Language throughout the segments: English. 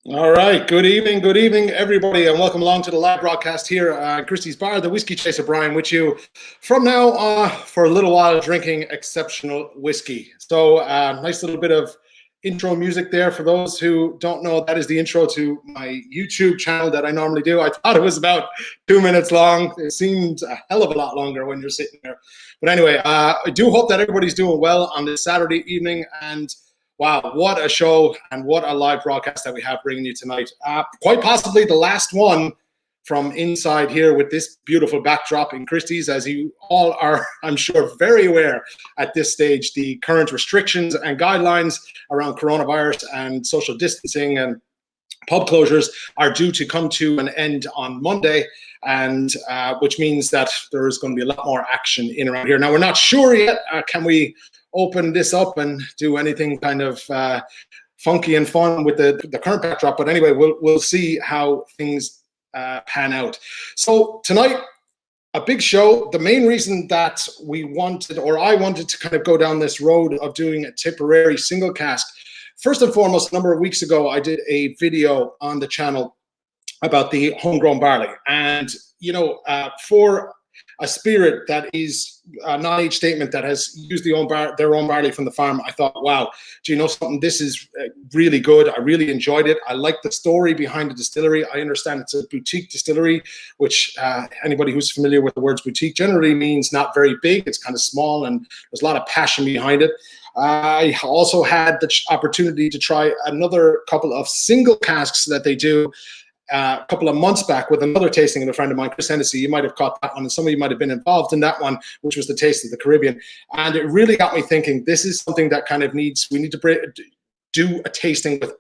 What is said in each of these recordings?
All right. Good evening, everybody, and welcome along to the live broadcast here at Christie's Bar. The Whiskey Chaser Brian with you from now for a little while, drinking exceptional whiskey. So, nice little bit of intro music there. For those who don't know, that is the intro to my YouTube channel that I normally do. I thought it was about 2 minutes long. It seemed a hell of a lot longer when you're sitting there. But anyway, I do hope that everybody's doing well on this Saturday evening. And wow, what a show and what a live broadcast that we have bringing you tonight. Quite possibly the last one from inside here with this beautiful backdrop in Christie's. As you all are, I'm sure, very aware at this stage, the current restrictions and guidelines around coronavirus and social distancing and pub closures are due to come to an end on Monday, and which means that there is going to be a lot more action in around here. Now, we're not sure yet. Can we open this up and do anything kind of funky and fun with the current backdrop? But anyway, we'll see how things pan out. So tonight, a big show. The main reason that we wanted, or I wanted to kind of go down this road of doing a Tipperary single cask. First and foremost, a number of weeks ago, I did a video on the channel about the homegrown barley. And, you know, for a spirit that is a non-age statement that has used their own barley from the farm, I thought, wow, do you know something? This is really good. I really enjoyed it. I like the story behind the distillery. I understand it's a boutique distillery, which anybody who's familiar with the words boutique generally means not very big. It's kind of small, and there's a lot of passion behind it. I also had the opportunity to try another couple of single casks that they do a couple of months back with another tasting of a friend of mine, Chris Hennessy. You might have caught that one, and some of you might have been involved in that one, which was the Taste of the Caribbean. And it really got me thinking, this is something that kind of we need to do a tasting with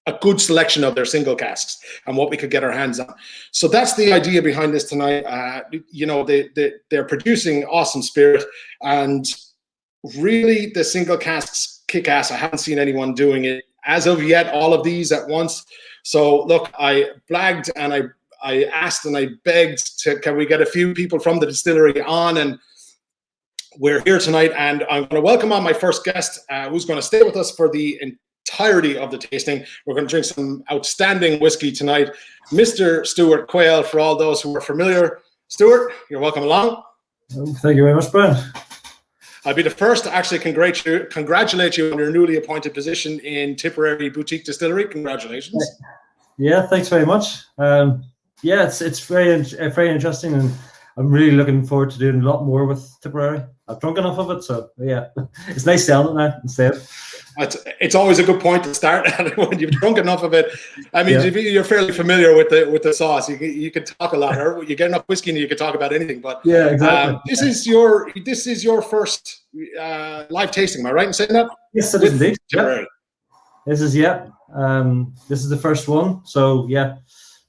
a good selection of their single casks and what we could get our hands on. So that's the idea behind this tonight. You know, they're producing awesome spirit, and really the single casks kick ass. I haven't seen anyone doing it as of yet, all of these at once. So look, I blagged and I asked and I begged can we get a few people from the distillery on, and we're here tonight, and I'm going to welcome on my first guest who's going to stay with us for the entirety of the tasting. We're going to drink some outstanding whiskey tonight. Mr. Stewart Quail, for all those who are familiar. Stewart, you're welcome along. Thank you very much, Brian. I'll be the first to actually congratulate you on your newly appointed position in Tipperary Boutique Distillery. Congratulations. Yeah, thanks very much. Yeah, it's very interesting, and I'm really looking forward to doing a lot more with Tipperary. I've drunk enough of it, so yeah, it's nice selling it now instead. It's always a good point to start at when you've drunk enough of it. I mean, yeah. You're fairly familiar with the sauce. You can talk a lot, or you get enough whiskey and you can talk about anything. But yeah, exactly. This is your first live tasting. Am I right in saying that? Yes, it is indeed. Yeah. This is this is the first one. So yeah,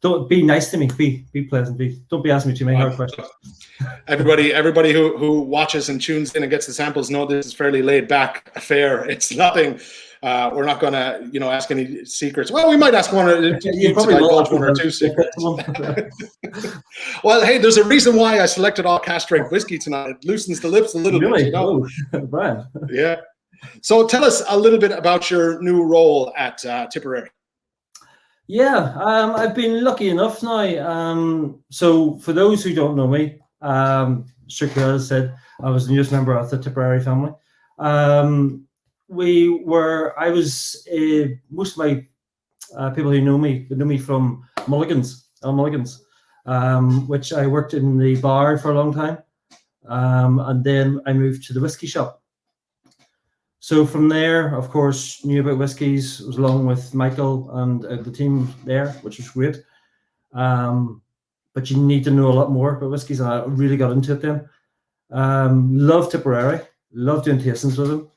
don't be nice to me. Be pleasant. Don't be asking me too many hard questions. Everybody who watches and tunes in and gets the samples know this is fairly laid back affair. It's nothing. We're not going to ask any secrets. Well, we might ask one or two secrets. Well, hey, there's a reason why I selected all cask strength whiskey tonight. It loosens the lips a little bit. You know? Brian. Yeah. So tell us a little bit about your new role at Tipperary. Yeah, I've been lucky enough now. So for those who don't know me, strictly as I said, I was the newest member of the Tipperary family. Most of my people who know me from Mulligan's, which I worked in the bar for a long time. And then I moved to the whiskey shop. So from there, of course, knew about whiskies, was along with Michael and the team there, which was great. But you need to know a lot more about whiskies, and I really got into it then. Love Tipperary, love doing tastings with them.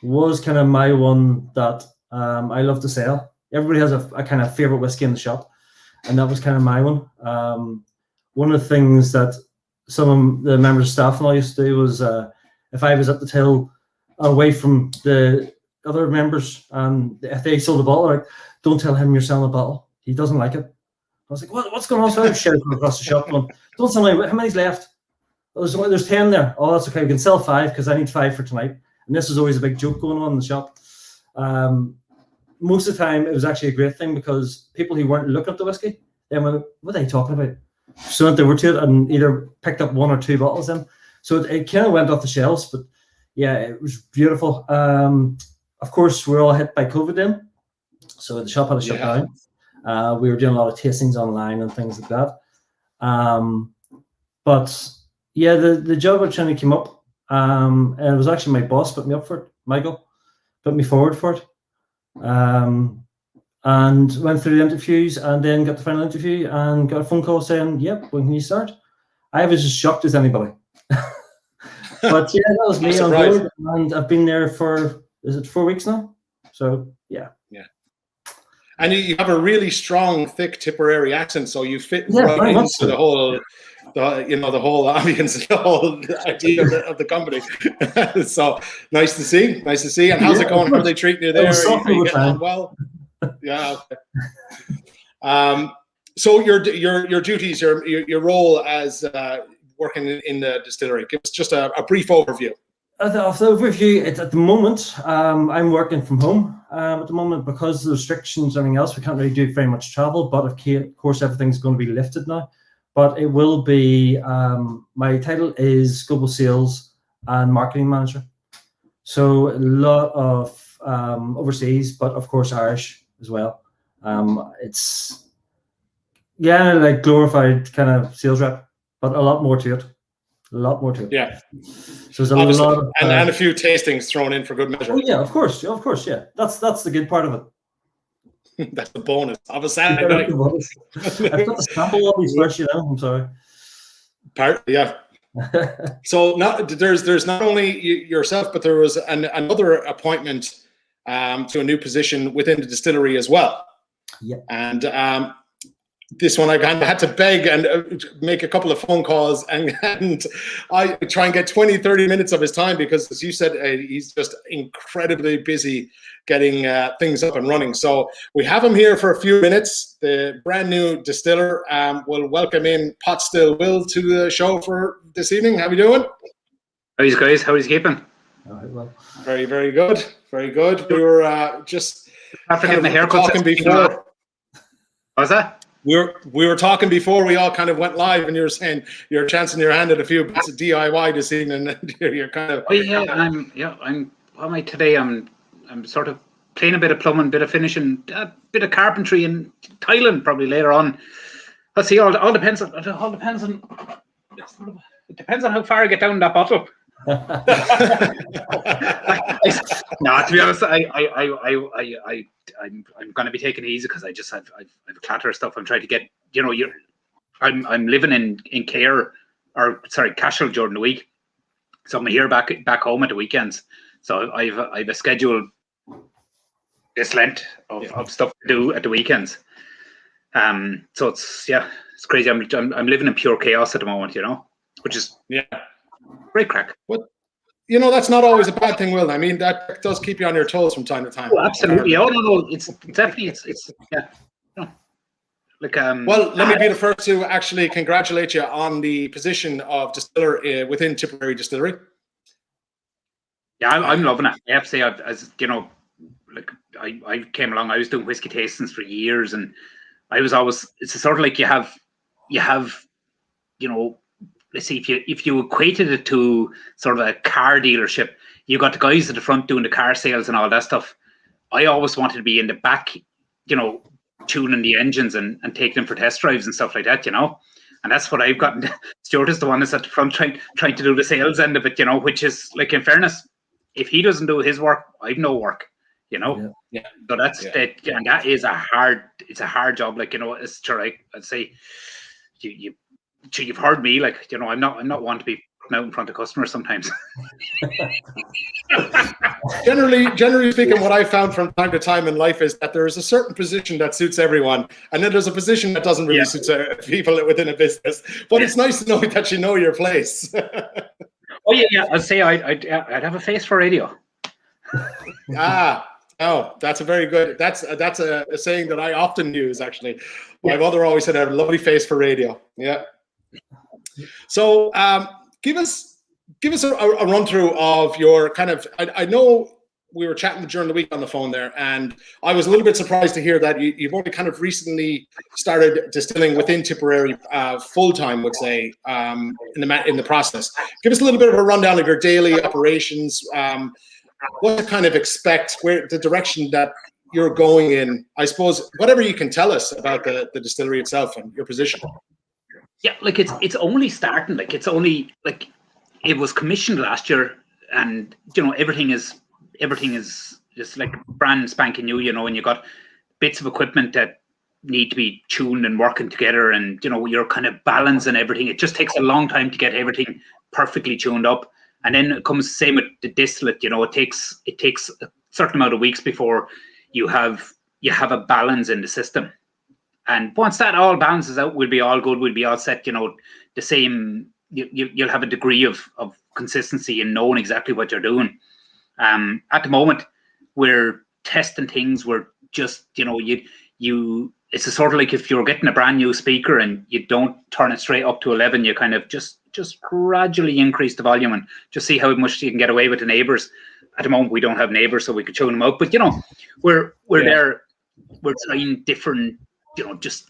Was kind of my one that I love to sell. Everybody has a kind of favorite whiskey in the shop, and that was kind of my one. One of the things that some of the members of staff and I used to do was if I was at the till away from the other members, if they sold a bottle, like, don't tell him you're selling a bottle. He doesn't like it. I was like, what's going on? So I was shouting across the shop going, don't tell me, how many's left? There's 10 there. Oh, that's okay. We can sell 5 because I need 5 for tonight. And this was always a big joke going on in the shop. most of the time it was actually a great thing, because people who weren't looking at the whiskey, they went, what are they talking about? So went over to it and either picked up 1 or 2 bottles in. So it kind of went off the shelves, but yeah, it was beautiful. Of course, we're all hit by COVID then, so the shop had to shut down. We were doing a lot of tastings online and things like that. But yeah, the job opportunity came up, and it was actually my boss put me up for it. Michael put me forward for it, and went through the interviews, and then got the final interview and got a phone call saying, "Yep, when can you start?" I was as shocked as anybody. But yeah, that was me on board, and I've been there for, is it 4 weeks now? So yeah. Yeah. And you have a really strong, thick Tipperary accent, so you fit right into the whole, the whole ambience, the whole idea of the company. So nice to see, nice to see. And how's it going? How are they treating you there? Are you getting on well? Yeah. Okay. So your duties, your role as working in the distillery. Give us just a brief overview. Of the overview, at the moment, I'm working from home at the moment because of the restrictions and everything else. We can't really do very much travel, but of course everything's going to be lifted now. But it will be, my title is Global Sales and Marketing Manager. So a lot of overseas, but of course Irish as well. It's, yeah, like glorified kind of sales rep, but a lot more to it. A lot more to it. Yeah. So there's a lot of, and a few tastings thrown in for good measure. Oh yeah, of course, yeah. That's the good part of it. That's the bonus of a Saturday night. I've got to sample all these first, I'm sorry. Yeah. So now there's not only yourself, but there was another appointment to a new position within the distillery as well. Yeah. And this one I kind of had to beg and make a couple of phone calls and I try and get 20, 30 minutes of his time, because as you said, he's just incredibly busy getting things up and running. So we have him here for a few minutes. The brand new distiller. We'll welcome in Pot Still Will to the show for this evening. How are you doing? How's guys? How are you keeping? Well. Very, very good. Very good. We were just after getting a haircut talking before. What was that? We were talking before we all kind of went live, and you were saying you're chancing your hand at a few bits of DIY this evening, and you're kind of. Oh yeah, I'm. What am I today? I'm sort of playing a bit of plumbing, bit of finishing, a bit of carpentry and tiling probably later on. Let's see. All depends on. It depends on how far I get down that bottle. No, to be honest, I'm going to be taking it easy because I just I've a clatter of stuff. I'm trying to get, I'm living in Cashel during the week, so I'm here back home at the weekends. So I've a schedule this length of stuff to do at the weekends. So it's crazy. I'm living in pure chaos at the moment, which is great crack. What? That's not always a bad thing, Will. I mean, that does keep you on your toes from time to time. Oh, absolutely. Oh no, it's definitely it's yeah. Like Well, let me be the first to actually congratulate you on the position of distiller within Tipperary Distillery. Yeah, I'm loving it. I have to say, I came along. I was doing whiskey tastings for years, and I was always. It's sort of like you have. Let's see, if you equated it to sort of a car dealership, you got the guys at the front doing the car sales and all that stuff. I always wanted to be in the back, tuning the engines and taking them for test drives and stuff like that, And that's what I've gotten. Stewart is the one that's at the front trying to do the sales end of it, which is, like, in fairness, if he doesn't do his work, I've no work, Yeah. So that's that, and that is it's a hard job. Like, it's true. I'd say you've heard me, like, I'm not one to be putting out in front of customers sometimes. Generally speaking, what I found from time to time in life is that there is a certain position that suits everyone, and then there's a position that doesn't really suit people within a business. But it's nice to know that you know your place. Oh yeah. I'd say I'd have a face for radio. Oh, that's a very good. That's a saying that I often use, actually. My mother always said I have a lovely face for radio. Yeah. So give us a run through of your kind of. I know we were chatting during the week on the phone there, and I was a little bit surprised to hear that you've only kind of recently started distilling within Tipperary full time, would say, in the process. Give us a little bit of a rundown of your daily operations. What to kind of expect, where the direction that you're going in, I suppose, whatever you can tell us about the distillery itself and your position. Yeah, like it's only starting. Like it's only like it was commissioned last year, and you know everything is just like brand spanking new. You know, and you got bits of equipment that need to be tuned and working together, and you know you're kind of balancing everything. It just takes a long time to get everything perfectly tuned up, and then it comes the same with the distillate. You know, it takes a certain amount of weeks before you have a balance in the system. And once that all balances out, we'll be all good. We'll be all set. You know, the same. You'll have a degree of consistency in knowing exactly what you're doing. At the moment, we're testing things. We're just, you know, it's a sort of like if you're getting a brand new speaker and you don't turn it straight up to 11, you kind of just gradually increase the volume and just see how much you can get away with the neighbors. At the moment, we don't have neighbors, so we could tune them out. But you know, we're there. We're trying different. You know, it's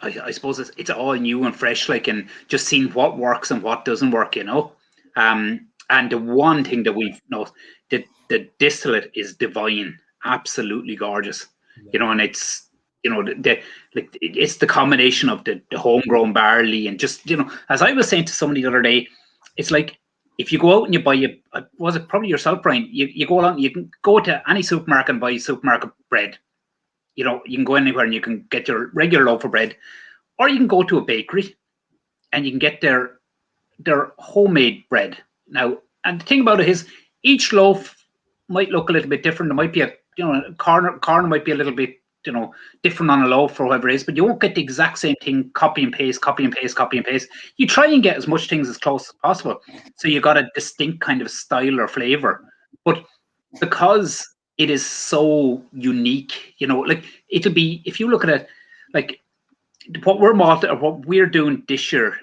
I suppose it's all new and fresh, like, and just seeing what works and what doesn't work. You know, and the one thing that we've noticed, the distillate is divine, absolutely gorgeous. You know, and it's, you know, it's the combination of the homegrown barley and just, you know, as I was saying to somebody the other day, it's like if you go out and you buy was it probably yourself, Brian? You go along, you can go to any supermarket and buy supermarket bread. You know, you can go anywhere and you can get your regular loaf of bread, or you can go to a bakery and you can get their homemade bread. Now, and the thing about it is, each loaf might look a little bit different. There might be corner might be a little bit, you know, different on a loaf or whatever it is, but you won't get the exact same thing, copy and paste. You try and get as much things as close as possible, so you got a distinct kind of style or flavor. But because it is so unique, you know, like it'll be, if you look at it, like what we're doing this year,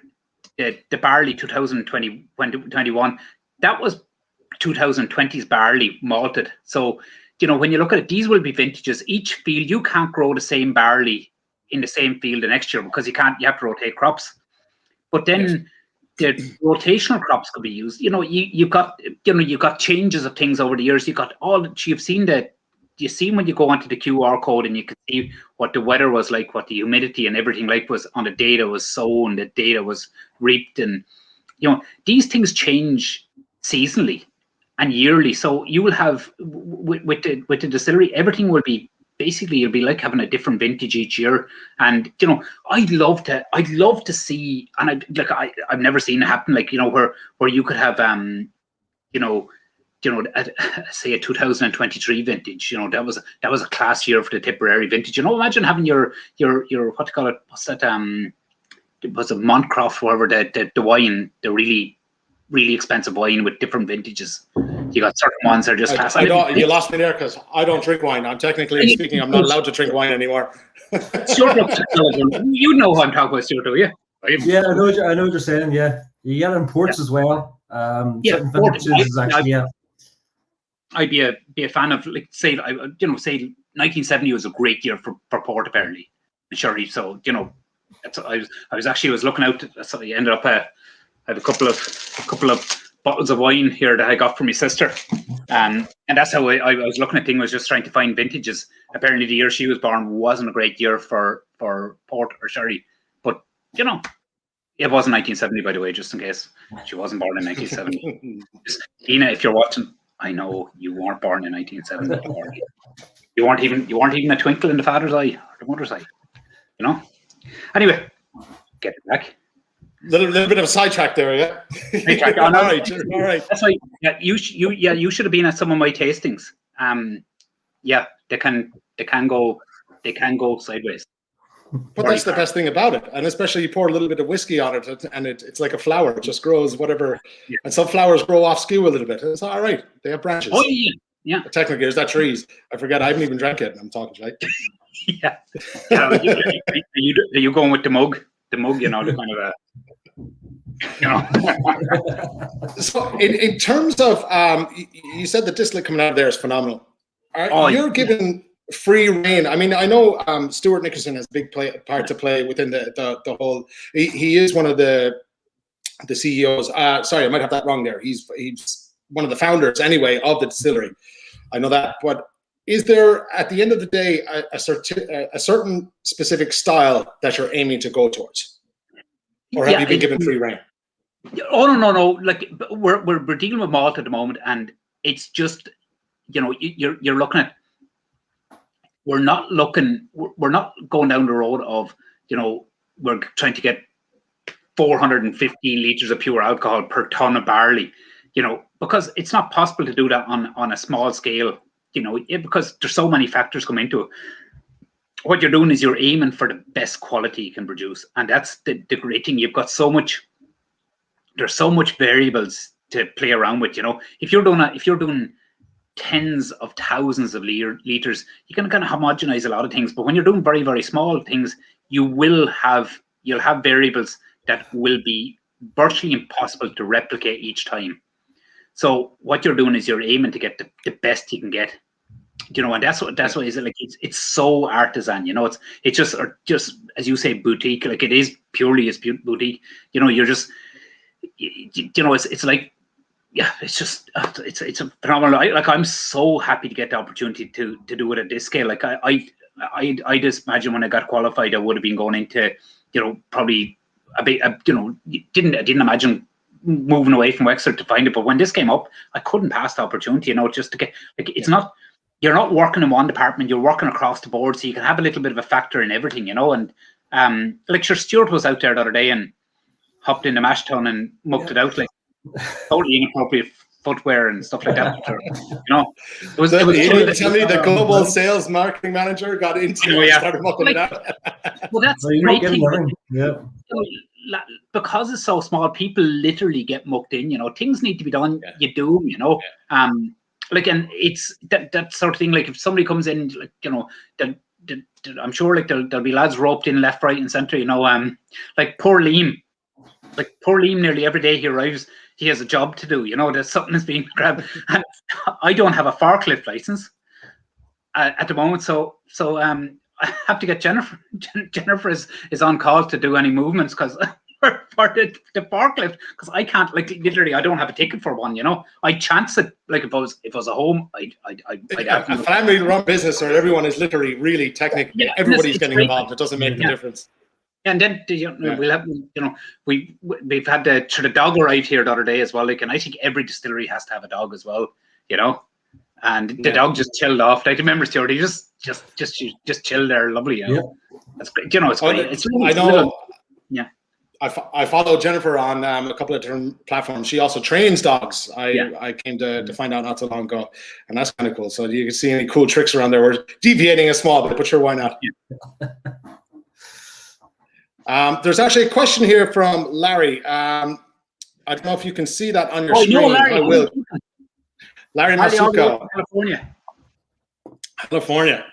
the barley 2021, that was 2020's barley malted. So, you know, when you look at it, these will be vintages. Each field, you can't grow the same barley in the same field the next year because you have to rotate crops. But then the rotational crops could be used. You know, you've got changes of things over the years. You've seen when you go onto the QR code and you can see what the weather was like, what the humidity and everything like was on the day that was sown, the day that was reaped, and you know, these things change seasonally and yearly. So you will have with the distillery, everything will be basically, it'll be like having a different vintage each year. And you know, I'd love to see, and I've never seen it happen, like, you know, where you could have say a 2023 vintage. You know, that was a class year for the Tipperary vintage. You know, imagine having your what do you call it? What's that? It was a Montcroft, whatever, the wine, the really expensive wine with different vintages. You got certain ones that are just class. You lost me there because I don't drink wine. I'm technically speaking, I'm not allowed to drink wine anymore. You know who I'm talking about, Stewart, do you? Yeah, I know what you're saying. Yeah, you get imports as well. Certain vintages is actually, I'd be a fan of, like, say 1970 was a great year for port apparently, sure. So you know, I was looking out. So I ended up I had a couple of bottles of wine here that I got from my sister, and that's how I was looking at things. Was just trying to find vintages. Apparently, the year she was born wasn't a great year for port or sherry, but you know, it wasn't 1970, by the way, just in case she wasn't born in 1970. Tina, if you're watching, I know you weren't born in 1970. You weren't even a twinkle in the father's eye or the mother's eye. You know. Anyway, get it back. Little bit of a sidetrack there, yeah. All right. That's why. Yeah, you should have been at some of my tastings. Yeah, they can go sideways. But that's the best thing about it, and especially you pour a little bit of whiskey on it, and it's like a flower. It just grows whatever, and some flowers grow off skew a little bit. It's all right. They have branches. Oh yeah. But technically, there's that trees. I forget. I haven't even drank it. And I'm talking, right? Yeah. Are you going with the mug? The mug, you know, the kind of a. You know. So in terms of, you said the distillate coming out of there is phenomenal. You're given free reign. I mean, I know Stewart Nickerson has a big part to play within the whole. He is one of the CEOs. Sorry, I might have that wrong there. He's one of the founders anyway of the distillery. I know that. But is there, at the end of the day, a certain specific style that you're aiming to go towards, or have you been given free reign? Oh no! Like we're dealing with malt at the moment, and it's just, you know, you're looking at. We're not going down the road of, you know, we're trying to get 415 liters of pure alcohol per ton of barley, you know, because it's not possible to do that on a small scale, you know, because there's so many factors come into it. What you're doing is you're aiming for the best quality you can produce, and that's the great thing. You've got there's so much variables to play around with, you know. If you're doing tens of thousands of liters, you can kind of homogenize a lot of things. But when you're doing very, very small things, you'll have variables that will be virtually impossible to replicate each time. So what you're doing is you're aiming to get the best you can get, you know, and that's what is it, like it's so artisan, you know. It's just as you say, boutique. Like it is purely as boutique, you know. You're just, you know, it's like, yeah, it's just it's a phenomenal. I'm so happy to get the opportunity to do it at this scale. Like I just imagine when I got qualified, I would have been going into, you know, probably a bit, you know, I didn't imagine moving away from Wexford to find it. But when this came up, I couldn't pass the opportunity, you know, just to get, like, it's not, you're not working in one department, you're working across the board, so you can have a little bit of a factor in everything, you know. And like, sure, Stewart was out there the other day and hopped into mash tun and mucked it out, like totally inappropriate footwear and stuff like that. You know, it was tell me the global sales marketing manager got into it and started mucking it out. Well, that's the great thing. Yeah. Because it's so small, people literally get mucked in, you know. Things need to be done, you do them, you know. Like, and it's that sort of thing. Like, if somebody comes in, like, you know, I'm sure, like, there'll be lads roped in left, right, and centre, you know. Like poor Liam, nearly every day he arrives, he has a job to do, you know. There's something that's being grabbed, and I don't have a forklift license at the moment, so I have to get Jennifer. Jennifer is on call to do any movements because for the forklift, because I can't, like, literally I don't have a ticket for one, you know. I chance it, like, if I was at home, I'd have a family run business where everyone is literally really technical. Yeah, everybody's getting involved. It doesn't make the difference. And then we'll have, you know, we've had the dog arrived here the other day as well. Like, and I think every distillery has to have a dog as well, you know. And the dog just chilled off. Like, remember, Stewart, he just chilled there, lovely. You know? That's great. You know, it's great. It's really, I know. Yeah. I follow Jennifer on a couple of different platforms. She also trains dogs. I came to find out not so long ago, and that's kind of cool. So you can see any cool tricks around there. We're deviating a small bit, but sure, why not? Yeah. There's actually a question here from Larry. I don't know if you can see that on your screen. No, Larry. I will. Larry Masuko, California.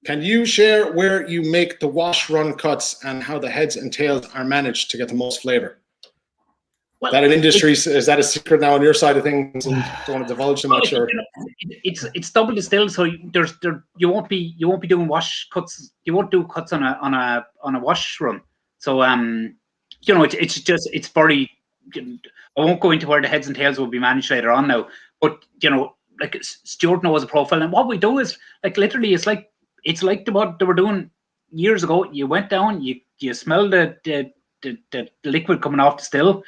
Can you share where you make the wash run cuts and how the heads and tails are managed to get the most flavor? Well, that an industry, is that a secret now on your side of things and don't want to divulge too much? Or it's double distilled, so you won't be doing wash cuts. You won't do cuts on a wash run. So you know, it's very. I won't go into where the heads and tails will be managed later on now, but, you know, like, Stewart knows a profile, and what we do is, like, literally it's like what they were doing years ago. You went down, you smell the liquid coming off the still,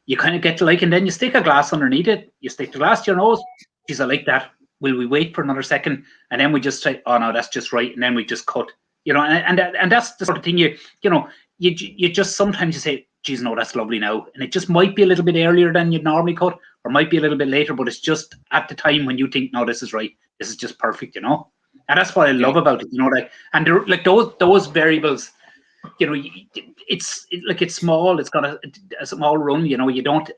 you kind of get to like, and then you stick a glass underneath it, you stick the glass to your nose. Geez, I like that. Will we wait for another second? And then we just say, oh no, that's just right, and then we just cut, you know. And that's the sort of thing you know, you just sometimes you say, geez, no, that's lovely now. And it just might be a little bit earlier than you'd normally cut, or might be a little bit later, but it's just at the time when you think, no, this is right. This is just perfect, you know? And that's what I love about it, you know, like, and like those variables, you know, it's small, it's got a small run, you know, you don't,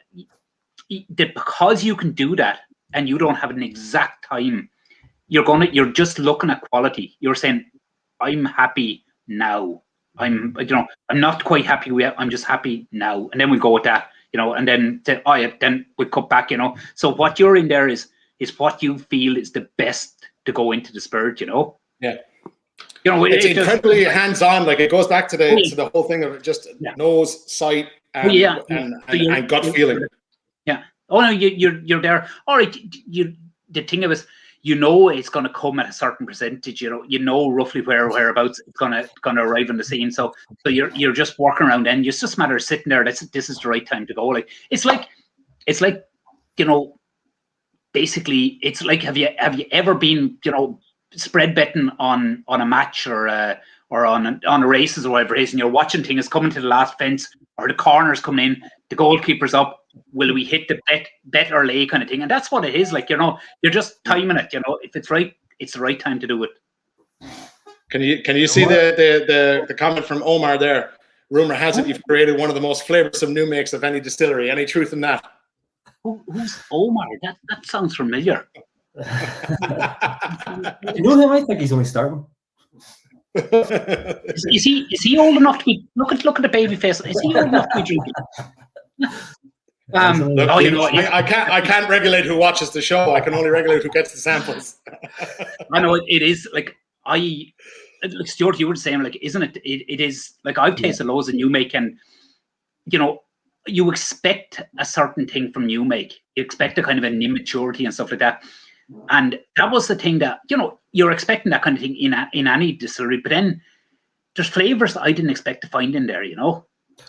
because you can do that and you don't have an exact time, you're just looking at quality. You're saying, I'm happy now I'm not quite happy with it. I'm just happy now, and then we go with that, and then then we cut back, So what you're in there is what you feel is the best to go into the spirit, Yeah. It's incredibly hands-on. Like, it goes back to the whole thing of just nose, sight, and gut feeling. Yeah. Oh no, you're there. All right. The thing of it is, it's going to come at a certain percentage. You know roughly whereabouts it's going to arrive on the scene. So you're just walking around, and it's just a matter of sitting there. This is the right time to go. Like it's like basically it's like have you ever been spread betting on a match or on a races or whatever it is, and you're watching things coming to the last fence or the corners coming in, the goalkeeper's up. Will we hit the bet or lay kind of thing? And that's what it is. Like, you're just timing it. If it's right, it's the right time to do it. Can you see the comment from Omar there? Rumor has it you've created one of the most flavoursome new makes of any distillery. Any truth in that? Who's Omar? That sounds familiar. You know him? I think he's only starting. Is he old enough to be? Look at the baby face. Is he old enough to be drinking? Look, I can't regulate who watches the show. I can only regulate who gets the samples. I know it is like Stewart, you were saying, like, isn't it? It is like I've tasted loads of new make, and you expect a certain thing from new make. You expect a kind of an immaturity and stuff like that. And that was the thing that you're expecting that kind of thing in any distillery, but then there's flavors that I didn't expect to find in there,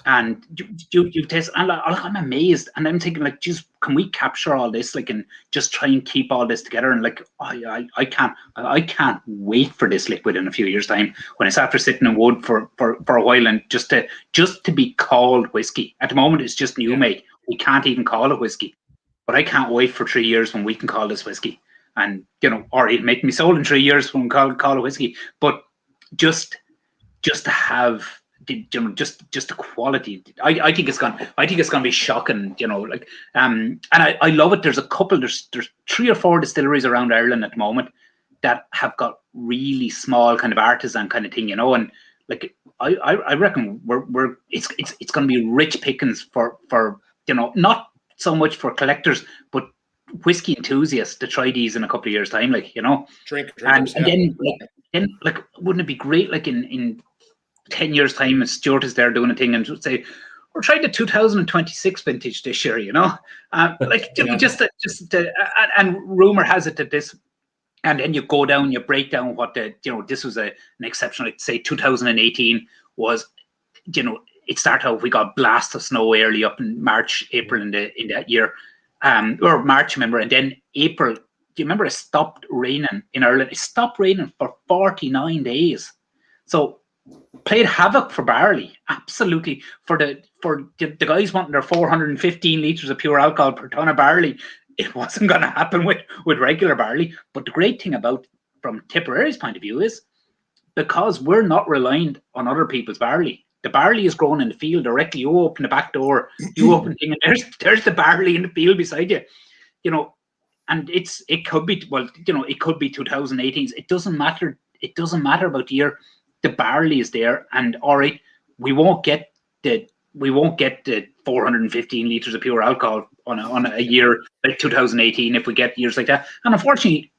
and you taste, and I'm amazed, and I'm thinking, like, geez, can we capture all this, like, and just try and keep all this together? And like, I can't wait for this liquid in a few years' time when it's after sitting in wood for a while, and just to be called whiskey. At the moment, it's just new make. We can't even call it whiskey, but I can't wait for 3 years when we can call this whiskey, and or it'll make me sold in 3 years when we call it whiskey. But just to have just the quality, I think it's gonna be shocking, and I love it. There's 3 or 4 distilleries around Ireland at the moment that have got really small kind of artisan kind of thing, and like I reckon it's gonna be rich pickings for not so much for collectors, but whiskey enthusiasts to try these in a couple of years' time, like, drinkers, and then wouldn't it be great, like, in 10 years' time, and Stewart is there doing a thing and say, we're trying the 2026 vintage this year, and rumor has it that this, and then you go down, you break down what this was an exceptional, like, say 2018 was, it started out, we got blast of snow early up in March, April in that year, or March, remember, and then April, do you remember it stopped raining in Ireland? It stopped raining for 49 days. So played havoc for barley, absolutely. For the guys wanting their 415 litres of pure alcohol per ton of barley, it wasn't going to happen with regular barley. But the great thing about, from Tipperary's point of view, is because we're not reliant on other people's barley. The barley is grown in the field directly. You open the back door, you open the thing, and there's the barley in the field beside you, and it could be 2018. It doesn't matter. It doesn't matter about the year. The barley is there, and all right, we won't get the 415 litres of pure alcohol on a year like 2018 if we get years like that. And unfortunately,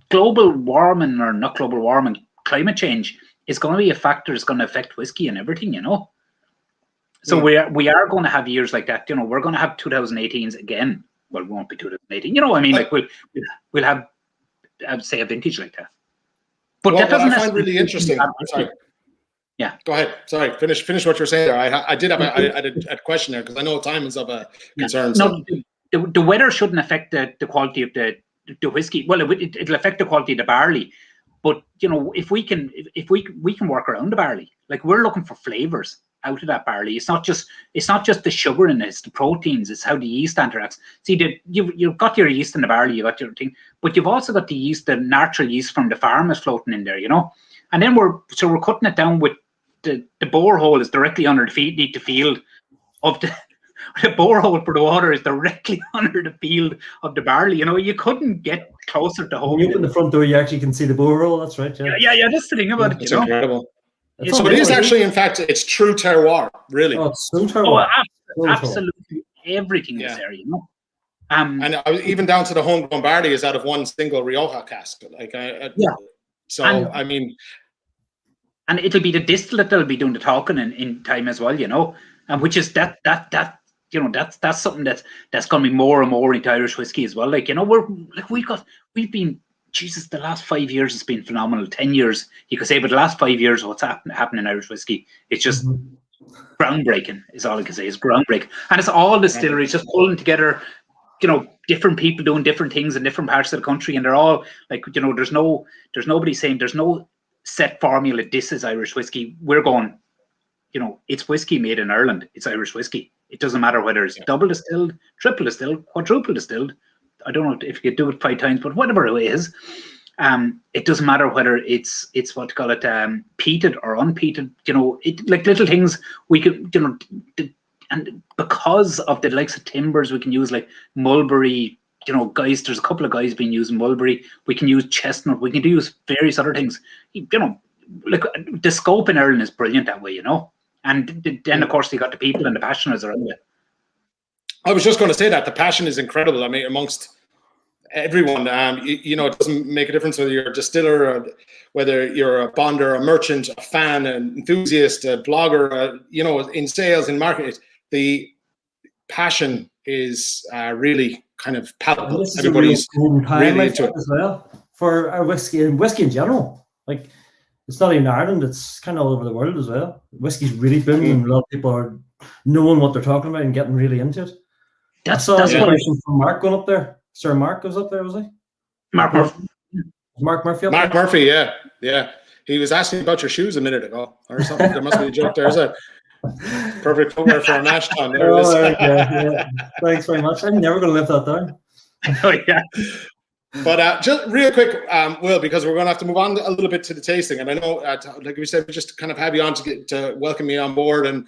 global warming, or not global warming, climate change is going to be a factor. It's going to affect whiskey and everything, So we are going to have years like that. We're going to have 2018s again. Well, it won't be 2018. What I mean? Like, we'll have say a vintage like that. But that doesn't. What I find really interesting. Sorry. Yeah. Go ahead. Sorry. Finish what you're saying there. I did have a question there, because I know time is of a concern. No, the weather shouldn't affect the quality of the whiskey. Well, it'll affect the quality of the barley. But if we can work around the barley, like, we're looking for flavors out of that barley. It's not just the sugar in it, it's the proteins, it's how the yeast interacts. See, you've got your yeast in the barley, you got your thing, but you've also got the yeast, the natural yeast from the farm is floating in there, And then we're cutting it down with the borehole is directly under the field of the borehole for the water is directly under the field of the barley. You couldn't get closer to home. When you open the front door, you actually can see the borehole. That's right. Yeah. That's the thing about it. It's incredible. So it is actually, in fact, it's true terroir, really. Oh, it's so terroir. Absolutely everything is there, you know. And even down to the homegrown barley is out of one single Riyaka cask. So and, I mean, and it'll be the distillate that'll be doing the talking in time as well, you know. And which is that you know, that's something that's going to be more and more into Irish whiskey as well. Like, you know, we've been, Jesus, the last 5 years has been phenomenal. 10 years, you could say, but the last 5 years, what's happened in Irish whiskey, it's just groundbreaking, is all I can say. It's groundbreaking. And it's all distilleries just pulling together, you know, different people doing different things in different parts of the country, and they're all like, you know, there's nobody saying there's no set formula, this is Irish whiskey. We're going, you know, it's whiskey made in Ireland. It's Irish whiskey. It doesn't matter whether it's double distilled, triple distilled, quadruple distilled. I don't know if you could do it 5 times, but whatever it is, it doesn't matter whether it's what you call it, peated or unpeated. You know, it like little things we could, you know, and because of the likes of timbers, we can use like mulberry. You know, guys, there's a couple of guys been using mulberry. We can use chestnut. We can use various other things. You know, like the scope in Ireland is brilliant that way. You know. And then, of course, you got the people and the passionate around it. I was just going to say that the passion is incredible. I mean, amongst everyone, you know, it doesn't make a difference whether you're a distiller, or whether you're a bonder, a merchant, a fan, an enthusiast, a blogger, you know, in sales, in marketing. The passion is really kind of palpable. Everybody's really into it as well for our whiskey and whiskey in general. Like, it's not even Ireland, it's kind of all over the world as well. Whiskey's really booming, and a lot of people are knowing what they're talking about and getting really into it. That's inspiration from Mark going up there. Sir Mark was up there, was he? Mark Murphy. Mark Murphy up Mark there? Murphy, yeah. He was asking about your shoes a minute ago or something. There must be a joke there. Is it? Perfect footwear for a mash down there. Yeah. Thanks very much. I'm never going to live that down. Oh, yeah. But just real quick, Will, because we're going to have to move on a little bit to the tasting, and I know, like we said, we just kind of have you on to welcome me on board. And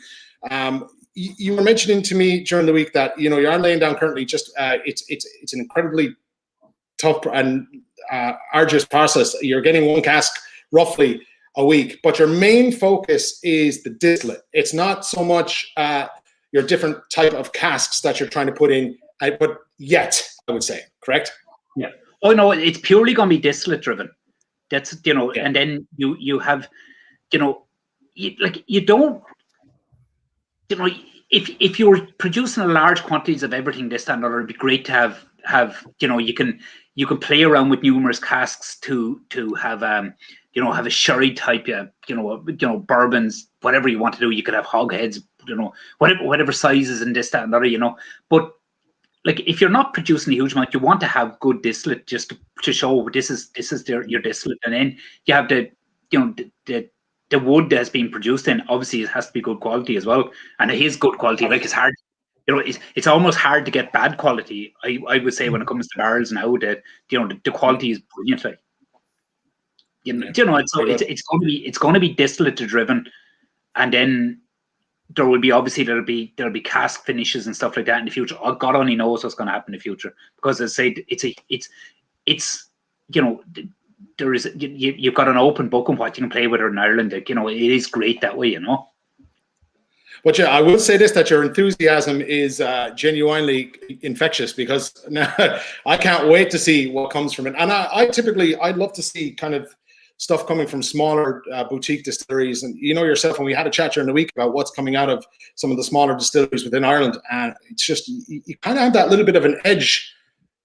you were mentioning to me during the week that, you know, you are laying down currently. Just it's an incredibly tough and arduous process. You're getting one cask roughly a week, but your main focus is the distillate. It's not so much your different type of casks that you're trying to put in, but yet, I would say, correct? Yeah. Oh no, it's purely going to be distillate driven. That's, you know, and then you have, you know, you don't, you know, if you're producing a large quantities of everything this time or other, it'd be great to have you know, you can play around with numerous casks to have you know, have a sherry type, you know, bourbons, whatever you want to do. You could have hogsheads, you know, whatever sizes and this, that, and other, you know. But like, if you're not producing a huge amount, you want to have good distillate just to show this is your distillate, and then you have the, you know, the wood that's being produced in. Obviously, it has to be good quality as well, and it is good quality. Like, it's hard, you know, it's almost hard to get bad quality. I would say when it comes to barrels now, that, you know, the quality is brilliant. Like, you know, it's going to be distillate driven, and then there will be, obviously, there'll be cask finishes and stuff like that in the future. Oh, God only knows what's going to happen in the future, because as I say, it's you know, there is, you've got an open book on what you can play with in Ireland. Like, you know, it is great that way, you know. But yeah, I will say this, that your enthusiasm is genuinely infectious, because now I can't wait to see what comes from it. And I'd love to see kind of stuff coming from smaller boutique distilleries. And you know yourself, when we had a chat during the week about what's coming out of some of the smaller distilleries within Ireland, and it's just, you kind of have that little bit of an edge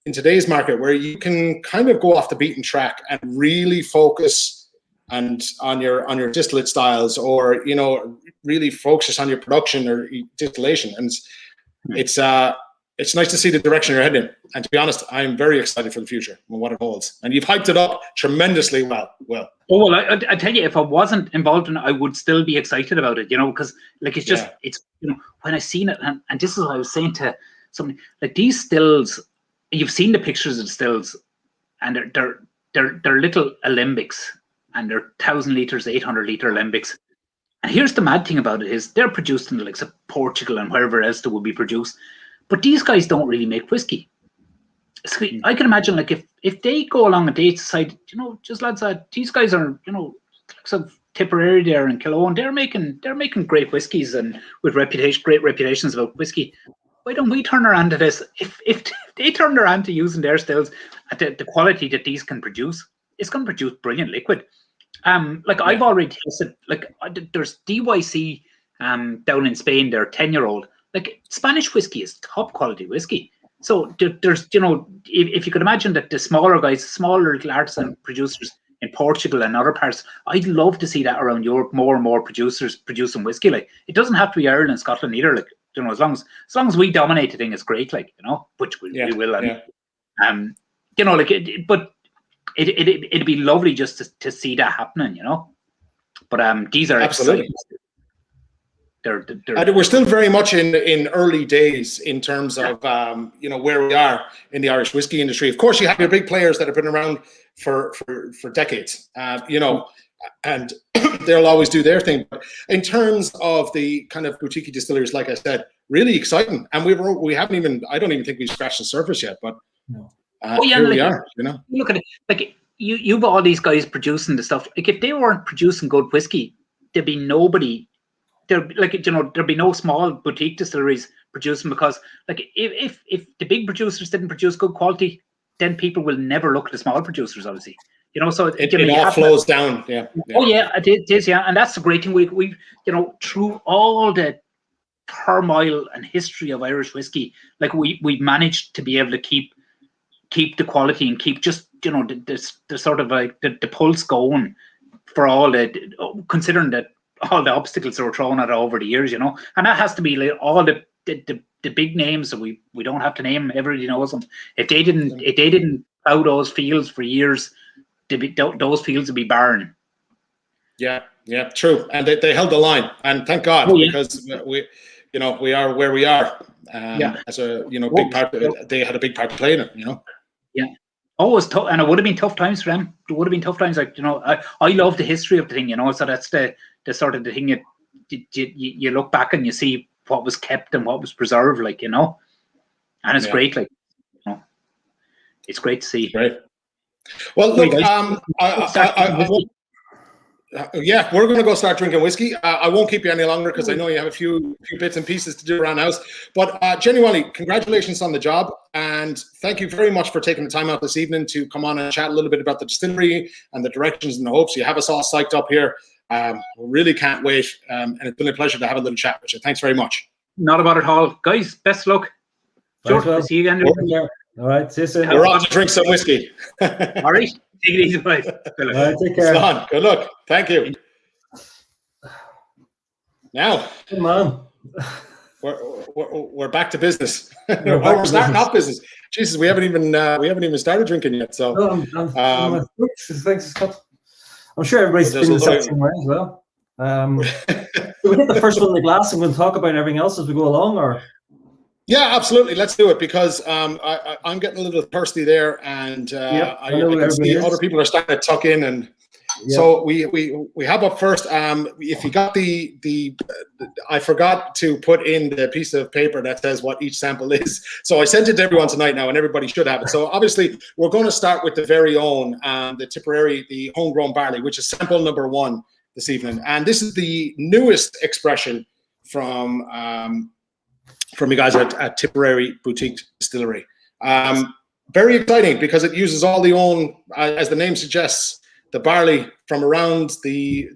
in today's market where you can kind of go off the beaten track and really focus on your distillate styles, or, you know, really focus on your production or distillation. And it's nice to see the direction you're heading in. And to be honest, I'm very excited for the future and what it holds. And you've hyped it up tremendously well. Oh, well, I tell you, if I wasn't involved in it, I would still be excited about it, you know, because, like, it's just, it's, you know, when I seen it, and this is what I was saying to somebody, like, these stills, you've seen the pictures of the stills, and they're little alembics, and they're 1,000 liters, 800 liter alembics. And here's the mad thing about it is they're produced in the likes of Portugal and wherever else they will be produced. But these guys don't really make whiskey. So I can imagine, like, if they go along and they decide, you know, just lads, these guys are, you know, Tipperary there in Killowen, they're making great whiskies and with great reputations about whiskey. Why don't we turn around to this? If they turn around to using their stills at the quality that these can produce, it's going to produce brilliant liquid. I've already tasted, there's DYC down in Spain, they're 10-year-old. Like, Spanish whiskey is top quality whiskey. So there's, if you could imagine that the smaller guys, smaller artisan producers in Portugal and other parts, I'd love to see that around Europe, more and more producers producing whiskey. Like, it doesn't have to be Ireland and Scotland either. Like, as long as we dominate the thing, it's great. Like, which we will. And, but it'd be lovely just to see that happening. But these are absolutely. We're still very much in early days in terms of where we are in the Irish whiskey industry. Of course, you have your big players that have been around for decades, and they'll always do their thing. But in terms of the kind of boutique distilleries, like I said, really exciting. And we haven't even, I don't even think we've scratched the surface yet. But here we are. Look at it. Like, you've all these guys producing the stuff. Like, if they weren't producing good whiskey, there'd be nobody. There'd be no small boutique distilleries producing, because like if the big producers didn't produce good quality, then people will never look at the small producers, obviously. So it all flows down. Yeah. Oh yeah, it is. Yeah, and that's the great thing. We through all the turmoil and history of Irish whiskey, like we've managed to be able to keep the quality and keep just the sort of like the pulse going for all the, considering that all the obstacles that were thrown at it over the years, and that has to be like all the big names that we don't have to name. Everybody knows them. If they didn't plough those fields for years, those fields would be barren. Yeah, true. And they held the line, and thank God, because we are where we are. As a big part, they had a big part to play in it. Yeah. Oh, it was tough, and it would have been tough times for them. It would have been tough times. Like, I love the history of the thing. So that's the sort of the thing you look back and you see what was kept and what was preserved. Like, and it's great. Like, it's great to see. Great. Well, look, we're going to go start drinking whiskey. I won't keep you any longer because I know you have a few bits and pieces to do around the house. But genuinely, congratulations on the job. And thank you very much for taking the time out this evening to come on and chat a little bit about the distillery and the directions and the hopes. You have us all psyched up here. We really can't wait. And it's been a pleasure to have a little chat with you. Thanks very much. Not about it all. Guys, best luck. George, well. see you again. All right, see you soon. We're on to drink some whiskey. All right, take it easy, boys. All right, take care. Good luck. Thank you. Now, good man. We're back to business. We're starting off business. Jesus, we haven't even started drinking yet. So, I'm sure everybody's feeling the same way as well. We hit the first one in the glass, and we'll talk about everything else as we go along, or. Yeah, absolutely. Let's do it, because I'm getting a little thirsty there, and I can see other people are starting to tuck in, and so we have up first. If you got the I forgot to put in the piece of paper that says what each sample is, so I sent it to everyone tonight now, and everybody should have it. So obviously we're going to start with the very own the Tipperary, the homegrown barley, which is sample number 1 this evening, and this is the newest expression from you guys at Tipperary Boutique Distillery. Very exciting, because it uses all the own, as the name suggests, the barley from around the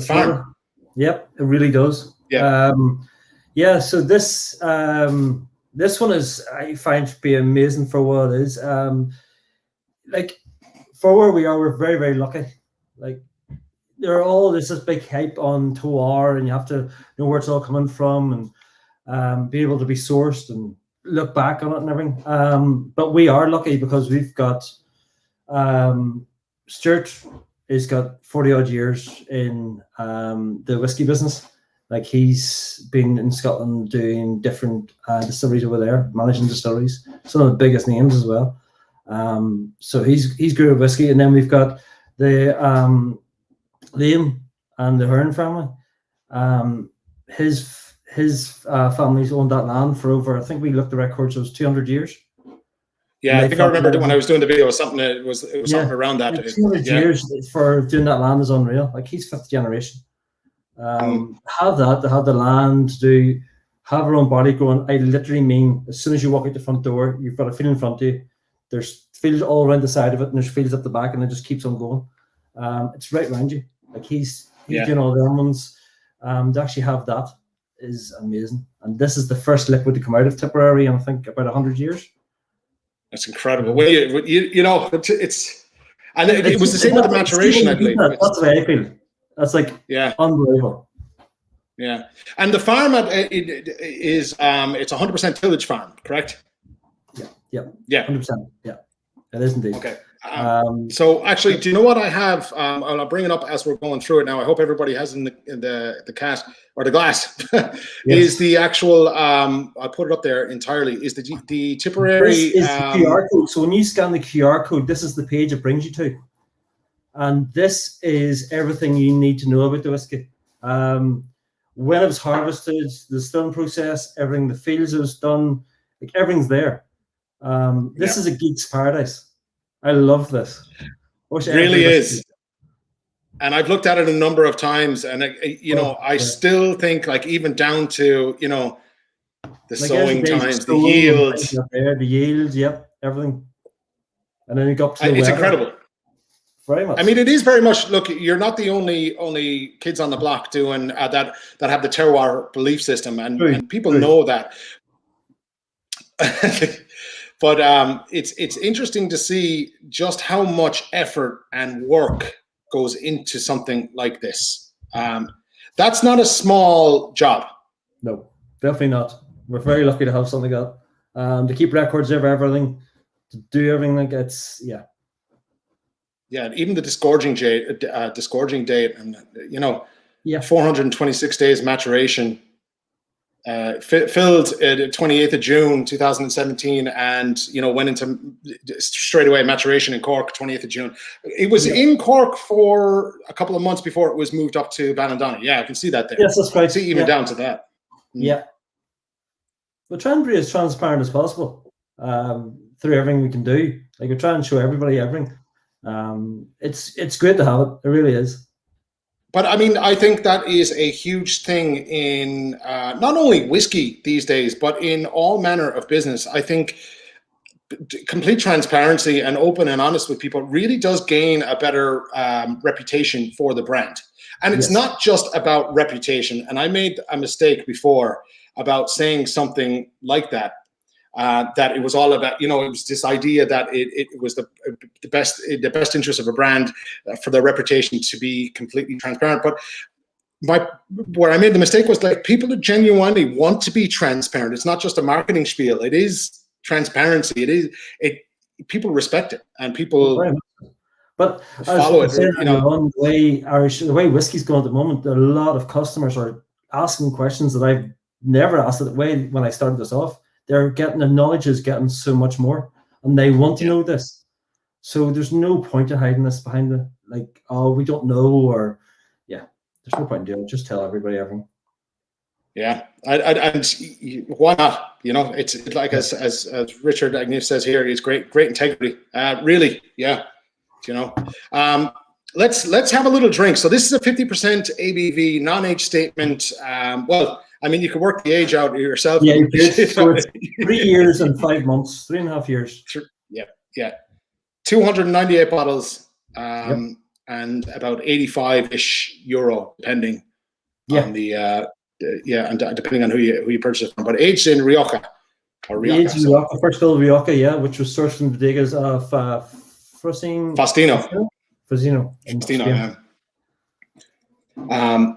farm. Yep, it really does. Yeah. So this one is, I find, to be amazing for what it is. Like, for where we are, we're very, very lucky. Like, there's this big hype on terroir, and you have to know where it's all coming from, and be able to be sourced and look back on it and everything. But we are lucky because we've got Stewart has got 40 odd years in the whiskey business. Like, he's been in Scotland doing different distilleries over there, managing distilleries, some of the biggest names as well. So he's grew whiskey, and then we've got the Liam and the Hearn family. His family's owned that land for over, I think we looked the records, it was 200 years. Yeah, I think I remember when I was doing the video. Something it was something around that. Like 200 years for doing that land is unreal. Like he's fifth generation. Have that to have the land to have our own body growing. I literally mean as soon as you walk out the front door, you've got a field in front of you. There's fields all around the side of it, and there's fields up the back, and it just keeps on going. It's right around you. Like he's doing all the ones. To actually have that is amazing. And this is the first liquid to come out of Tipperary in I think about 100 years. That's incredible. Well, you know, it's and it was the same with the maturation, I believe. That's the way I feel. That's like unbelievable. Yeah, and the farm is it's 100% tillage farm, correct? Yeah, 100%. Yeah, it is indeed. Okay. So actually, do you know what I have? I'll bring it up as we're going through it now. I hope everybody has in the cask or the glass. Is the actual? I'll put it up there entirely. Is the Tipperary? This is the QR code. So when you scan the QR code, this is the page it brings you to, and this is everything you need to know about the whiskey. When it was harvested, the distilling process, everything, the fields it was done, like everything's there. This is a geek's paradise. I love this. Really is. And I've looked at it a number of times, and I still think, like, even down to the like sowing times, the yields, the yields, everything. And then you got to it's incredible. Very much. I mean, it is very much. Look, you're not the only kids on the block doing that have the terroir belief system, and people know that. But it's interesting to see just how much effort and work goes into something like this. That's not a small job. No, definitely not. We're very lucky to have something like that. To keep records of everything, to do everything like it's Yeah, even the disgorging date, and 426 days maturation. Filled 28th of June 2017, and went into straight away maturation in Cork 20th of June. It was in Cork for a couple of months before it was moved up to Ballindoney. Yeah, I can see that there. Yes, that's right. See even down to that. Yeah. But try and be as transparent as possible through everything we can do. Like we try and show everybody everything. It's great to have it. It really is. But I mean, I think that is a huge thing in not only whiskey these days, but in all manner of business. I think complete transparency and open and honest with people really does gain a better reputation for the brand. And it's not just about reputation. And I made a mistake before about saying something like that. That it was all about, it was this idea that it was the best interest of a brand for their reputation to be completely transparent. But where I made the mistake was, like, people that genuinely want to be transparent. It's not just a marketing spiel. It is transparency. People respect it, and people but follow it. The way whiskey's going at the moment, a lot of customers are asking questions that I've never asked it way when I started this off. The knowledge is getting so much more, and they want to know this. So there's no point in hiding this behind we don't know, or there's no point in doing it. Just tell everybody everything. Yeah, and why not? It's like as Richard Agnew says here, it's great integrity. Really, yeah. Let's have a little drink. So this is a 50% ABV non-age statement. I mean, you can work the age out yourself. Yeah, so it's 3 years and 5 months, 3.5 years. Yeah. 298 bottles, and about 85-ish euro, depending on the and depending on who you purchase it from. But aged in Riyaka. Aged in Riyaka, first fill of Riyaka, which was sourced from the bodegas of Faustino. Yeah.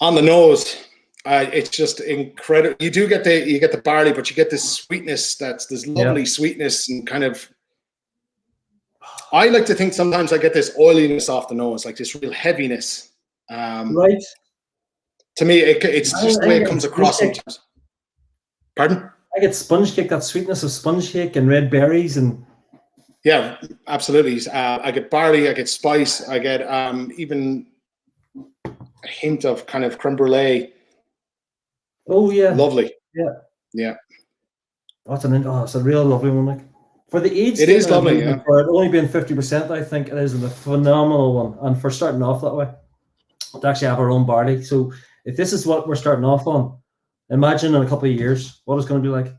On the nose. It's just incredible. You do get the barley, but you get this sweetness. That's this lovely sweetness, and kind of. I like to think sometimes I get this oiliness off the nose, like this real heaviness. Right. To me, it's just the way it comes across sometimes. Pardon? I get sponge cake, that sweetness of sponge cake and red berries, and. Yeah, absolutely. I get barley, I get spice, I get even a hint of kind of creme brulee. Oh yeah, lovely. Yeah. It's a real lovely one, like For the age, it is lovely. Yeah. For it only being 50%, I think it is a phenomenal one. And for starting off that way, to actually have our own barley. So if this is what we're starting off on, imagine in a couple of years what it's going to be like.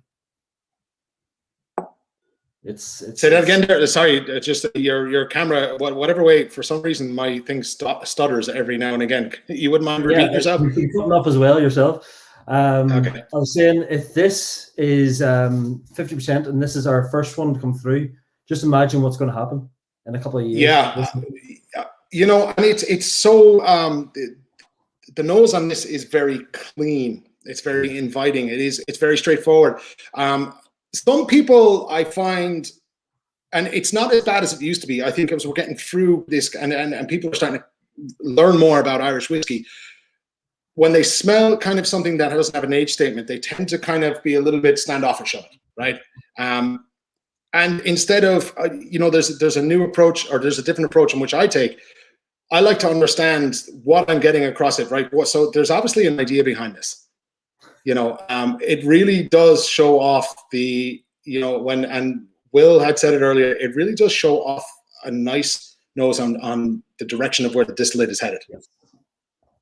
Say that again there. Sorry, just your camera, whatever way, for some reason my thing stutters every now and again. You wouldn't mind repeating yourself? You can put up as well yourself. Okay. I was saying, if this is 50% and this is our first one to come through, just imagine what's going to happen in a couple of years. Yeah, you know, and it's so the nose on this is very clean. It's very inviting. It's very straightforward. Some people I find, and it's not as bad as it used to be. I think as we're getting through this, and people are starting to learn more about Irish whiskey. When they smell kind of something that doesn't have an age statement, they tend to kind of be a little bit standoffish of it, right? And instead of, you know, there's a new approach, or there's a different approach in which I take. I like to understand what I'm getting across it, right? So there's obviously an idea behind this. You know, it really does show off the, you know, and Will had said it earlier, it really does show off a nice nose on the direction of where the distillate is headed.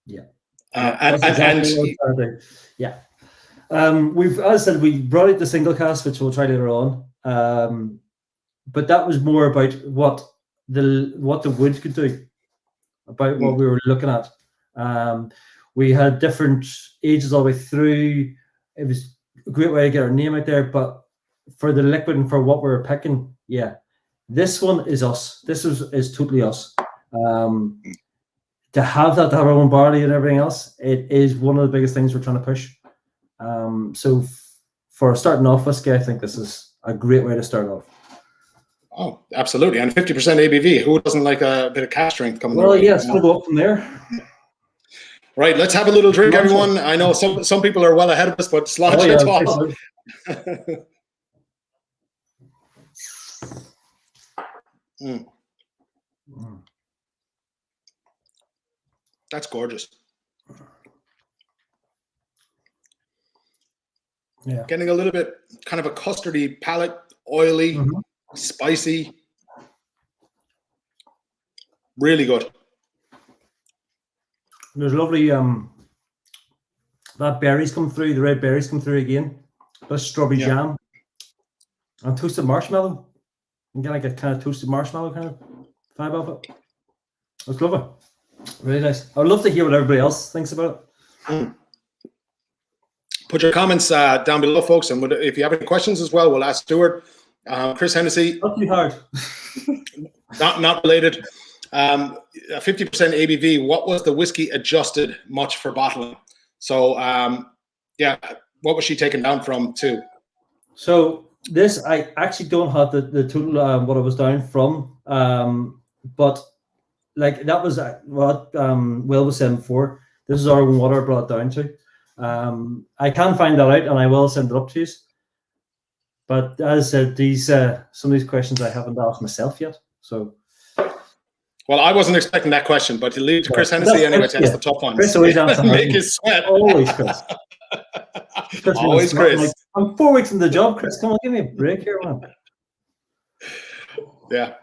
Yeah. Yeah. We've, as I said, we brought out the single cask, which we'll try later on. But that was more about what the wood could do, about what we were looking at. We had different ages all the way through. It was a great way to get our name out there. But for the liquid and for what we were picking, yeah, this one is us. This is totally us. To have our own barley and everything else, it is one of the biggest things we're trying to push. So for starting off whiskey, I think this is a great way to start off. Oh, absolutely. And 50% ABV. Who doesn't like a bit of cask strength coming? Well, yes, we'll go up from there. Right, let's have a little drink, everyone. I know some people are well ahead of us, but Sláinte That's gorgeous. Yeah. Getting a little bit kind of a custardy palate, oily, spicy. Really good. There's lovely that berries come through, the red berries come through again. Plus strawberry jam and toasted marshmallow. You get like a kind of toasted marshmallow kind of vibe of it. It's lovely. Really nice. I would love to hear what everybody else thinks about it. Put your comments down below, folks, and if you have any questions as well, we'll ask Stewart. Chris Hennessy. Not too hard. not related. 50% ABV. What was the whiskey adjusted much for bottling? So yeah, what was she taken down from too? So this, I actually don't have the total what I was down from, but like that was what Will was saying before. This is our own water brought down to. I can find that out and I will send it up to you. But as I said, these some of these questions I haven't asked myself yet. So. Well, I wasn't expecting that question, but you leave to Chris Hennessy anyway. That's the top one. Chris always answers. Make his sweat. Always Chris. Always Chris. Like, I'm 4 weeks in the job, Chris. Come on, give me a break here, man. Yeah,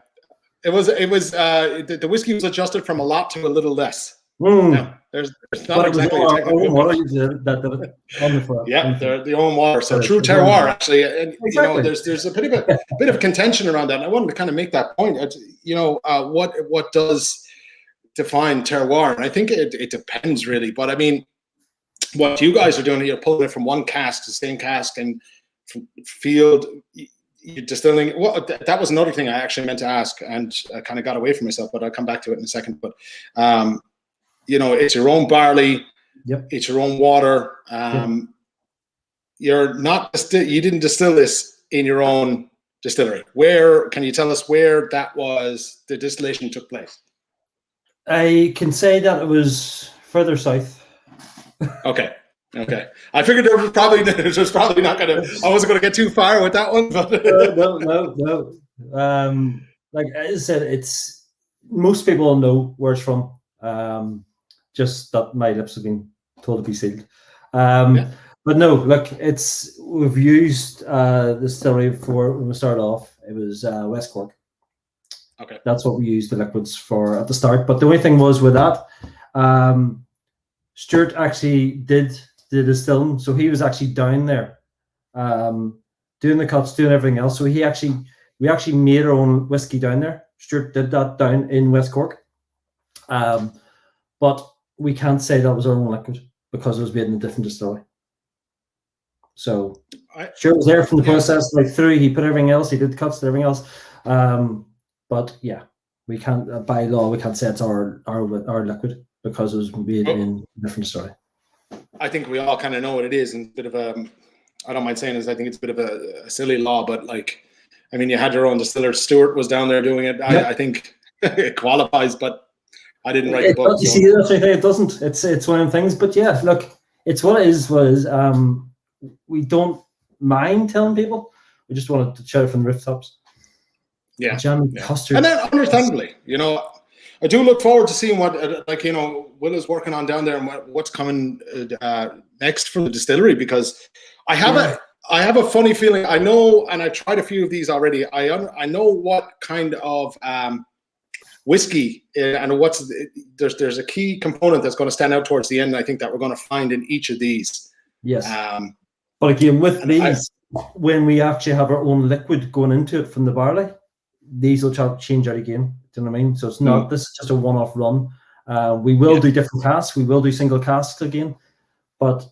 it was. The whiskey was adjusted from a lot to a little less. No, there's not exactly a technical water that on the front. Yeah, they're the own water. So true terroir, actually, and exactly. You know, there's a bit of contention around that. And I wanted to kind of make that point. You know, what does define terroir? And I think it depends really. But I mean, what you guys are doing, you're pulling it from one cask to the same cask and from field. You're distilling. Well, that was another thing I actually meant to ask, and I kind of got away from myself. But I'll come back to it in a second. But you know, it's your own barley. Yep. It's your own water. You're not you didn't distill this in your own distillery. Where can you tell us where that was? The distillation took place. I can say that it was further south. Okay. I figured there was probably not gonna. I wasn't gonna get too far with that one. But no. Like I said, it's most people know where it's from. Just that my lips have been told to be sealed. But no, look, we've used the distillery before when we started off. It was West Cork. Okay. That's what we used the liquids for at the start. But the only thing was with that, Stewart actually did the distilling, so he was actually down there, doing the cuts, doing everything else. So we actually made our own whiskey down there. Stewart did that down in West Cork, but we can't say that was our own liquid because it was made in a different distillery. So Stewart was there from the process right through. He put everything else. He did cuts and everything else. But yeah, we can't by law we can't say it's our liquid because it was made in a different distillery. I think we all kind of know what it is, and a bit of a, I don't mind saying this, I think it's a bit of a silly law, but like, I mean, you had your own distiller. Stewart was down there doing it. I think it qualifies, but I didn't write the book. You see, that's the thing, it doesn't. It's one of them things. But yeah, look, it's what it is. We don't mind telling people. We just wanted to shout it from the rooftops. Yeah. Jam custard. And then, understandably, I do look forward to seeing what, Will is working on down there and what's coming next for the distillery, because I have a funny feeling. I know, and I tried a few of these already. I know what kind of whiskey and there's a key component that's going to stand out towards the end. I think that we're going to find in each of these. Yes. But again, with these, when we actually have our own liquid going into it from the barley, these will change out again. Do you know what I mean? So it's not, this is just a one-off run. We will do different casks. We will do single casks again. But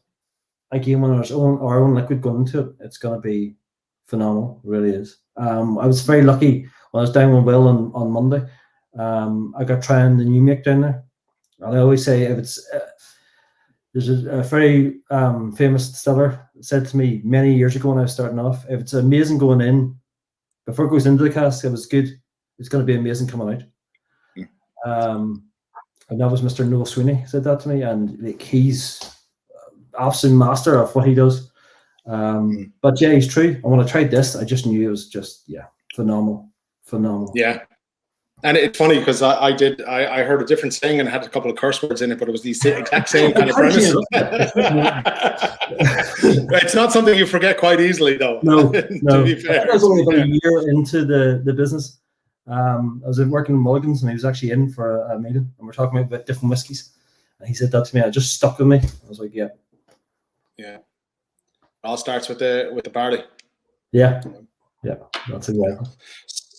again, when there's our own liquid going into it, it's going to be phenomenal. It really is. I was very lucky when I was down with Will on Monday. I got trying the new make down there. And I always say, if it's there's a very famous distiller said to me many years ago when I was starting off, if it's amazing going in, before it goes into the cask, if it's good, it's going to be amazing coming out. And that was Mr. Noel Sweeney said that to me, and like, he's absolute master of what he does. But yeah, he's true. And when I tried this, I just knew it was just phenomenal. Yeah. And it's funny because I heard a different saying and had a couple of curse words in it, but it was the exact same kind of premise. It's not something you forget quite easily, though. No. To be fair. I was only about a year into the business. I was working in Mulligan's, and he was actually in for a meeting, and we're talking about different whiskies. And he said that to me. It just stuck with me. I was like, yeah. It all starts with the barley. Yeah, that's exactly.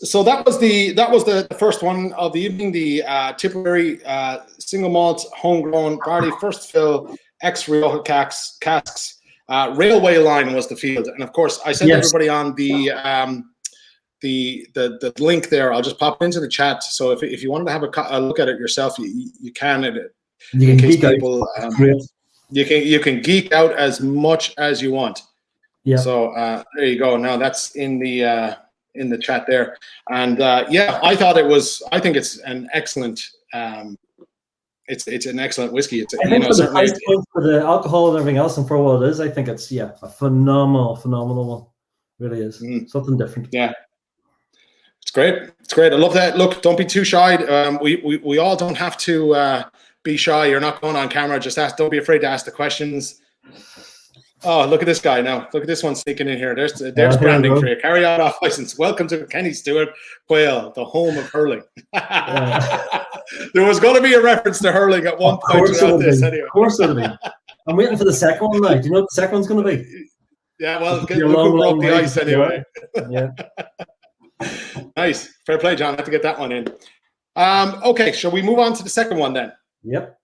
So that was the first one of the evening, the Tipperary single malt homegrown barley first fill ex-Riyaka casks. Railway line was the field, and of course I sent everybody on the link there. I'll just pop it into the chat. So if you wanted to have a look at it yourself, you can. You can geek out as much as you want. Yeah. So there you go. Now that's in the chat there, and I think it's an excellent it's an excellent whiskey. It's the price point for the alcohol and everything else, and for what it is, I think it's a phenomenal one. It really is something different. Yeah, it's great. I love that. Look, don't be too shy. We all don't have to be shy. You're not going on camera. Just ask. Don't be afraid to ask the questions. Oh, look at this guy now. Look at this one sneaking in here. There's branding for you. Carry out off license. Welcome to Kenny Stewart, Quail, the home of hurling. There was going to be a reference to hurling at one point throughout this. Anyway. Of course it'll be. I'm waiting for the second one now. Do you know what the second one's going to be? Yeah, well, look who broke the ice anyway. Yeah. Nice. Fair play, John. I have to get that one in. Okay, shall we move on to the second one then? Yep.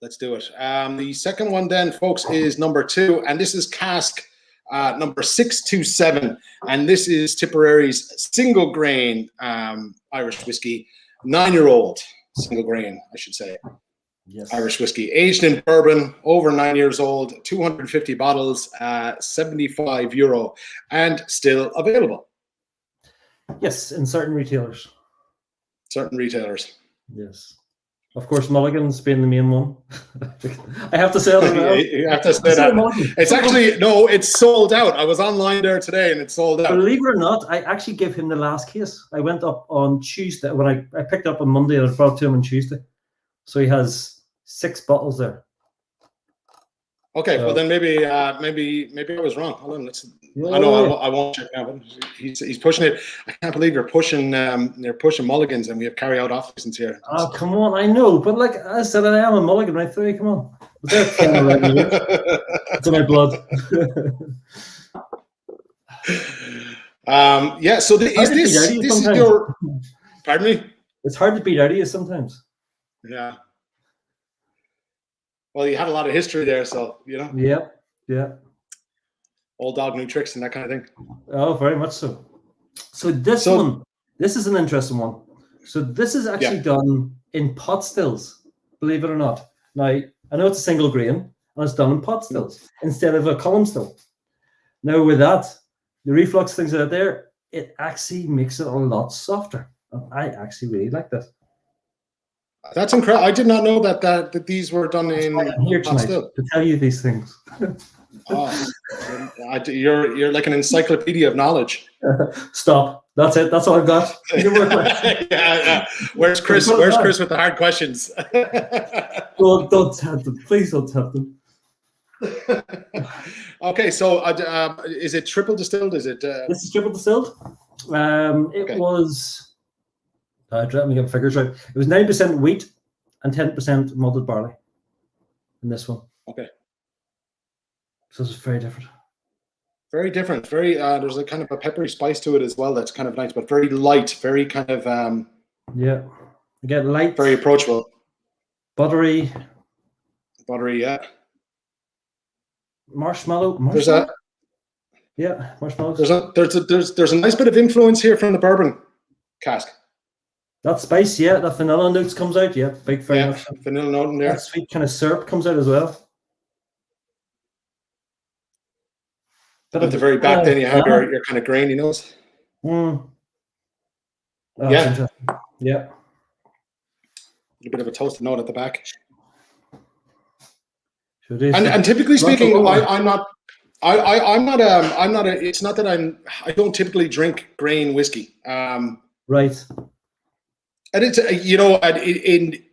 Let's do it. The second one then, folks, is number 2, and this is cask number 627, and this is Tipperary's single grain Irish whiskey, 9-year-old single grain, I should say. Yes. Irish whiskey, aged in bourbon, over 9 years old, 250 bottles, €75, and still available. Yes, in certain retailers. Yes. Of course, Mulligan's being the main one. I have to say that. You have to say that. It's actually, it's sold out. I was online there today and it's sold out. Believe it or not, I actually gave him the last case. I went up on Tuesday. When I picked up on Monday and I brought it to him on Tuesday. So he has 6 bottles there. Okay, well then maybe I was wrong. Hold on, Yeah, I know yeah. I won't check now, but he's pushing it. I can't believe you're pushing mulligans, and we have carry out off license here. Oh, come on, I know, but like I said, I am a mulligan right through. Come on, was there 10 or 11 years? It's in my blood. Yeah. So this is your. Pardon me. It's hard to beat out of you sometimes. Yeah. Well, you had a lot of history there, so Yeah, yeah. Old dog, new tricks, and that kind of thing. Oh, very much so. So this is an interesting one. So this is actually done in pot stills, believe it or not. Now, I know it's a single grain, and it's done in pot stills instead of a column still. Now, with that, the reflux things out there, it actually makes it a lot softer. I actually really like this. That's incredible. I did not know that these were done in. I'm here tonight to tell you these things. Oh, you're like an encyclopedia of knowledge. Stop. That's it. That's all I've got. Yeah. Where's Chris? Where's Chris with the hard questions? Don't tempt them. Please don't tempt them. Okay, so is it triple distilled? Is it? This is triple distilled. It was. Let me get figures right. It was 9% wheat and 10% malted barley in this one. Okay. So it's very different. Very different. Very. There's a kind of a peppery spice to it as well. That's kind of nice, but very light. Very kind of. Yeah. Again, light. Very approachable. Buttery. Yeah. Marshmallow. There's a. Yeah, marshmallows. There's a nice bit of influence here from the bourbon cask. That spice, yeah, that vanilla notes comes out, yeah, big very much. Vanilla note in there. That sweet kind of syrup comes out as well. But at the very back, then you have your kind of grainy nose. Oh, yeah. Yeah. A bit of a toasted note at the back. Sure it is. And typically speaking, it's not that I don't typically drink grain whiskey. Right. And it's in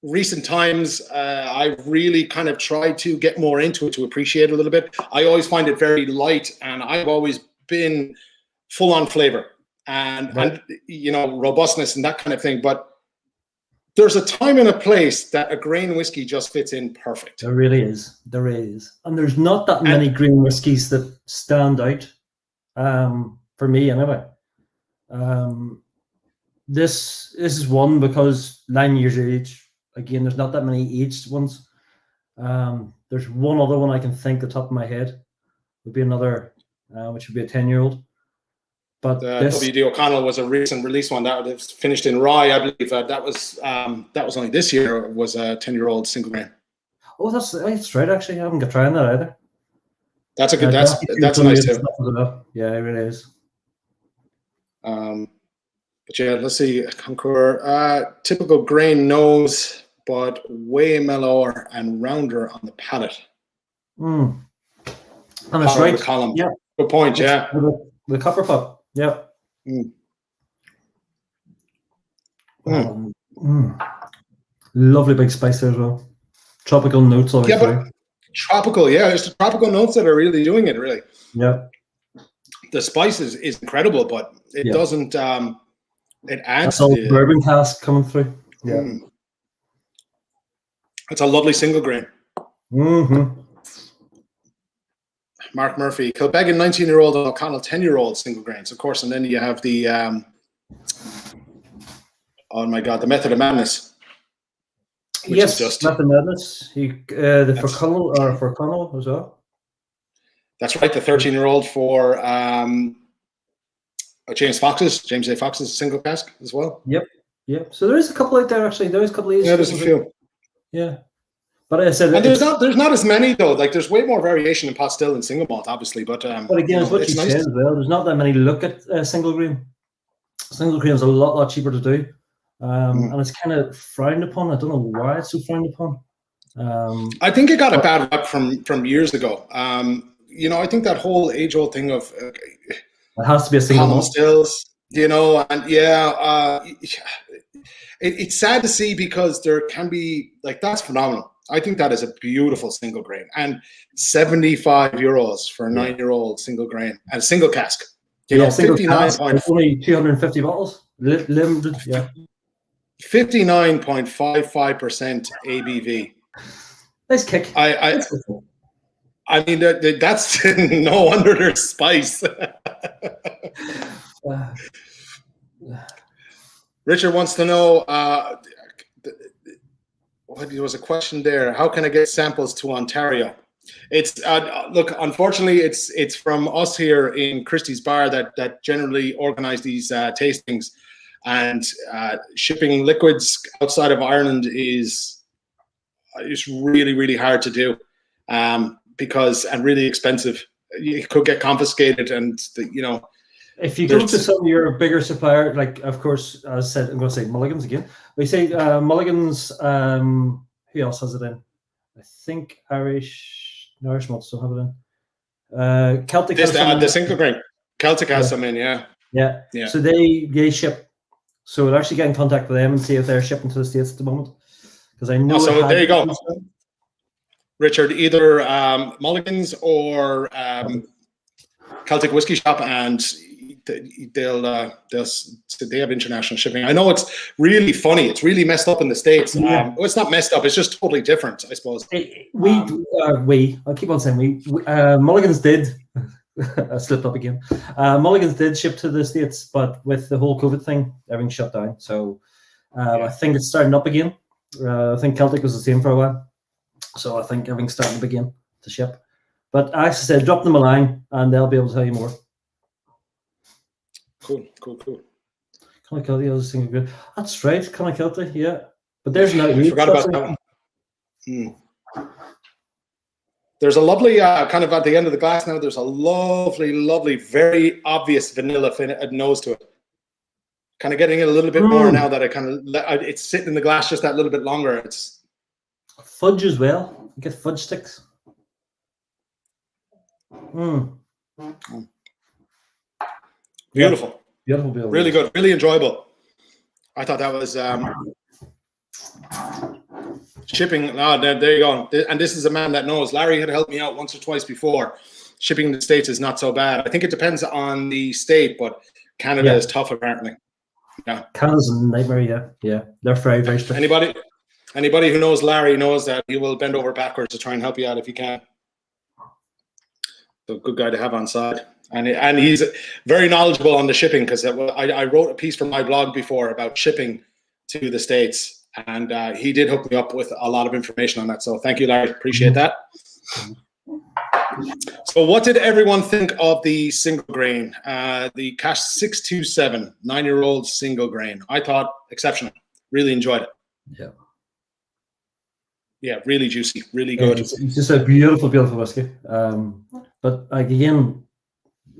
recent times, I've really kind of tried to get more into it to appreciate it a little bit. I always find it very light, and I've always been full on flavor and robustness and that kind of thing. But there's a time and a place that a grain whiskey just fits in perfect. There really is. There is, and there's not that many grain whiskies that stand out. For me, anyway. This is one because 9 years age. Again, there's not that many aged ones. There's one other one I can think the top of my head would be another, which would be a 10-year-old. But W.D. O'Connell was a recent release one that was finished in rye, I believe. That was only this year. It was a 10-year-old single grain. Oh, that's right. Actually, I haven't got trying that either. That's a good. That's a nice too. Yeah, it really is. But yeah, let's see. Concours, typical grain nose, but way mellower and rounder on the palate. And that's right. The column. Yeah. Good point. Yeah. The copper pot. Yeah. Lovely big spice there as well. Tropical notes. Yeah, but tropical. Yeah, it's the tropical notes that are really doing it. Really. Yeah. The spice is incredible, but it doesn't. It adds. That's all bourbon cask coming through. Yeah. It's a lovely single grain. Mm-hmm. Mark Murphy, Kilbeggan 19-year-old and O'Connell 10-year-old single grains, of course, and then you have the oh my God, the Method of Madness. Yes, Method of Madness. The for Connell as well. That's right, the 13-year-old for James A. Fox's single cask as well. Yep. So there is a couple out there actually. There is a couple of there's a few. Yeah. But I said, and there's not as many though. Like there's way more variation in pot still and single malt, obviously. But again, it's what you said as well. There's not that many look at single grain. Single grain is a lot cheaper to do, and it's kind of frowned upon. I don't know why it's so frowned upon. I think it got a bad rap from years ago. I think that whole age-old thing of it has to be a single malt stills, and it's sad to see because there can be that's phenomenal. I think that is a beautiful single grain, and €75 for a 9-year-old single grain and a single cask. You know, single 59 cask, only 250 bottles, limited. Yeah, 59.55% ABV. Nice kick. I mean, that's no wonder there's spice. Richard wants to know, there was a question there. How can I get samples to Ontario? It's look, unfortunately, it's from us here in Christie's Bar that generally organize these tastings, and shipping liquids outside of Ireland is really, really hard to do, because and really expensive. You could get confiscated, and you know. If you go to some of your bigger supplier, like of course, as I said, I'm going to say Mulligan's again. We say Mulligan's. Who else has it in? I think Irish Malt still have it in. Celtic. The single grain. Celtic has some in, yeah. So they ship. So we'll actually get in contact with them and see if they're shipping to the States at the moment. Because I know. So there you go, Richard. Either Mulligan's or Celtic Whiskey Shop, and they have international shipping. I know it's really funny. It's really messed up in the States. Well, it's not messed up. It's just totally different, I suppose. I'll keep on saying we Mulligan's did. I slipped up again. Mulligan's did ship to the States, but with the whole COVID thing, everything shut down. So I think it's starting up again. I think Celtic was the same for a while. So I think everything's starting up again to ship. But as I said, drop them a line and they'll be able to tell you more. Cool. Clonakilty is a single grain. That's right, Clonakilty, yeah. But there's no. I forgot about that one. There's a lovely kind of at the end of the glass now. There's a lovely, very obvious vanilla nose to it. Kind of getting it a little bit more now that it's sitting in the glass just that little bit longer. It's fudge as well. You get fudge sticks. Beautiful. Beautiful. Really good. Really enjoyable. I thought that was shipping. There you go. And this is a man that knows. Larry had helped me out once or twice before. Shipping in the States is not so bad. I think it depends on the state, but Canada is tough apparently. Yeah. Canada's a nightmare. Yeah. They're very strict. Anybody who knows Larry knows that he will bend over backwards to try and help you out if he can. So good guy to have on side. And he's very knowledgeable on the shipping, because I wrote a piece for my blog before about shipping to the States, and he did hook me up with a lot of information on that. So thank you, Larry. Appreciate that. So what did everyone think of the single grain, the Cash 627 9-year-old single grain? I thought exceptional. Really enjoyed it. Yeah, really juicy, really good. It's just a beautiful whiskey. But like again,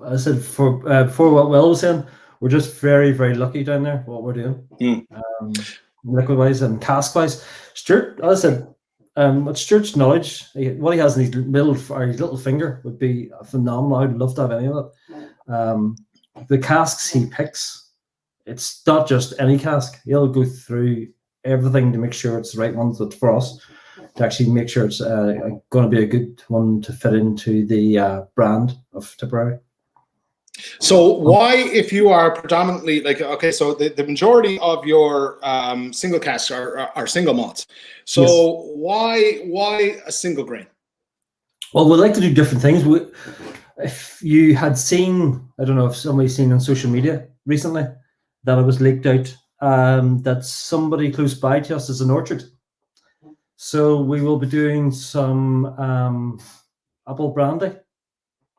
I said for what Will was saying, we're just very, very lucky down there what we're doing. Liquid wise and cask wise. Stewart, as I said, with Stuart's knowledge, what he has in his little finger would be phenomenal. I'd love to have any of it. The casks he picks, it's not just any cask. He'll go through everything to make sure it's the right ones that for us, to actually make sure it's going to be a good one to fit into the brand of Tipperary. So why, if you are predominantly so the majority of your single casks are single malts. So why a single grain? Well, we like to do different things. If you had seen, I don't know if somebody's seen on social media recently that it was leaked out that somebody close by to us is an orchard. So we will be doing some apple brandy.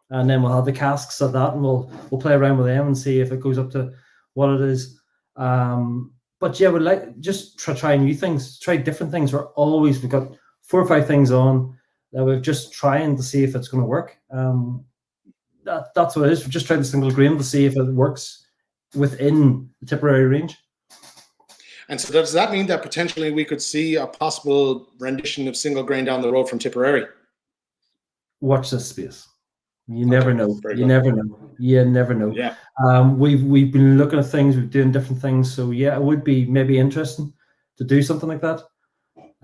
And then we'll have the casks of that, and we'll play around with them and see if it goes up to what it is. But yeah, we'd like just try new things, try different things. We've got 4 or 5 things on that we're just trying to see if it's going to work. That's what it is. We're just trying the single grain to see if it works within the Tipperary range. And so does that mean that potentially we could see a possible rendition of single grain down the road from Tipperary? Watch this space. You never know. You never know. Yeah. We've been looking at things. We're doing different things. So yeah, it would be maybe interesting to do something like that.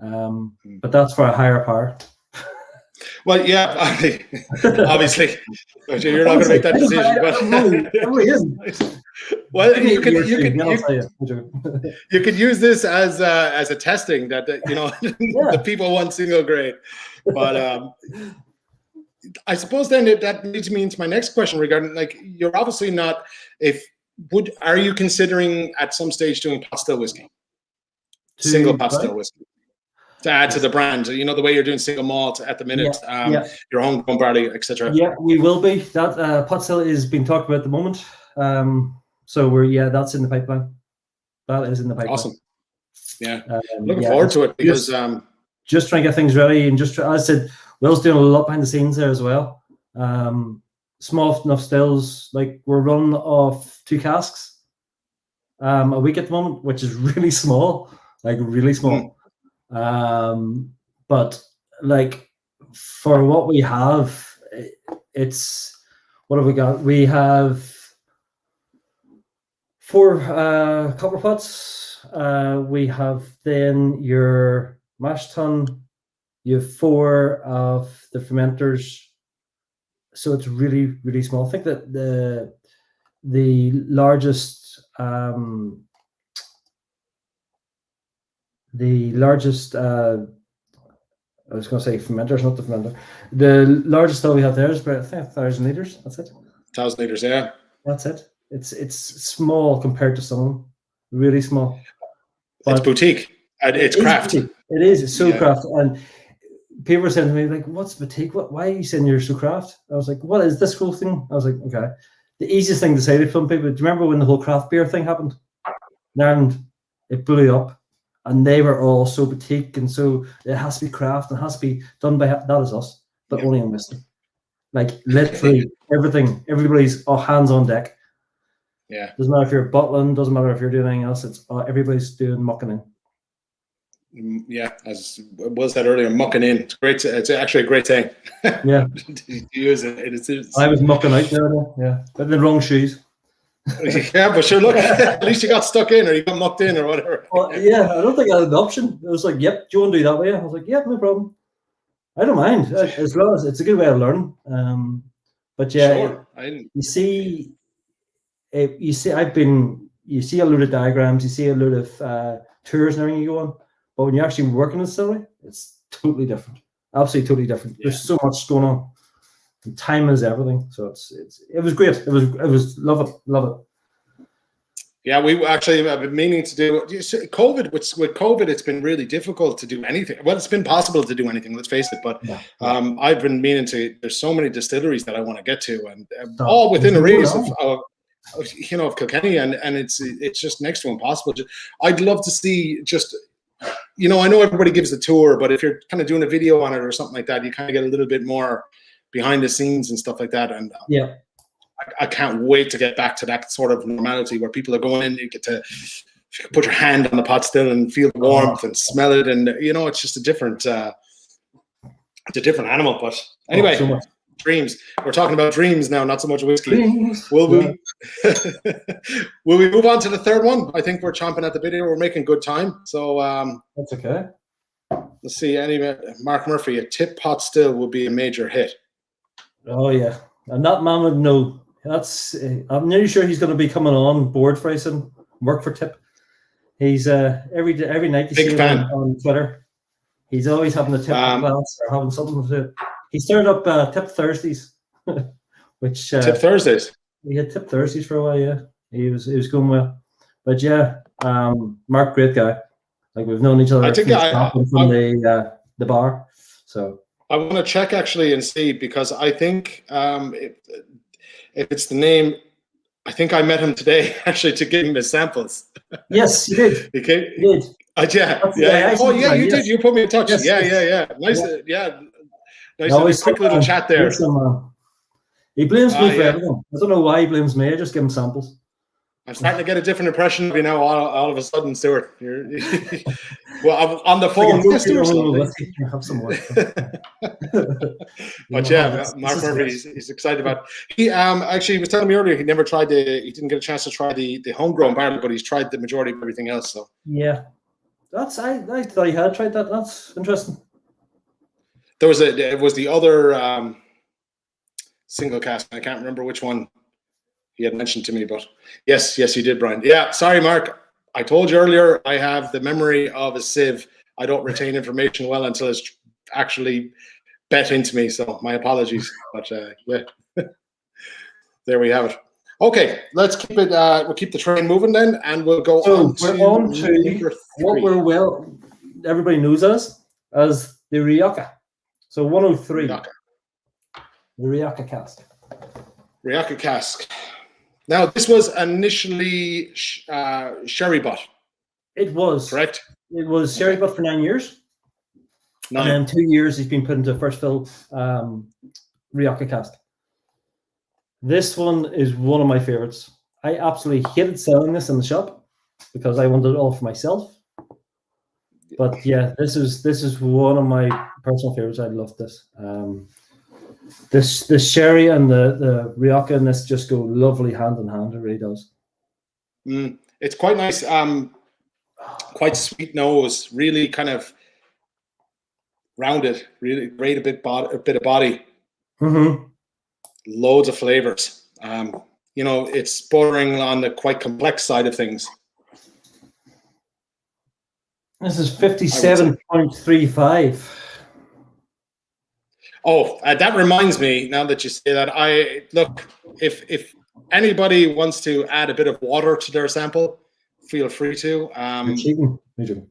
But that's for a higher power. Well, yeah, obviously, you're not going to make that decision. But well, you could use this as a testing that the people want single grade. But I suppose then that leads me into my next question regarding, like, you're obviously not. Are you considering at some stage doing pot still whiskey, single pot still whiskey? To add to the brand, the way you're doing single malt at the minute, your homegrown barley, etc. Yeah, we will be. That pot still is being talked about at the moment. So that's in the pipeline. That is in the pipeline. Awesome. Yeah, looking forward to it because just trying to get things ready, and as I said, Will's doing a lot behind the scenes there as well. Small enough stills, like we're running off 2 casks a week at the moment, which is really small, like really small. But like for what we have, it's what have we got? We have 4 copper pots. We have then your mash tun. You have 4 of the fermenters. So it's really, really small. I think that the largest I was going to say fermenters, not the fermenter. The largest still we have there is about, I think, 1,000 liters. That's it. 1,000 liters, yeah. That's it. It's small compared to some, really small. But it's boutique. And it's craft. Boutique. It is. It's so craft. And people were saying to me, like, "What's boutique? Why are you saying you're so craft?" I was like, "What is this whole thing?" I was like, "Okay." The easiest thing to say to some people, do you remember when the whole craft beer thing happened? And it blew up. And they were all so boutique, and so it has to be craft, and it has to be done by that is us, but only in whiskey. Like literally everything, everybody's all hands on deck. Yeah, doesn't matter if you're bottling, doesn't matter if you're doing anything else. It's everybody's doing mucking in. Yeah, as was said earlier, mucking in. It's great. It's actually a great thing. Yeah, to use it. I was mucking out there. Yeah, but in the wrong shoes. Yeah, but sure, look, at least you got stuck in or you got mucked in or whatever. Well, yeah, I don't think I had an option. It was like, yep, do you want to do that way? I was like, yep, no problem. I don't mind, as long as it's a good way of learning. But yeah, sure. You see a load of diagrams, you see a load of tours and everything you go on, but when you actually work in a distillery, it's totally different. Absolutely totally different. Yeah. There's so much going on. And time is everything. So it was great. It was love it. Yeah, we actually have been meaning to do COVID. With COVID, it's been really difficult to do anything. Well, it's been possible to do anything. Let's face it. But I've been meaning to. There's so many distilleries that I want to get to, and all within a radius of Kilkenny, and it's just next to impossible. I'd love to see just. I know everybody gives the tour, but if you're kind of doing a video on it or something like that, you kind of get a little bit more behind the scenes and stuff like that. And yeah. I can't wait to get back to that sort of normality where people are going in, you get to put your hand on the pot still and feel the warmth and smell it. And, it's just a different animal. But anyway, so dreams. We're talking about dreams now, not so much whiskey. Dreams. Will we move on to the third one? I think we're chomping at the bit here. We're making good time. So that's okay. Let's see. Mark Murphy, a tip pot still would be a major hit. Oh, yeah. And that man would know. I'm nearly sure he's going to be coming on board very soon. Work for Tip. He's every night you see him on Twitter. He's always having a tip class or having something to do. He started up Tip Thursdays, which Tip Thursdays. He had Tip Thursdays for a while. Yeah, he was going well. But yeah, Mark, great guy. Like we've known each other from the bar. So. I want to check actually and see because I think if it's the name, I think I met him today actually to give him his samples. Yes, you did. You did. Yeah. Oh yeah, you did. You put me in touch. Yes, yeah. Nice. Yeah. Nice. Quick little chat there. He blames me for everything. I don't know why he blames me. I just give him samples. I'm starting to get a different impression of you now. All of a sudden, Stewart. Well, on the phone. Have some more. But yeah, Mark Murphy, he's excited about. He actually was telling me earlier he never tried he didn't get a chance to try the homegrown barley, but he's tried the majority of everything else. So yeah, I thought he had tried that. That's interesting. It was the other single cask. I can't remember which one he had mentioned to me, but yes, you did, Brian. Yeah, sorry, Mark. I told you earlier, I have the memory of a sieve. I don't retain information well until it's actually bet into me. So my apologies, but yeah, there we have it. Okay, let's keep it. We'll keep the train moving then, and we'll go on to number 3. Everybody knows us as the Riyaka. So 103. Riyaka. The Riyaka Cask. Riyaka Cask. Now, this was initially sherry butt. It was. Correct? It was sherry butt for 9 years. 9. And then 2 years he's been put into first fill Riyaka Cask. This one is one of my favorites. I absolutely hated selling this in the shop because I wanted it all for myself. But yeah, this is one of my personal favorites. I love this. This sherry and the Riyaka and this just go lovely hand in hand. It really does. It's quite nice. Quite sweet nose. Really kind of rounded. Really great a bit of body. Mm-hmm. Loads of flavors. It's bordering on the quite complex side of things. This is 57.35. Oh, that reminds me, now that you say that, if anybody wants to add a bit of water to their sample, feel free to. You're cheating. I'm joking.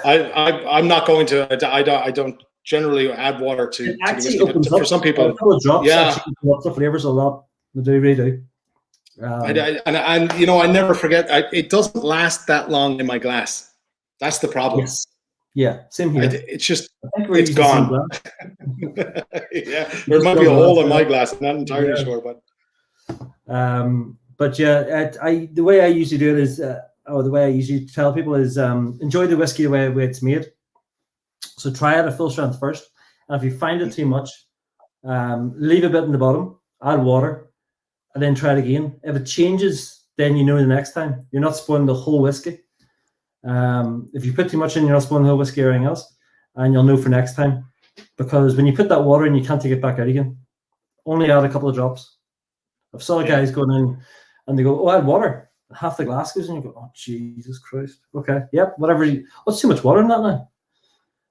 I'm not going to. I don't generally add water to the whiskey, but for some people, a couple of drops, yeah, lots of flavors a lot. They really do. I never forget. It doesn't last that long in my glass. That's the problem. Yes. Yeah, same here. It's gone. Yeah, there might be a hole in my glass. I'm not entirely sure, but yeah, the way I usually do it is, or the way I usually tell people is, enjoy the whiskey the way it's made. So try it at full strength first, and if you find it too much, leave a bit in the bottom, add water, and then try it again. If it changes, then you know the next time you're not spoiling the whole whiskey. If you put too much in, you're not spoiling the whole whiskey or anything else, and you'll know for next time. Because when you put that water in, you can't take it back out again. Only add a couple of drops. I've saw guys going in and they go, "Oh, I had water." Half the glass goes in, and you go, "Oh, Jesus Christ." Okay, yep, whatever. What's too much water in that now?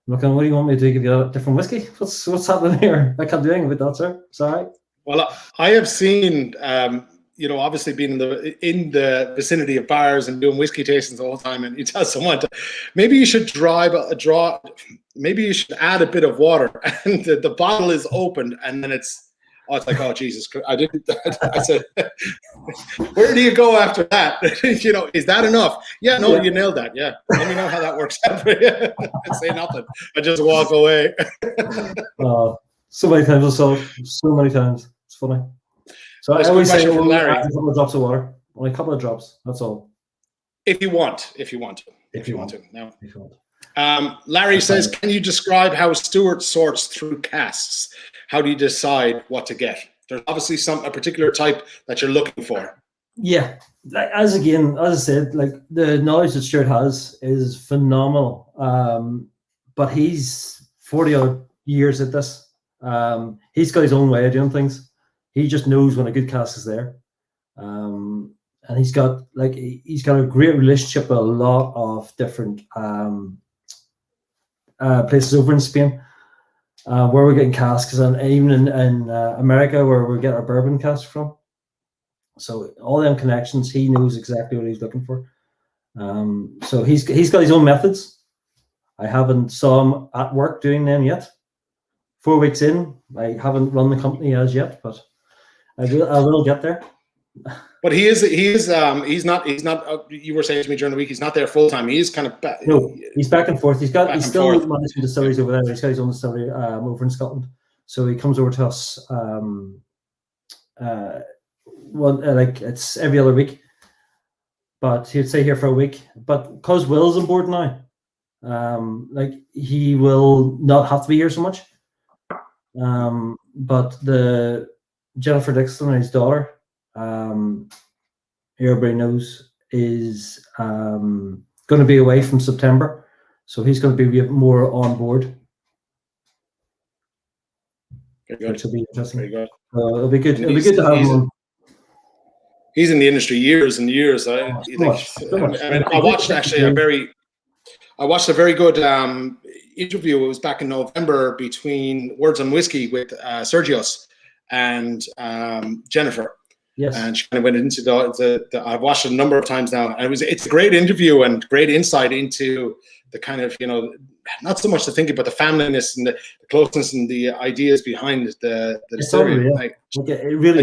I'm looking, what do you want me to do? Give you a different whiskey? What's happening here? I can't do anything with that, sir. Sorry. Well, I have seen, obviously being in the vicinity of bars and doing whiskey tastings all the time, and you tell someone maybe you should maybe you should add a bit of water, and the bottle is opened, and then it's like, oh Jesus Christ! I didn't. I said, where do you go after that? Is that enough? Yeah, no, you nailed that. Yeah, let me know how that works out. I say nothing. I just walk away. So many times I saw it. So many times. It's funny. So I always say only add a couple of drops of water. Only a couple of drops. That's all. If you want to. Now, Larry says, can you describe how Stewart sorts through casks? How do you decide what to get? There's obviously a particular type that you're looking for. Yeah, as I said, like the knowledge that Stewart has is phenomenal. But he's 40 odd years at this. He's got his own way of doing things. He just knows when a good cask is there. And he's got a great relationship with a lot of different places over in Spain, where we're getting casks, and even in America where we get our bourbon casks from. So all them connections, he knows exactly what he's looking for. So he's got his own methods. I haven't saw him at work doing them yet. 4 weeks in, I haven't run the company as yet, but I will get there. But he's not. You were saying to me during the week, he's not there full time. He is kind of back. No, he's back and forth. He's still managing distilleries over there. He's got his own distillery over in Scotland. So he comes over to us. It's every other week. But he'd stay here for a week. But because Will's on board now, he will not have to be here so much. But the Jennifer Dixon and his daughter, everybody knows, is going to be away from September, so he's going to be more on board. Very good. Which will be interesting. Very good. It'll be good. It'll be good to have him on. He's in the industry years and years. I watched a very good interview. It was back in November between Words on Whiskey with Sergios and Jennifer. Yes. And she kind of went into the I've watched it a number of times now, and it's a great interview and great insight into the kind of, not so much the thinking, but the familyness and the closeness and the ideas behind the distillery.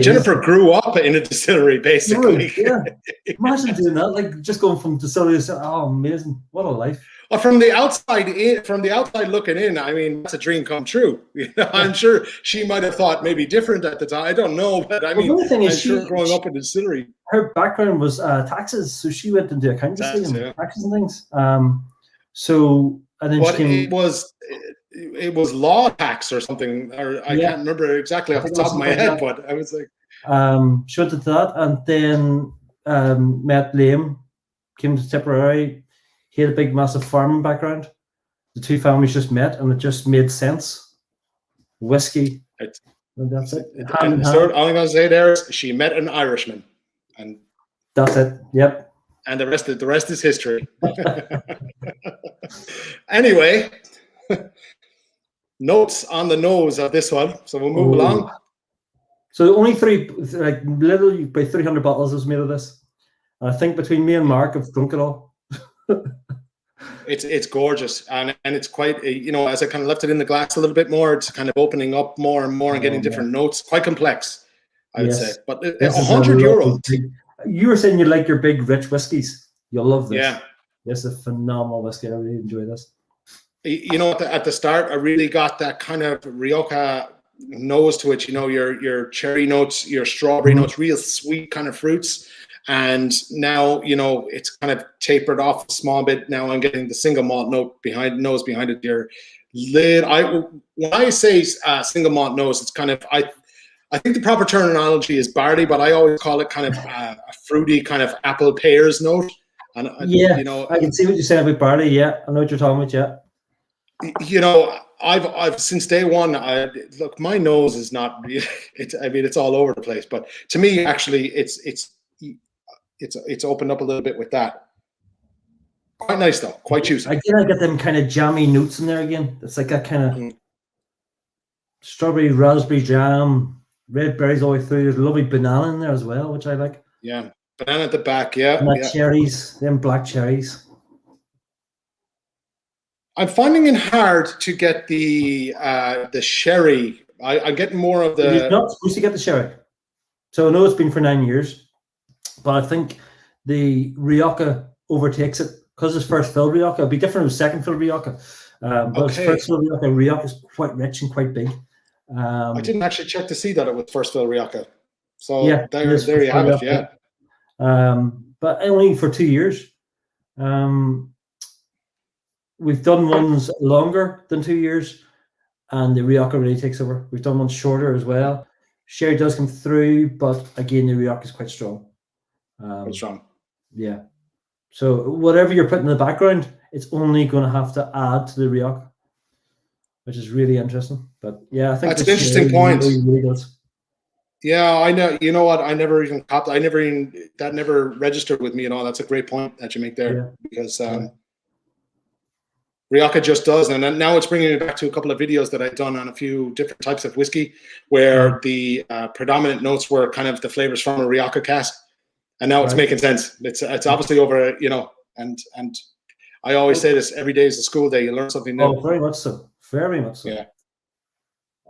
Jennifer grew up in a distillery, basically. Yeah. Imagine doing that, like just going from distillery to, oh, amazing. What a life. Well, from the outside looking in, I mean, that's a dream come true. I'm sure she might have thought maybe different at the time. I don't know, but I mean, I'm sure growing up in the distillery. Her background was taxes, so she went into accountancy and taxes and things. And then it was law tax or something, or I can't remember exactly off the top of my head, but I was like, she went into that, and then met Liam, came to Tipperary. He had a big, massive farming background. The two families just met, and it just made sense. Whiskey, and that's it. All I'm going to say there is she met an Irishman, and that's it. Yep. And the rest is history. Anyway, notes on the nose of this one. So we'll move along. So only literally by 300 bottles was made of this. And I think between me and Mark, I've drunk it all. It's gorgeous, and it's quite, as I kind of left it in the glass a little bit more, it's kind of opening up more and more and getting different notes. Quite complex, I would say. But €100. You were saying you like your big, rich whiskies. You'll love this. Yeah. This is a phenomenal whiskey. I really enjoy this. At the start, I really got that kind of Riyaka nose to it. Your cherry notes, your strawberry notes, real sweet kind of fruits. And now, it's kind of tapered off a small bit. Now I'm getting the single malt note behind it. Your lid. When I say single malt nose, it's kind of I think the proper terminology is barley, but I always call it kind of a fruity kind of apple pears note. And I can see what you're saying about barley. Yeah, I know what you're talking about. Yeah. I've since day one. Look, my nose is not. It's all over the place. But to me, actually, it's opened up a little bit with that. Quite nice though. Quite juicy. Again, I get them kind of jammy notes in there again. It's like that kind of strawberry, raspberry jam. Red berries all the way through. There's a lovely banana in there as well, which I like. Yeah, banana at the back. Yeah, and cherries, them black cherries. I'm finding it hard to get the sherry. I'm getting more of the. You're not supposed to get the sherry. So I know it's been for 9 years, but I think the Riyaka overtakes it because it's first fill Riyaka. It'll be different with second fill Riyaka, but it's first fill Riyaka. Riyaka is quite rich and quite big. I didn't actually check to see that it was first fill Riyaka. So there you have it. Yeah. But only for 2 years. We've done ones longer than 2 years, and the Riyaka really takes over. We've done ones shorter as well. Sherry does come through, but again, the Riyaka is quite strong. Quite strong. Yeah. So whatever you're putting in the background, it's only going to have to add to the Riyaka, which is really interesting. But yeah, I think that's an interesting point. Really does. Yeah, I know. You know what? I never even copped. That never registered with me at all. That's a great point that you make there, because Riyaka just does, and now it's bringing me back to a couple of videos that I've done on a few different types of whiskey, where the predominant notes were kind of the flavors from a Riyaka cask, and now it's making sense. It's obviously over, and I always say this: every day is a school day. You learn something new. Oh, very much so. Very much so. Yeah,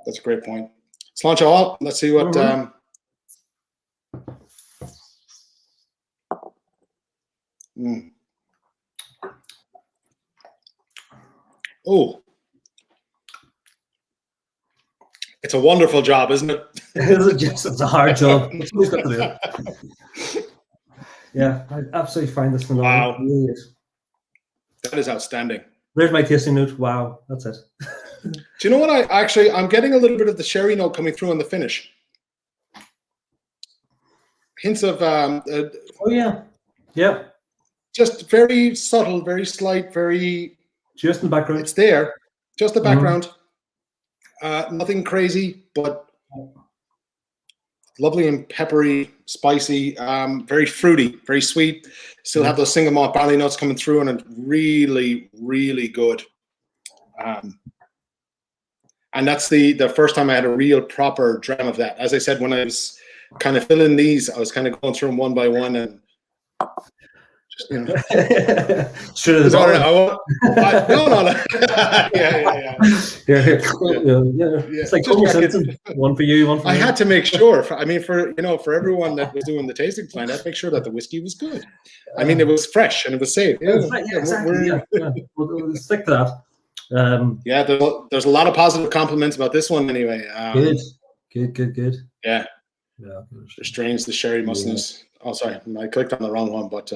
that's a great point. Let's launch it all. Let's see what. Oh, it's a wonderful job, isn't it? It's a hard job. Who's got to do it? Yeah, I absolutely find this phenomenal. Wow. It really is. That is outstanding. There's my tasting note. Wow, that's it. Do you know what? I'm getting a little bit of the sherry note coming through on the finish. Hints of. Oh yeah, yeah. just very subtle, very slight, very. Just in the background. It's there, just the background. Nothing crazy, but lovely and peppery, spicy, very fruity, very sweet. Still have those single malt barley notes coming through, and it's really, really good. And that's the first time I had a real proper dram of that. As I said, when I was kind of filling these, I was kind of going through them one by one, and just, you know. Straight to the bottom. No. Yeah. It's like Homer Simpson. One for you, one for me. I had to make sure. For everyone that was doing the tasting plan, I had to make sure that the whiskey was good. I mean, it was fresh and it was safe. Exactly. We'll stick to that. There's a lot of positive compliments about this one anyway. Good. Yeah. The strains, the sherry mustness. Oh, sorry, I clicked on the wrong one, but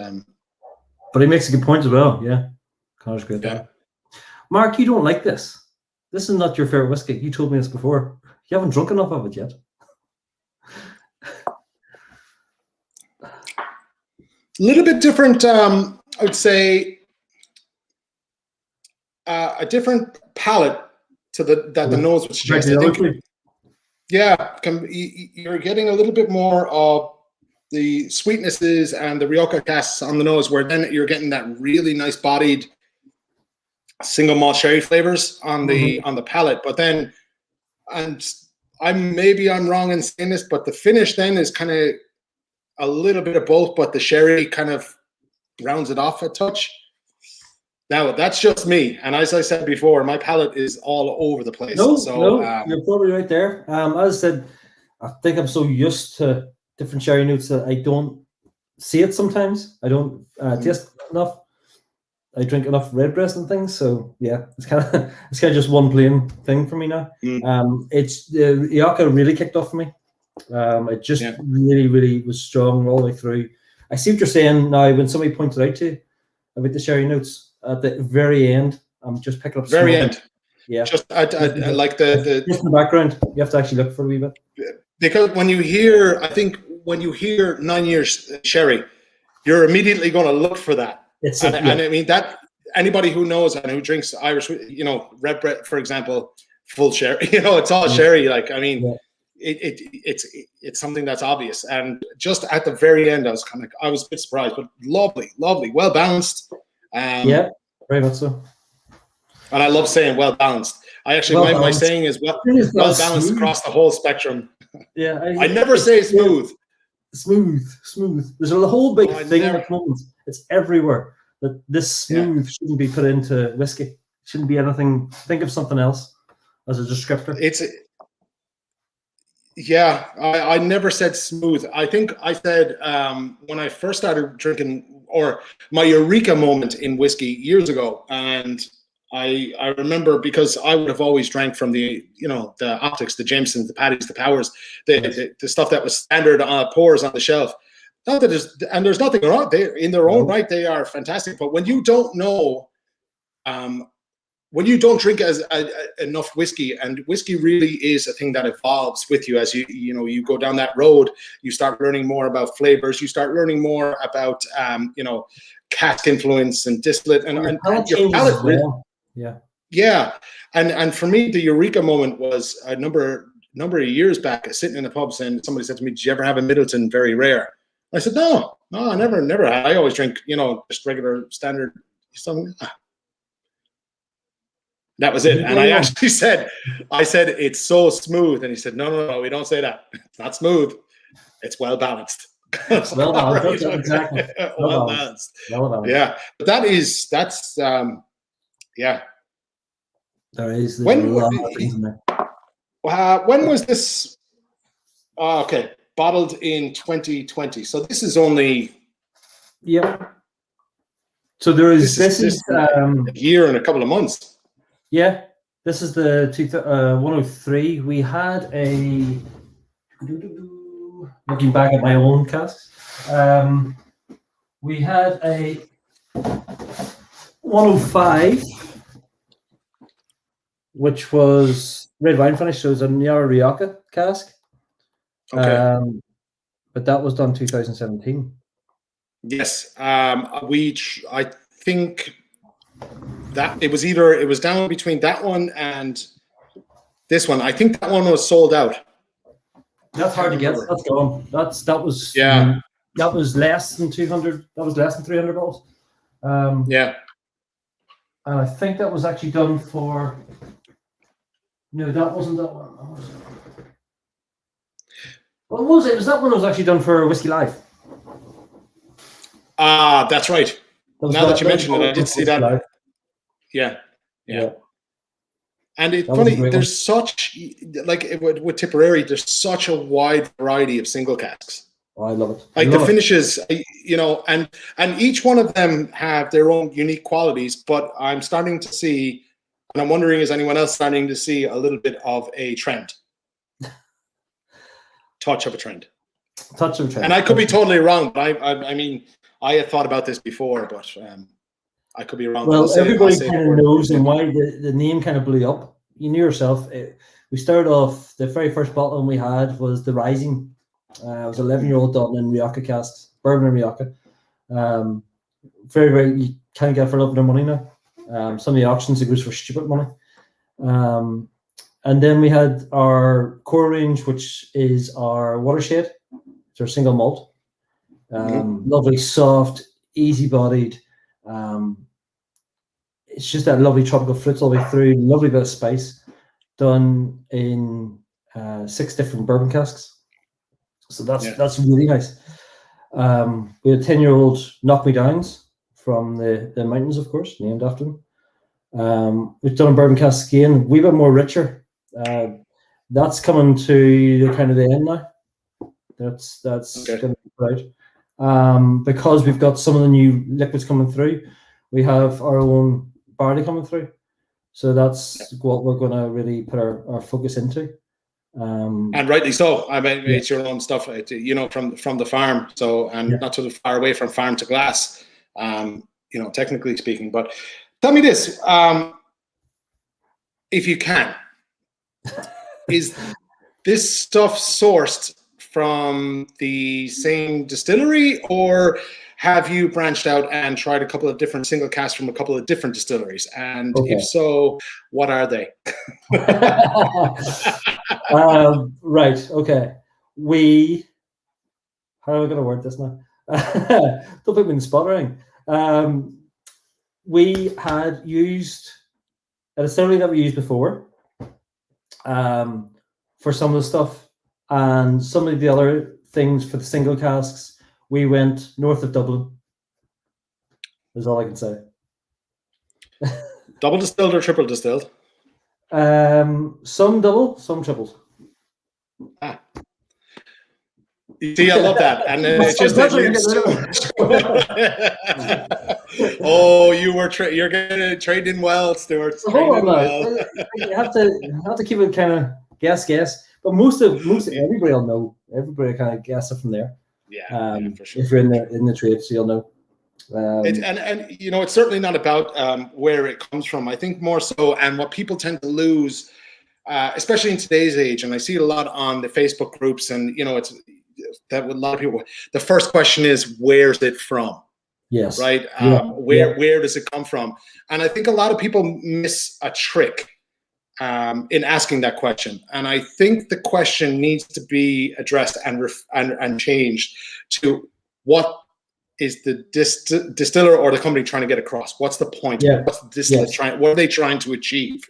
he makes a good point as well. Yeah, Connor's great. Yeah. Mark, you don't like this. This is not your favorite whiskey. You told me this before. You haven't drunk enough of it yet. A little bit different. I would say a different palate to the nose would suggest. I think, you're getting a little bit more of the sweetnesses and the Riyaka casks on the nose, where then you're getting that really nice bodied single malt sherry flavors on the palate. But then, and I'm wrong in saying this, but the finish then is kind of a little bit of both, but the sherry kind of rounds it off a touch. Now, that's just me. And as I said before, my palate is all over the place. No, you're probably right there. As I said, I think I'm so used to different sherry notes that I don't see it sometimes. I don't taste enough. I drink enough redbreast and things. So, yeah, it's kind of just one plain thing for me now. It's the Riyaka really kicked off for me. It just really, really was strong all the way through. I see what you're saying now. When somebody pointed out to you about the sherry notes at the very end, I'm just picking up. Very end. Yeah. Just I like the just in the background. You have to actually look for a wee bit. Because when you hear 9 years sherry, you're immediately going to look for that. And I mean that anybody who knows and who drinks Irish, redbreast, for example, full sherry, it's all sherry. Like, I mean, it's something that's obvious. And just at the very end, I was a bit surprised, but lovely, well balanced. Very much so. And I love saying well balanced. I actually my saying is well balanced across the whole spectrum. Yeah, I never say smooth. Smooth. There's a whole big thing at the moment. It's everywhere that this smooth shouldn't be put into whiskey. It shouldn't be anything. Think of something else as a descriptor. I never said smooth. I think I said when I first started drinking, or my eureka moment in whiskey years ago, and I remember, because I would have always drank from the optics, the Jamesons, the Paddies, the Powers, the stuff that was standard pours on the shelf. Not that there's nothing wrong. They, in their own right, they are fantastic. But when you don't know, when you don't drink enough whiskey, and whiskey really is a thing that evolves with you as you go down that road. You start learning more about flavors. You start learning more about cask influence and distillate, and your palate really. Yeah. And for me, the eureka moment was a number of years back, sitting in a pub, and somebody said to me, "Did you ever have a Middleton very rare?" I said, No, I never had. I always drink, just regular standard something. That was it. And I actually said, it's so smooth. And he said, No, we don't say that. It's not smooth. It's well balanced. Well balanced. Exactly. Well balanced. Yeah. But that's There is. When was this? Okay. Bottled in 2020. So this is only. Yep. So there is. This is a year and a couple of months. Yeah. This is the 103. We had a. Looking back at my own casks, we had a 105, which was red wine finish. So it was a Riyaka cask. Okay. But that was done 2017. Yes. I think that it was down between that one and this one. I think that one was sold out. That's hard to get. That's gone. That was Yeah. That was less than 200. That was less than $300. Yeah. And I think that was actually done for. No, that wasn't that one. What was it? Was that one that was actually done for Whiskey Live? Ah, that's right. Now that you mentioned it, I did see that. Live. Yeah. Yeah. And it's funny, there's such, like with Tipperary, there's such a wide variety of single casks. Oh, I love it. Like the finishes, you know, and each one of them have their own unique qualities, but I'm starting to see, and I'm wondering, is anyone else starting to see a little bit of a trend? Touch of a trend. Touch of a trend. And I could be totally wrong, but I mean, I had thought about this before, but I could be wrong. Well, everybody kind of knows and why the name kind of blew up. You knew yourself. We started off, the very first bottle we had was the Rising. It was 11-year-old done in Riyaka Cask, bourbon and Riyaka. Very, very, you can't get for a little bit of money now. Some of the auctions, it goes for stupid money. And then we had our core range, which is our Watershed. It's our single malt. Lovely, soft, easy-bodied. It's just that lovely tropical fruits all the way through, lovely bit of spice, done in 6 different bourbon casks. So that's really nice. We had 10-year-old Knock Me Downs from the mountains, of course, named after them. We've done a bourbon cask again, a wee bit more richer. That's coming to the kind of the end now. That's okay. going to be right. Because we've got some of the new liquids coming through. We have our own barley coming through. So that's what we're going to really put our focus into. And rightly so. I mean, it's your own stuff, you know, from the farm. So, and not too far away from farm to glass, you know, technically speaking. But tell me this, if you can, is this stuff sourced from the same distillery, or have you branched out and tried a couple of different single casks from a couple of different distilleries? And if so, what are they? Right. Okay. How are we going to word this now? Don't put me in the spot or anything. We had used a distillery that we used before for some of the stuff, and some of the other things for the single casks. We went north of Dublin. That's all I can say. Double distilled or triple distilled? Some double, some triples. You see, I love that, and it's just oh, you're getting trading well, Stewart. Well. You have to keep it kind of guess, but most of everybody will know. Everybody kind of guess it from there. Yeah, for sure. If you're in the trade, so you'll know. And you know, it's certainly not about where it comes from. I think more so, and what people tend to lose, especially in today's age, and I see it a lot on the Facebook groups, and you know, it's that with a lot of people. The first question is, where's it from? Yes. Right. Where does it come from? And I think a lot of people miss a trick in asking that question. And I think the question needs to be addressed and changed to what is the distiller or the company trying to get across? What's the point? Yeah. What's the distiller trying? What are they trying to achieve?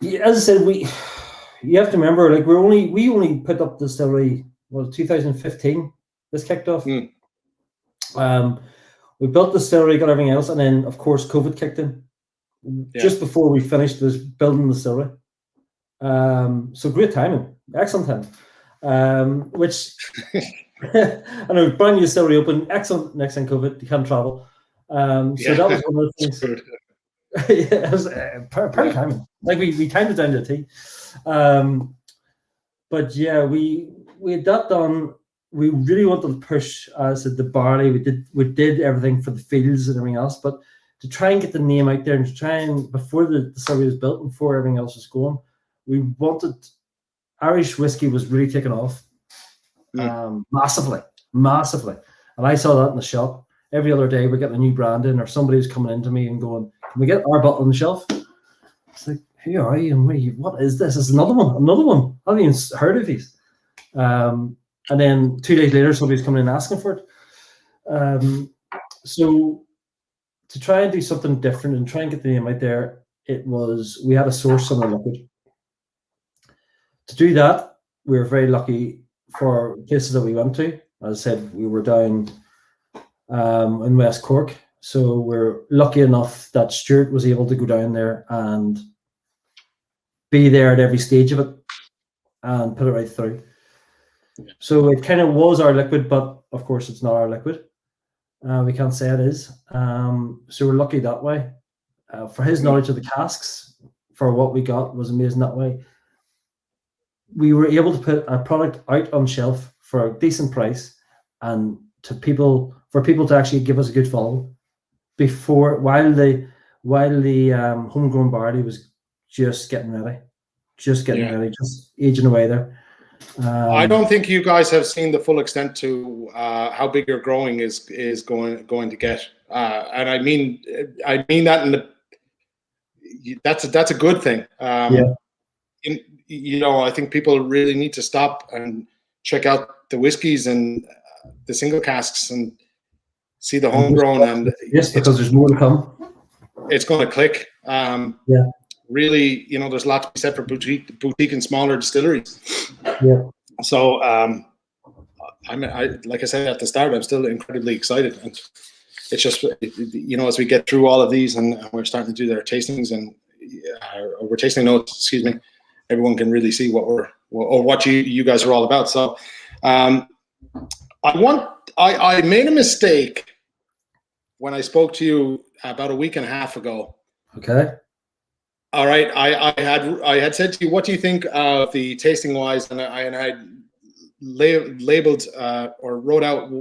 Yeah, as I said, you have to remember, like we only put up the distillery 2015. This kicked off. We built the distillery, got everything else, and then of course COVID kicked in. Just before we finished this building the distillery. So great timing, excellent time. Which I know, brand new distillery open, excellent next time COVID, you can't travel. So that was one of the things. It was perfect timing. Like we timed it down to a T. But yeah, we had that done. We really wanted to push, as I said, the barley. We did everything for the fields and everything else, but to try and get the name out there and to try and, before the distillery was built and before everything else was going, we wanted, Irish whiskey was really taking off massively. And I saw that in the shop. every other day we're getting a new brand in, or somebody's coming into me and going, "Can we get our bottle on the shelf?" It's like, who are you? And what is this? It's another one. I haven't even heard of these. And then 2 days later, somebody's coming in asking for it. So to try and do something different and try and get the name out there, we had to source some of the liquid. To do that, we were very lucky for places that we went to. As I said, we were down in West Cork, so we're lucky enough that Stewart was able to go down there and be there at every stage of it and put it right through. So it kind of was our liquid, but of course it's not our liquid. We can't say it is. So we're lucky that way. For his knowledge of the casks, for what we got, was amazing that way. We were able to put a product out on shelf for a decent price, and for people to actually give us a good follow while the homegrown barley was just getting ready, just aging away there. I don't think you guys have seen the full extent to how big your growing is going to get, and I mean that that's a good thing. I think people really need to stop and check out the whiskies and the single casks and see the homegrown. And yes, because there's more to come. It's going to click. Really, there's a lot to be said for boutique and smaller distilleries. Yeah. So, like I said at the start, I'm still incredibly excited, and it's just as we get through all of these and we're starting to do their tastings and we're tasting notes. Excuse me. Everyone can really see what you guys are all about. So, I made a mistake when I spoke to you about a week and a half ago. Okay. All right. I had said to you, what do you think of the tasting wise? And I labeled or wrote out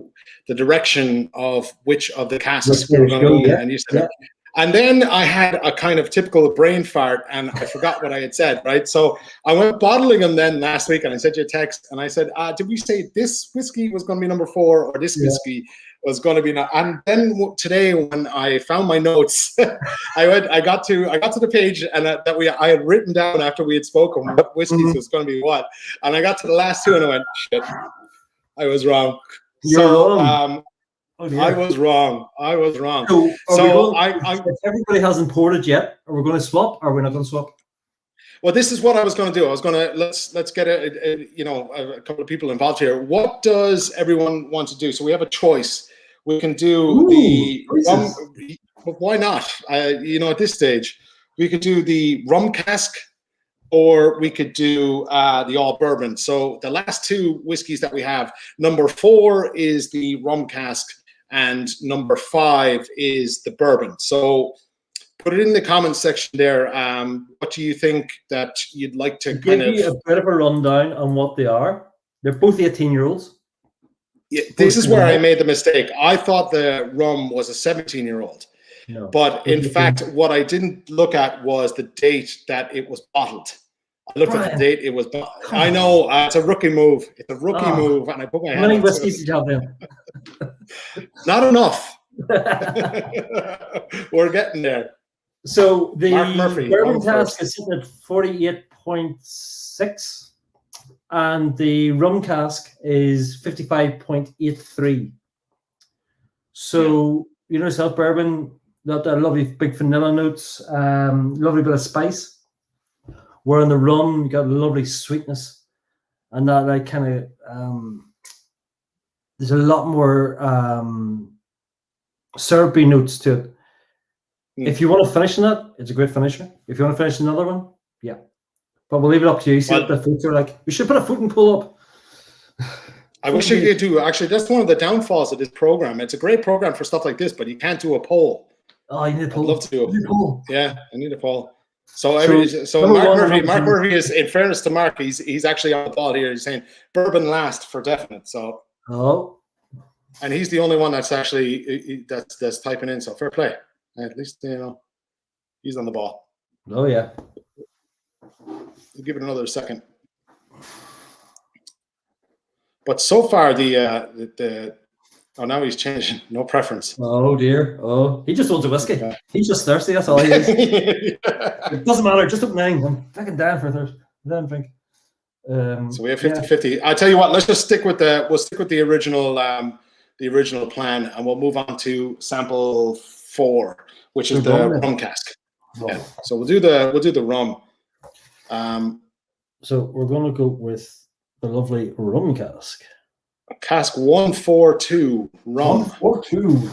the direction of which of the casks we were going to go in. And you said, and then I had a kind of typical brain fart and I forgot what I had said, right? So I went bottling them then last week and I sent you a text and I said, did we say this whiskey was going to be number 4 or this whiskey was going to be not? And then today when I found my notes, I got to the page and I had written down after we had spoken what whiskeys was going to be what. And I got to the last 2 and I went, shit, I was wrong. I was wrong. So everybody hasn't poured it yet. Are we going to swap? Or are we not going to swap? Well, this is what I was going to do. I was going to let's get a couple of people involved here. What does everyone want to do? So we have a choice. We can do why not? At this stage, we could do the rum cask, or we could do the all bourbon. So the last 2 whiskeys that we have, number 4 is the rum cask, and number 5 is the bourbon. So put it in the comments section there. What do you think that you'd like to give you a bit of a rundown on what they are? They're both 18-year-olds. Yeah, this is where I made the mistake. I thought the rum was a 17-year-old. No, but in fact, what I didn't look at was the date that it was bottled. I looked at the date it was bottled. I know, it's a rookie move. It's a rookie move, and I put my hand. How many whiskeys did you have then? Not enough. We're getting there. So the bourbon cask is sitting at 48.6, and the rum cask is 55.83. So yourself, bourbon, that lovely big vanilla notes, lovely bit of spice. Where in the rum you got a lovely sweetness, and that kind of there's a lot more syrupy notes to it. If you want to finish in that, it's a great finisher. If you want to finish another one, yeah. But we'll leave it up to you. See what the fruits are like. We should put a foot and pull up. I wish you could do. Actually, that's one of the downfalls of this program. It's a great program for stuff like this, but you can't do a poll. Oh, you need a poll. I'd love to do a poll. Yeah, I need a poll. So Mark Murphy is, in fairness to Mark, he's actually on the ball here. He's saying bourbon last for definite. So and he's the only one that's actually that's typing in. So fair play. At least he's on the ball. Oh yeah. We'll give it another second. But so far the Oh, now he's changing. No preference. Oh dear. Oh, he just wants a whiskey. Yeah. He's just thirsty. That's all he is. It doesn't matter. Just up 9. I'm fucking down for a thirst. Then drink. So we have 50-50. I'll tell you what. Let's just stick with the original plan, and we'll move on to sample 4, which is the rum cask. Yeah. So we'll do the rum. So we're going to go with the lovely rum cask. Cask 142 rum. 142.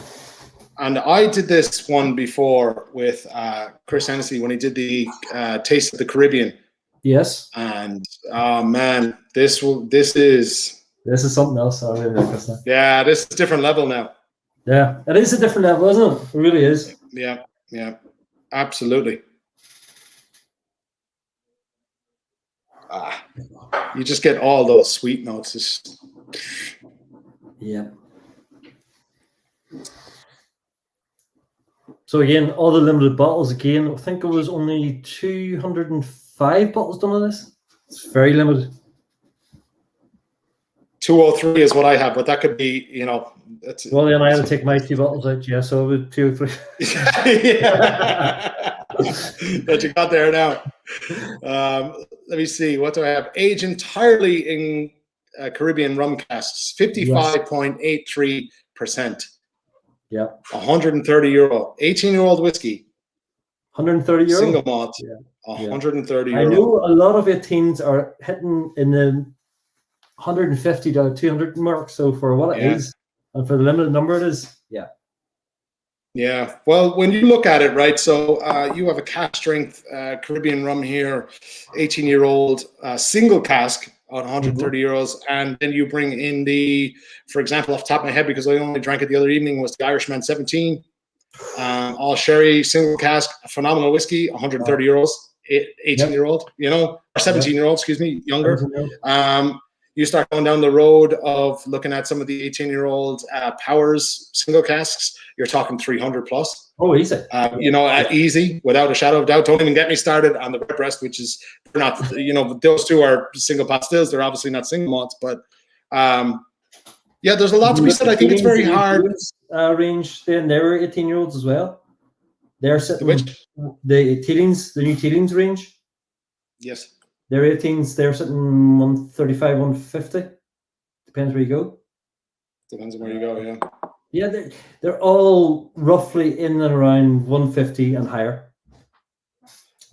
And I did this one before with Chris Hennessy when he did the Taste of the Caribbean. Yes. And oh man, this is something else. I really like this now. Yeah, this is a different level now. Yeah, it is a different level, isn't it? It really is. Yeah, absolutely. You just get all those sweet notes. Yeah. So again, all the limited bottles. Again, I think it was only 205 bottles done of this. It's very limited. 203 is what I have, but that could be, That's, well, then I had to take my 2 bottles out. Yeah, so it was 203. That you got there now. Let me see. What do I have? Age entirely in Caribbean rum casks, 55.83%. Yeah. 130 euro. 18-year-old whiskey. 130 euro. Single malt. Yeah. 130 euro. I know a lot of 18s are hitting in the 150 to 200 mark. So for what it is, and for the limited number it is, Yeah. Well, when you look at it, right, so you have a cask strength Caribbean rum here, 18-year-old single cask at 130 euros. And then you bring in for example, off the top of my head, because I only drank it the other evening, was the Irishman 17. All sherry, single cask, phenomenal whiskey, 130 euros, 18-year-old, or 17-year-old, excuse me, younger. You start going down the road of looking at some of the 18-year-old Powers single casks, you're talking 300 plus. Oh, easy. Easy, without a shadow of doubt. Don't even get me started on the Redbreast, which is not, those two are single pot stills. They're obviously not single malts, but there's a lot to be said. I think it's very hard. Range then they're 18-year-olds as well. They're sitting the Teelings, the new Teelings range. Yes. They're 18s. They're sitting 135, 150. Depends where you go. Depends on where you go. Yeah. Yeah, they're all roughly in and around 150 and higher.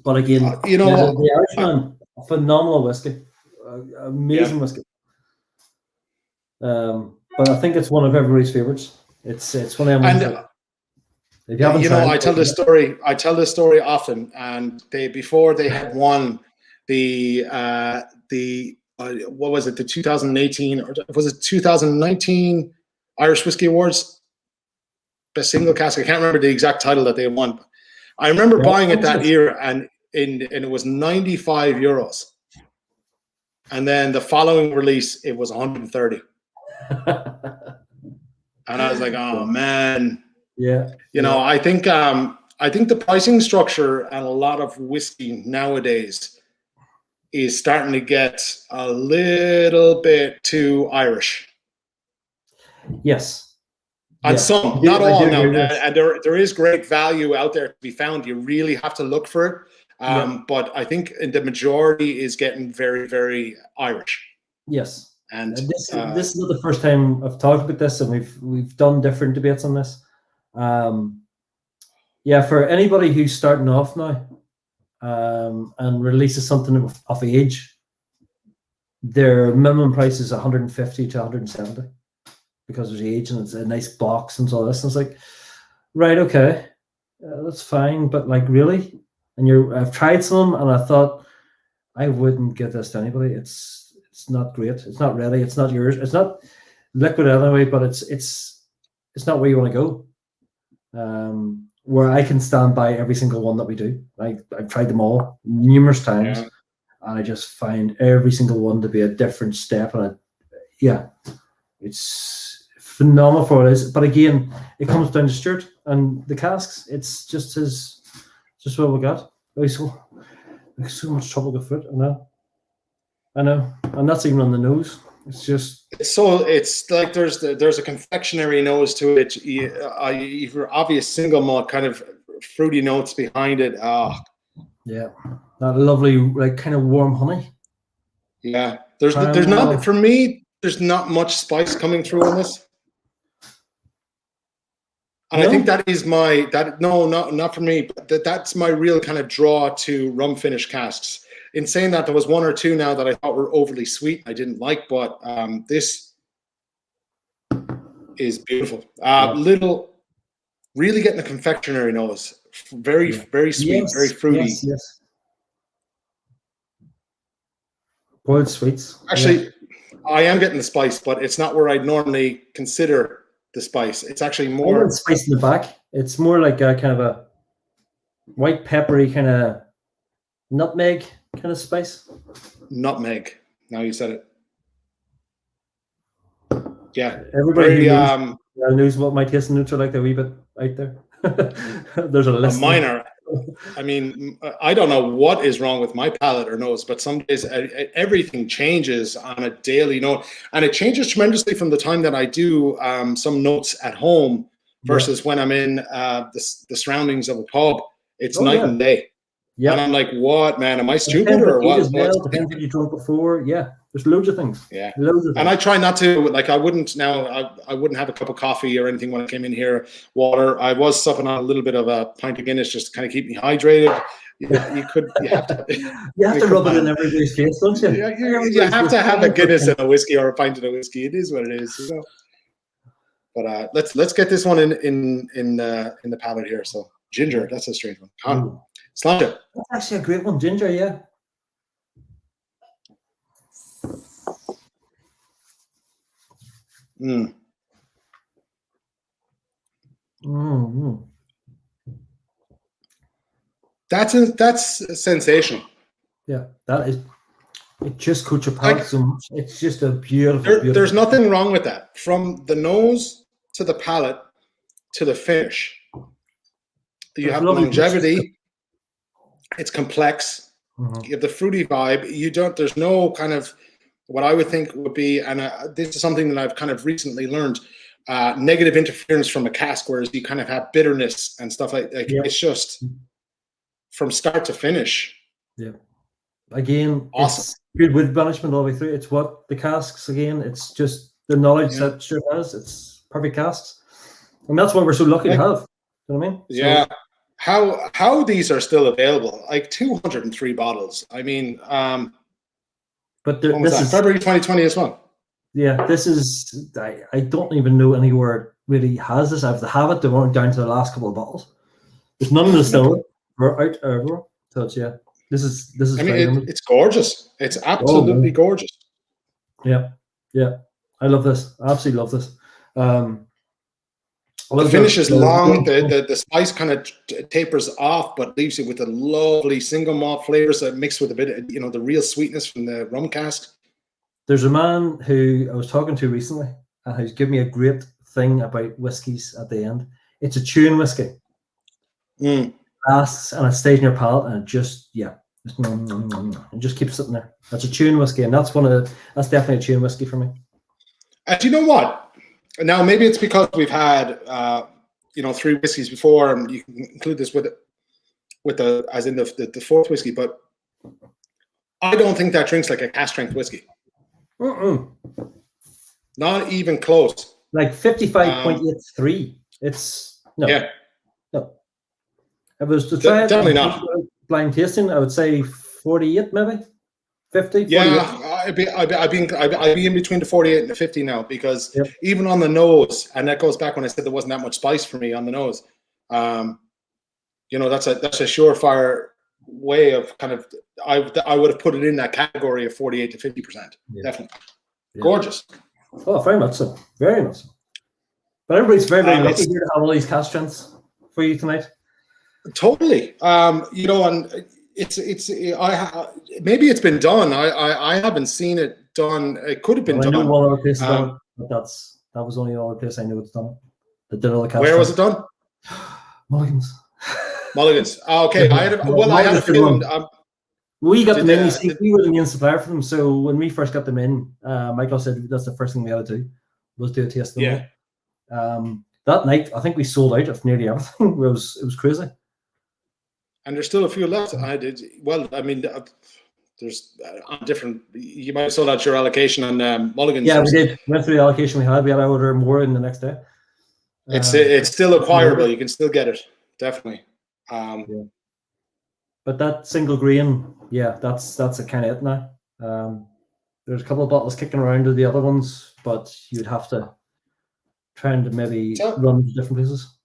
But again, the Irishman, a phenomenal whiskey, amazing whiskey. But I think it's one of everybody's favorites. It's one of them. If you haven't tried, I tell this story. I tell this story often, and before they had won the what was it, the 2018 or was it 2019 Irish Whiskey Awards best single cask? I can't remember the exact title that they won. I remember buying it that year, and it was 95 euros. And then the following release, it was 130. And I was like, oh man. Yeah. I think the pricing structure and a lot of whiskey nowadays is starting to get a little bit too Irish. Yes. And some, not all now. And there is great value out there to be found. You really have to look for it. But I think the majority is getting very, very Irish. Yes. And this is not the first time I've talked about this, and we've done different debates on this. For anybody who's starting off now and releases something of age, their minimum price is 150 to 170 because there's age and it's a nice box and all this. And it's like, right, okay, that's fine, but like really, and I've tried some and I thought I wouldn't give this to anybody. It's not great. It's not ready. It's not yours. It's not liquid anyway, but it's not where you want to go. Where I can stand by every single one that we do. I've tried them all numerous times, and I just find every single one to be a different step. And it's phenomenal for what it is. But again, it comes down to Stewart and the casks. It's just what we got. There's so much trouble with it. I know, and that's even on the nose. It's just it's like there's a confectionery nose to it. Your obvious single malt kind of fruity notes behind it. yeah, that lovely like kind of warm honey. Yeah, there's not, for me, there's not much spice coming through on this. And I think that is not for me. That's my real kind of draw to rum finish casks. In saying that, there was one or two now that I thought were overly sweet. I didn't like, but this is beautiful. Really getting a confectionery nose. Very sweet, very fruity. Yes. Boiled sweets. Actually, I am getting the spice, but it's not where I'd normally consider the spice. It's actually more spice in the back. It's more like a kind of a white peppery kind of nutmeg kind of spice. Nutmeg. Now you said it. Yeah. Everybody knows what my taste and notes are like a wee bit out there. There's a list. Mine are. I mean, I don't know what is wrong with my palate or nose, but some days everything changes on a daily note, and it changes tremendously from the time that I do some notes at home versus when I'm in the surroundings of a pub. It's night and day. Yeah, and I'm like, what, man? Am I stupid or what? Depends what you drunk before. Yeah, there's loads of things. Yeah, loads of things. And I try not to, like, I wouldn't have a cup of coffee or anything when I came in here. Water. I was supping on a little bit of a pint of Guinness just to kind of keep me hydrated. You have to rub it in everybody's face, don't you? Yeah, you have to have a Guinness and a whiskey or a pint of a whiskey. It is what it is, you know. But let's get this one in the palate here. So ginger, that's a strange one. Sláinte. That's actually a great one, ginger. Yeah. That's sensational. Yeah, that is. It just coats your palate so much. It's just a beautiful. There's nothing wrong with that. From the nose to the palate to the finish, you have longevity. It's complex. You have the fruity vibe. There's no kind of what I would think would be, and this is something that I've kind of recently learned, negative interference from a cask, whereas you kind of have bitterness and stuff like It's just from start to finish. Yeah. Again, awesome. It's good with banishment all the way through. It's what the casks, again, it's just the knowledge that Stewart has. It's perfect casks. And that's why we're so lucky to have. You know what I mean? Yeah. How these are still available, like 203 bottles. I mean, but this is February 2020 as well. Yeah, this is. I don't even know anywhere really has this. I have to have it. They weren't down to the last couple of bottles. There's none in the distillery. We're out everywhere. So it's This is. I mean, it's gorgeous. It's absolutely gorgeous. Yeah. I love this. I absolutely love this. The finish is long. The spice kind of tapers off, but leaves you with a lovely single malt flavors that mix with a bit of, the real sweetness from the rum cask. There's a man who I was talking to recently, and who's given me a great thing about whiskies at the end. It's a chewing whiskey. Lasts and it stays in your palate, and it just it just keeps sitting there. That's a chewing whiskey, and that's definitely a chewing whiskey for me. And you know what? Now, maybe it's because we've had, 3 whiskeys before, and you can include this with the fourth whiskey. But I don't think that drinks like a cask strength whiskey. Not even close. Like 55.83. It's no. Yeah. No. If it was to try definitely not blind tasting, I would say 48, maybe 50. Yeah. I'd be in between the 48 and the 50 now, because even on the nose, and that goes back when I said there wasn't that much spice for me on the nose. That's a surefire way of kind of I would have put it in that category of 48 to 50%. Definitely. Gorgeous. Oh, very much so. Very much so. But everybody's very, very lucky here to have all these cask strengths for you tonight. Totally. And maybe it's been done. I haven't seen it done. It could have been done. I know one other place done it, but that was only another place I knew it's done. That did all the Where was it done? Mulligan's. Mulligan's. Okay. I had a feeling. We got them in. You see, we were the main supplier for them. So when we first got them in, Michael said that's the first thing we had to do was do a tasting. Yeah. That night, I think we sold out of nearly everything. It was crazy. And there's still a few left. I did well. I mean, there's different. You might have sold out your allocation on Mulligan's. Yeah, we did. Went through the allocation we had. We had to order more in the next day. It's still acquirable. You can still get it, definitely. Yeah. But that single grain, yeah, that's a kind of it now. There's a couple of bottles kicking around of the other ones, but you'd have to try and maybe run to different places.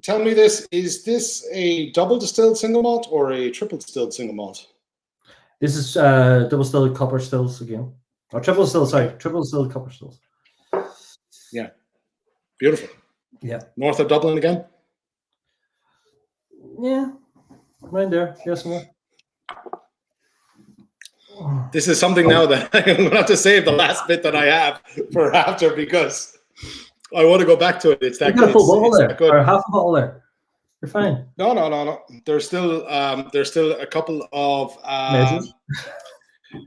Tell me this: is this a double distilled single malt or a triple distilled single malt? This is double distilled copper stills again, or triple distilled copper stills. Yeah, beautiful. Yeah, north of Dublin again. Yeah, right there. Yes, more. This is something now that I'm going to have to save the last bit that I have for after because I want to go back to it. It's that good. Or half a bottle there. You're fine. No. There's still a couple of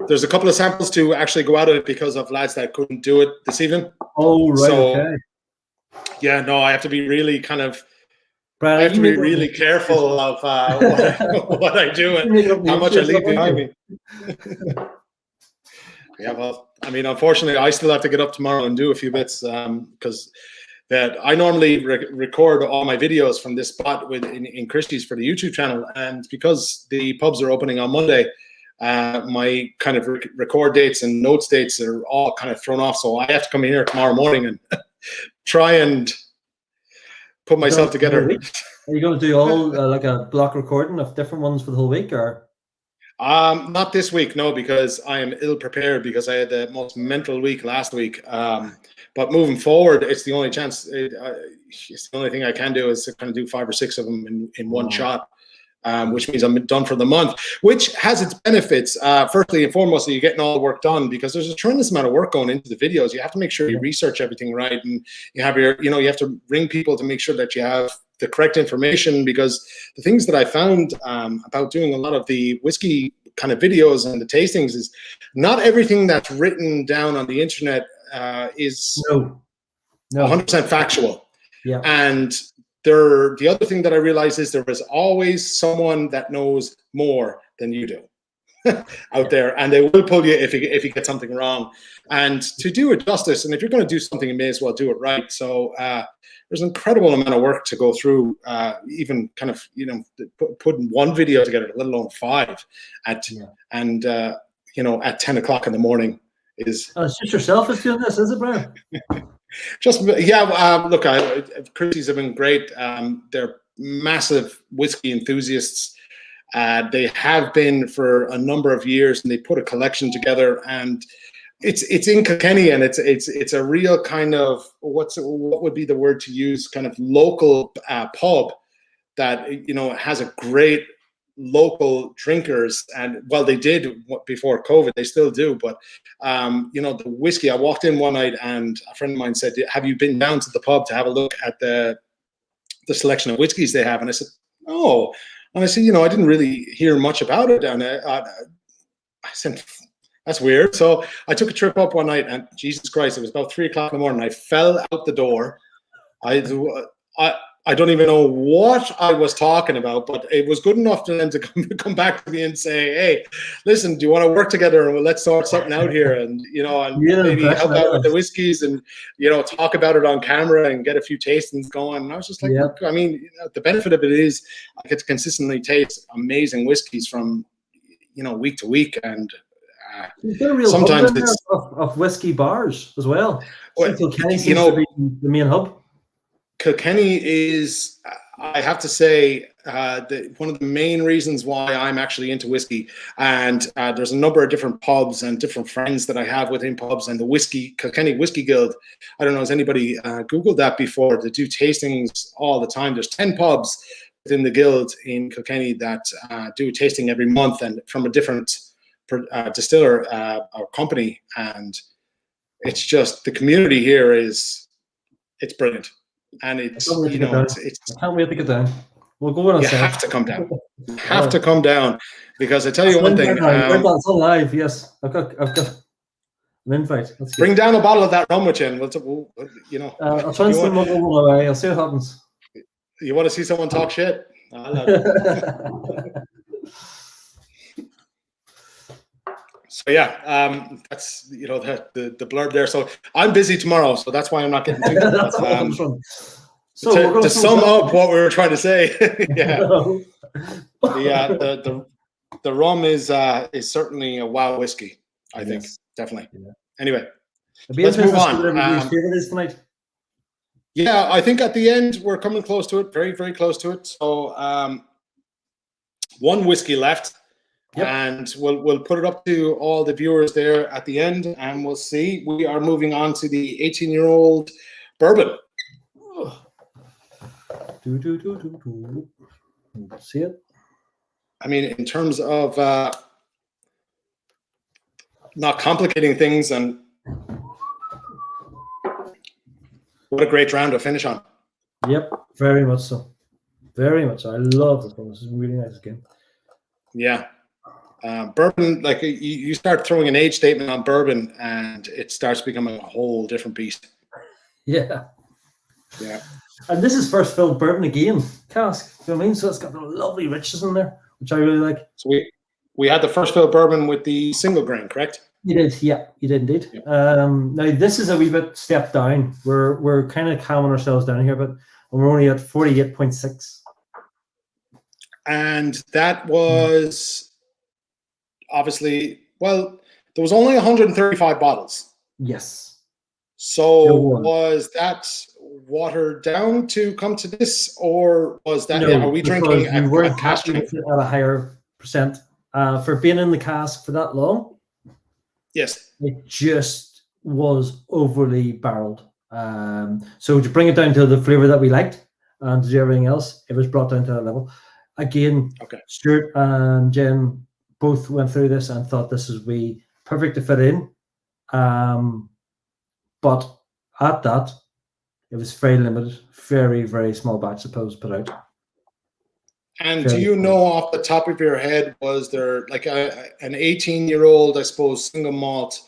there's a couple of samples to actually go out of it because of lads that couldn't do it this evening. Oh right. So, okay. Yeah, no, I have to be really kind of. Brad, I have to be really careful of what I do and how much I leave behind me. Yeah, well, I mean, unfortunately, I still have to get up tomorrow and do a few bits because that I normally record all my videos from this spot in Christie's for the YouTube channel, and because the pubs are opening on Monday, my kind of record dates and notes dates are all kind of thrown off. So I have to come in here tomorrow morning and try and put myself together. Are you going to do all like a block recording of different ones for the whole week, or? Not this week, no, because I am ill prepared because I had the most mental week last week. But moving forward, it's the only chance. It's the only thing I can do is to kind of do 5 or 6 of them in one shot, which means I'm done for the month, which has its benefits. Firstly and foremost, you're getting all the work done because there's a tremendous amount of work going into the videos. You have to make sure you research everything right, and you have you have to ring people to make sure that you have the correct information, because the things that I found about doing a lot of the whiskey kind of videos and the tastings is not everything that's written down on the internet is 100% factual. Yeah. And the other thing that I realized is there is always someone that knows more than you do out there, and they will pull you if you get something wrong. And to do it justice, and if you're going to do something, you may as well do it right. So there's an incredible amount of work to go through, even kind of putting one video together, let alone 5 at 10 o'clock in the morning is. It's just yourself that's doing this, is it, Brian? Look, Christie's have been great. They're massive whiskey enthusiasts. They have been for a number of years, and they put a collection together, and it's in Kilkenny, and it's a real kind of what would be the word to use, kind of local pub that has a great local drinkers. And well, they did before COVID, they still do, but the whiskey, I walked in one night and a friend of mine said, have you been down to the pub to have a look at the selection of whiskeys they have? And I said, no. And I said, I didn't really hear much about it. And I said, that's weird. So I took a trip up one night, and Jesus Christ, it was about 3 o'clock in the morning. I fell out the door. I don't even know what I was talking about, but it was good enough to them to come back to me and say, hey, listen, do you want to work together, and let's sort something out here, and maybe help out with the whiskeys, and talk about it on camera and get a few tastings going. And I was just like, look, I mean, the benefit of it is I get to consistently taste amazing whiskeys from week to week, and sometimes it's of whiskey bars as well. Well, Kilkenny seems to be the main hub. Kilkenny is, I have to say, one of the main reasons why I'm actually into whiskey. And there's a number of different pubs and different friends that I have within pubs, and the Kilkenny Whiskey Guild. I don't know, has anybody Googled that before? They do tastings all the time. There's 10 pubs within the guild in Kilkenny that do a tasting every month, and from a different distiller or company. And it's just, the community here it's brilliant. And it's I can't wait to get down. We'll go in and You say have to come down. You have to come down, because I tell you one thing. It's all live. Yes, I've got an invite. That's Bring down a bottle of that rum with you, and we'll you know. I'll try and send one away. I'll see what happens. You want to see someone talk shit? So yeah, that's the blurb there. So I'm busy tomorrow, so that's why I'm not getting to that. So to sum up what we were trying to say, the rum is certainly a wow whiskey. I think definitely. Yeah. Anyway, let's move on. Tonight. Yeah, I think at the end we're coming close to it, very, very close to it. So one whiskey left, and we'll put it up to all the viewers there at the end, and we'll see. We are moving on to the 18-year-old bourbon. See it? I mean, in terms of not complicating things, and what a great round to finish on. Yep, very much so. Very much so. I love this one. This is a really nice game. Yeah. Bourbon, like you start throwing an age statement on bourbon and it starts becoming a whole different beast. Yeah. Yeah. And this is first filled bourbon again, cask. You know what I mean? So it's got the lovely richness in there, which I really like. So we had the first filled bourbon with the single grain, correct? You did, yeah, you did indeed. Yeah. Now this is a wee bit step down. We're kind of calming ourselves down here, but we're only at 48.6. And that was obviously, well, there was only 135 bottles. Yes. So was that watered down to come to this, or was that? No, are we drinking a cask at a higher percent for being in the cask for that long? Yes. It just was overly barreled. So to bring it down to the flavor that we liked and to do everything else, it was brought down to that level. Again, Stewart and Jen both went through this and thought this would be perfect to fit in. But at that, it was very limited, very, very small batch supposed put out. And do you know off the top of your head, was there like an 18-year-old, I suppose, single malt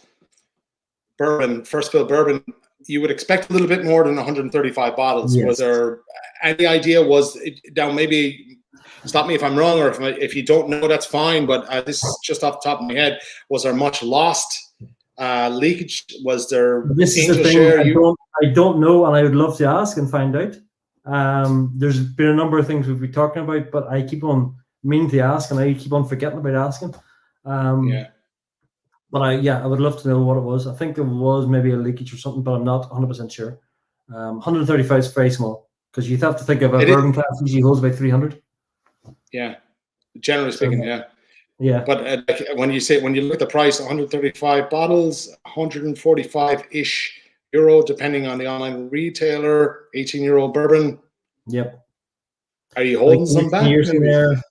bourbon, first fill bourbon, you would expect a little bit more than 135 bottles. Yes. Was there any idea, now maybe stop me if I'm wrong, or if you don't know, that's fine, but this is just off the top of my head, was there much lost leakage? Was there this is the thing, share? I don't know, and I would love to ask and find out. There's been a number of things we've been talking about, but I keep on meaning to ask, and I keep on forgetting about asking. But I would love to know what it was. I think there was maybe a leakage or something, but I'm not 100% sure. 135 is very small, because you'd have to think of a bourbon class usually holds about 300. Yeah, generally speaking, yeah. But when you look at the price, 135 bottles, 145-ish euro, depending on the online retailer, 18-year-old bourbon. Yep. Are you holding some back? 18 years in there.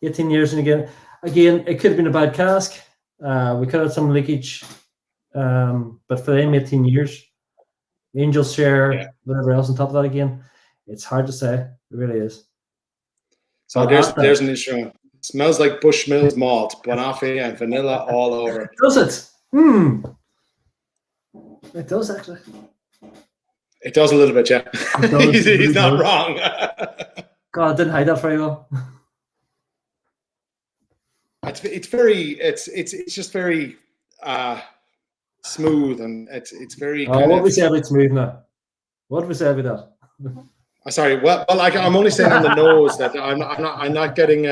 18 years in again. Again, it could have been a bad cask. We could have some leakage. But for them, 18 years, Angel's share, whatever else on top of that again, it's hard to say. It really is. So there's an issue. It smells like Bushmills malt, Banoffee and vanilla all over. Does it? It does, actually. It does a little bit, yeah. He's not wrong. God, I didn't hide that very well. It's just very smooth, and it's very. What do we say about smooth now? What do we say about that? Sorry. Well, I'm only saying on the nose that I'm not getting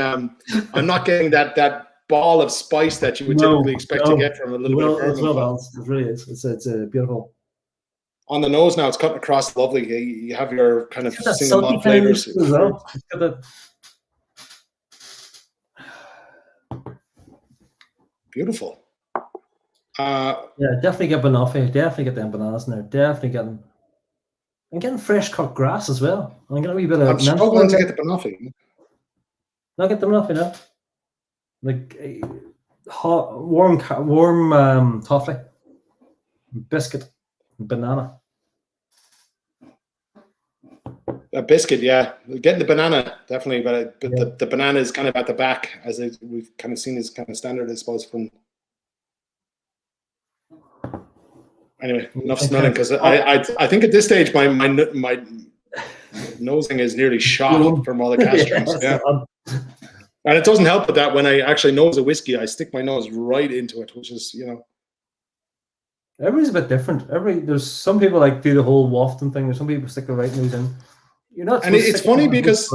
that ball of spice that you would typically expect to get from a little bit of bourbon. It's well balanced. It really is. It's beautiful. On the nose now, it's cutting across lovely. You have your kind of single malt flavors as well. Beautiful. Definitely get Banoffee. Definitely get them bananas in there. Definitely getting. I'm getting fresh cut grass as well. I'm getting a wee bit of. I'm struggling to get the Banoffee. Not get the Banoffee now. Like hot, warm toffee, biscuit, banana. A biscuit, yeah. Getting the banana, definitely, but the banana is kind of at the back, as we've kind of seen as kind of standard, I suppose. From anyway, enough snulling, because I think at this stage my nosing is nearly shot from all the cask drinks. Yeah. And it doesn't help with that when I actually nose a whiskey, I stick my nose right into it, which is, Everybody's a bit different. There's some people like do the whole wafting thing. There's some people stick the right nose in. You're not. And it's funny because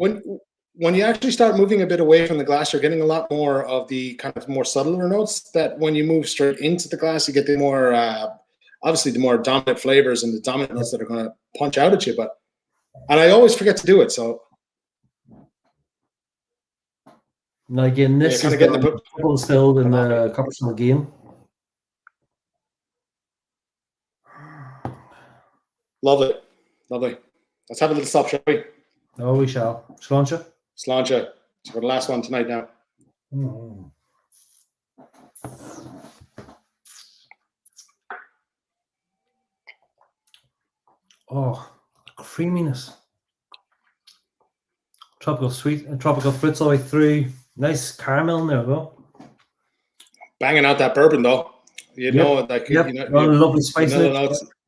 when you actually start moving a bit away from the glass, you're getting a lot more of the kind of more subtler notes. That when you move straight into the glass, you get the more obviously the more dominant flavors and the dominant notes that are going to punch out at you. And I always forget to do it. So now again, this is getting the distilled in the Coppersmith again. Lovely. Let's have a little stop, shall we? Oh, we shall. Sláinte. Sláinte. So for the last one tonight now. Mm. Oh, creaminess. Tropical sweet and tropical fruits all the way through. Nice caramel in there, though. Banging out that bourbon, though. Lovely spice.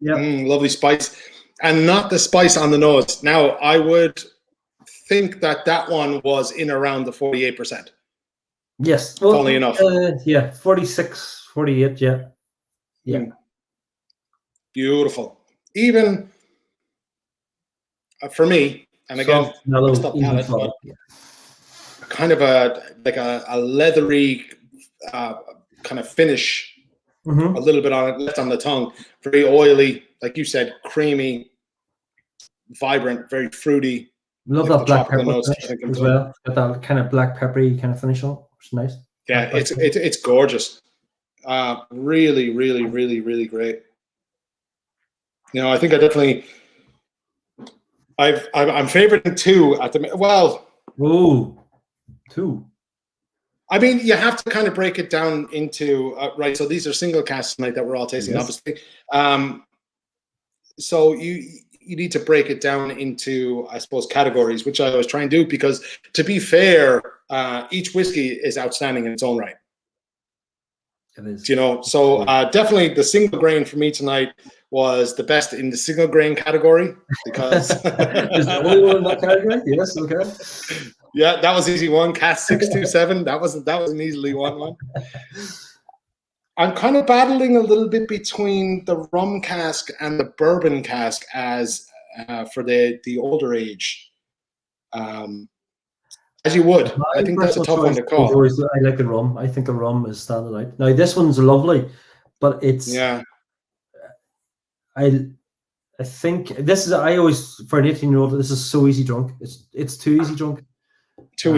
Lovely spice. And not the spice on the nose. Now, I would think that one was in around the 48%. Yes. Funnily enough. 46, 48, yeah. Yeah. Beautiful. Even for me, and again, stop palate, but kind of a leathery kind of finish, a little bit on it, left on the tongue. Very oily, like you said, creamy, vibrant, very fruity. Love that black pepper as well. Got that kind of black peppery kind of finish on it, which is nice. Yeah, it's gorgeous. Really, really, really, really great. I think I definitely. I'm favoriting two at the well. Ooh, two. I mean, you have to kind of break it down into right. So these are single casks tonight that we're all tasting, obviously. So you need to break it down into, I suppose, categories, which I always try and do, because to be fair, each whiskey is outstanding in its own right. It is. So definitely the single grain for me tonight was the best in the single grain category, because is the only one in that category? Yes, okay. Yeah, that was easy one. Cask 627. That was an easily one. I'm kind of battling a little bit between the rum cask and the bourbon cask as for the older age. As you would. I think that's a tough one to call. I like the rum. I think the rum is standing out. Now this one's lovely, but it's I think this is, I always, for an 18-year-old, this is so easy drunk. It's too easy drunk. Too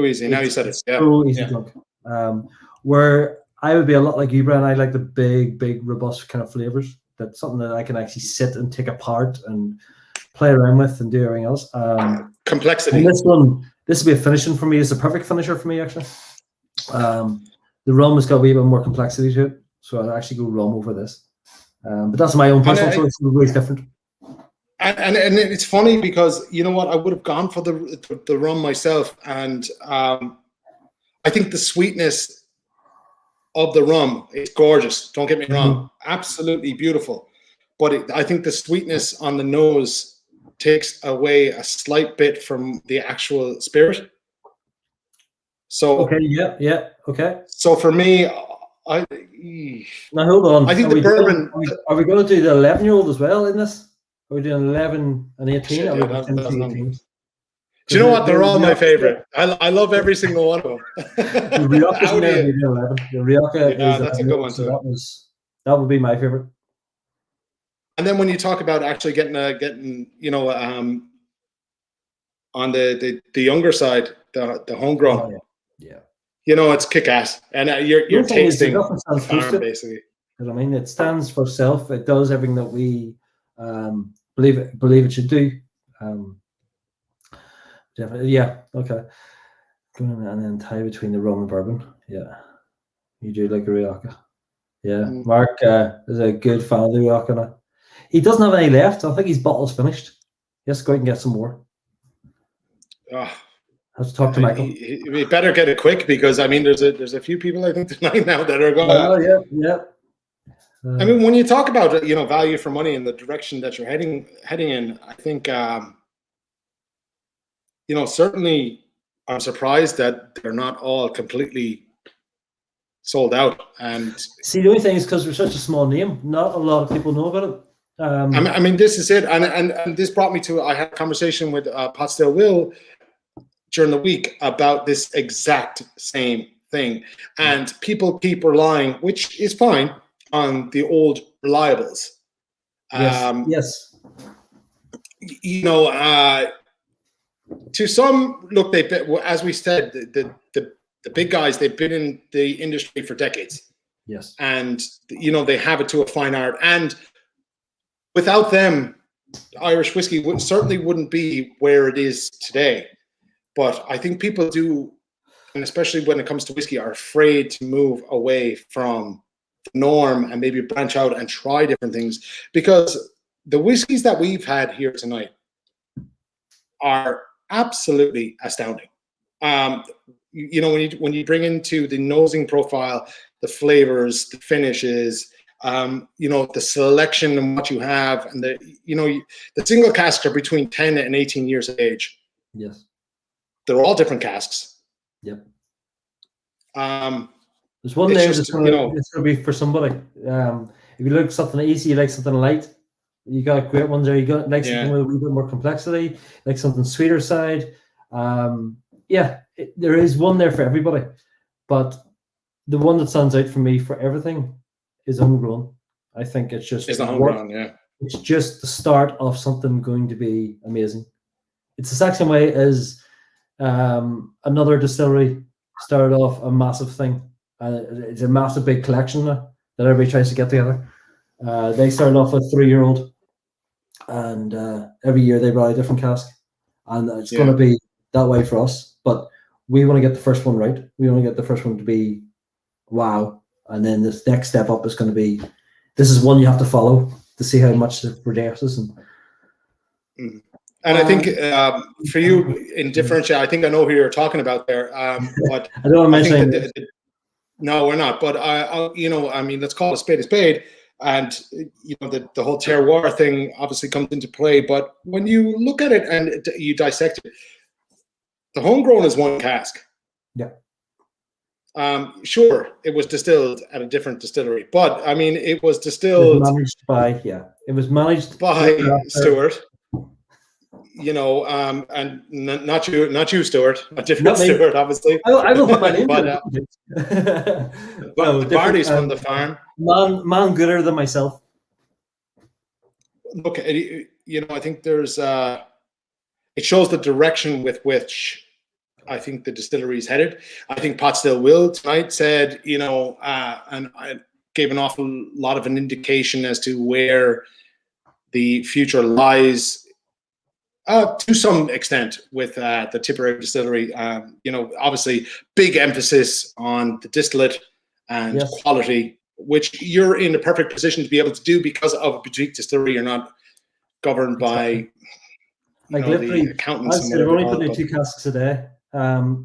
easy. Now you said it. Yeah. So easy drunk. Where I would be a lot like you, Brian. I like the big, robust kind of flavors. That's something that I can actually sit and take apart and play around with and do everything else. Complexity. And this would be a finishing for me. It's a perfect finisher for me, actually. The rum has got a wee bit more complexity to it, so I'd actually go rum over this. But that's my own personal choice. It's always different. And it's funny because, you know what, I would have gone for the rum myself, and I think the sweetness of the rum is gorgeous. Don't get me wrong, absolutely beautiful. But I think the sweetness on the nose takes away a slight bit from the actual spirit. So okay. So for me, now hold on. I think the bourbon. Are we going to do the 11-year-old as well in this? Are we doing 11 and 18? Do you know what? They're all my favorite. I love every single one of them. The Riyaka's never been 11. The Riyaka that's a good one too. That would be my favorite. And then when you talk about actually getting on the younger side, the homegrown. It's kick-ass, and you're tasting the farm, basically. I mean, it stands for self. It does everything that we believe it should do. Definitely, okay. And then tie between the rum and bourbon. Yeah, you do like a Riyaka. Yeah, Mark is a good fan of the Riyaka now. He doesn't have any left. I think his bottle's finished. Yes, go out and get some more. Oh, Have to talk to Michael. we better get it quick, because I mean, there's a few people I think tonight now that are going. Oh yeah. I mean, when you talk about value for money and the direction that you're heading in, I think certainly I'm surprised that they're not all completely sold out. And see, the only thing is because we're such a small name, not a lot of people know about it. I mean, this is it, and this brought me to, I had a conversation with Pot Still Will during the week about this exact same thing, and people keep relying, which is fine, on the old reliables. Yes. To some, look, as we said, the big guys, they've been in the industry for decades. Yes. And they have it to a fine art, and without them, Irish whiskey certainly wouldn't be where it is today. But I think people do, and especially when it comes to whiskey, are afraid to move away from the norm and maybe branch out and try different things, because the whiskeys that we've had here tonight are absolutely astounding. When you bring into the nosing profile, the flavors, the finishes, the selection and what you have, and the single casks are between 10 and 18 years of age. Yes. They're all different casks. Yep. There's one there that's going to be for somebody. If you like something easy, you like something light, you got great ones there. You got like something with a little bit more complexity, like something sweeter side. There is one there for everybody, but the one that stands out for me for everything is homegrown. I think it's just homegrown. It's just the start of something going to be amazing. It's the same way as another distillery started off a massive thing. It's a massive big collection now that everybody tries to get together. They started off with 3-year-old, and every year they brought a different cask, and it's going to be that way for us. But we want to get the first one right. We want to get the first one to be wow, and then this next step up is going to be, this is one you have to follow to see how much it progresses. And I think for you in differentiate, I think I know who you're talking about there. But I don't want to mention. No, we're not. But I mean, let's call a spade. And the whole terroir thing obviously comes into play. But when you look at it and you dissect it, the homegrown is one cask. Yeah. Sure, it was distilled at a different distillery, but I mean, it was distilled. It was managed by Stewart. And not you, Stewart, a different Stewart, obviously. I will put my name. But Barty's from the farm. Man gooder than myself. Look, I think there's it shows the direction with which I think the distillery is headed. I think Pot Still Will tonight said, and I gave an awful lot of an indication as to where the future lies. To some extent with the Tipperary distillery, obviously big emphasis on the distillate and quality, which you're in a perfect position to be able to do because of a boutique distillery. You're not governed by the accountants. They're only putting 2 casks a day.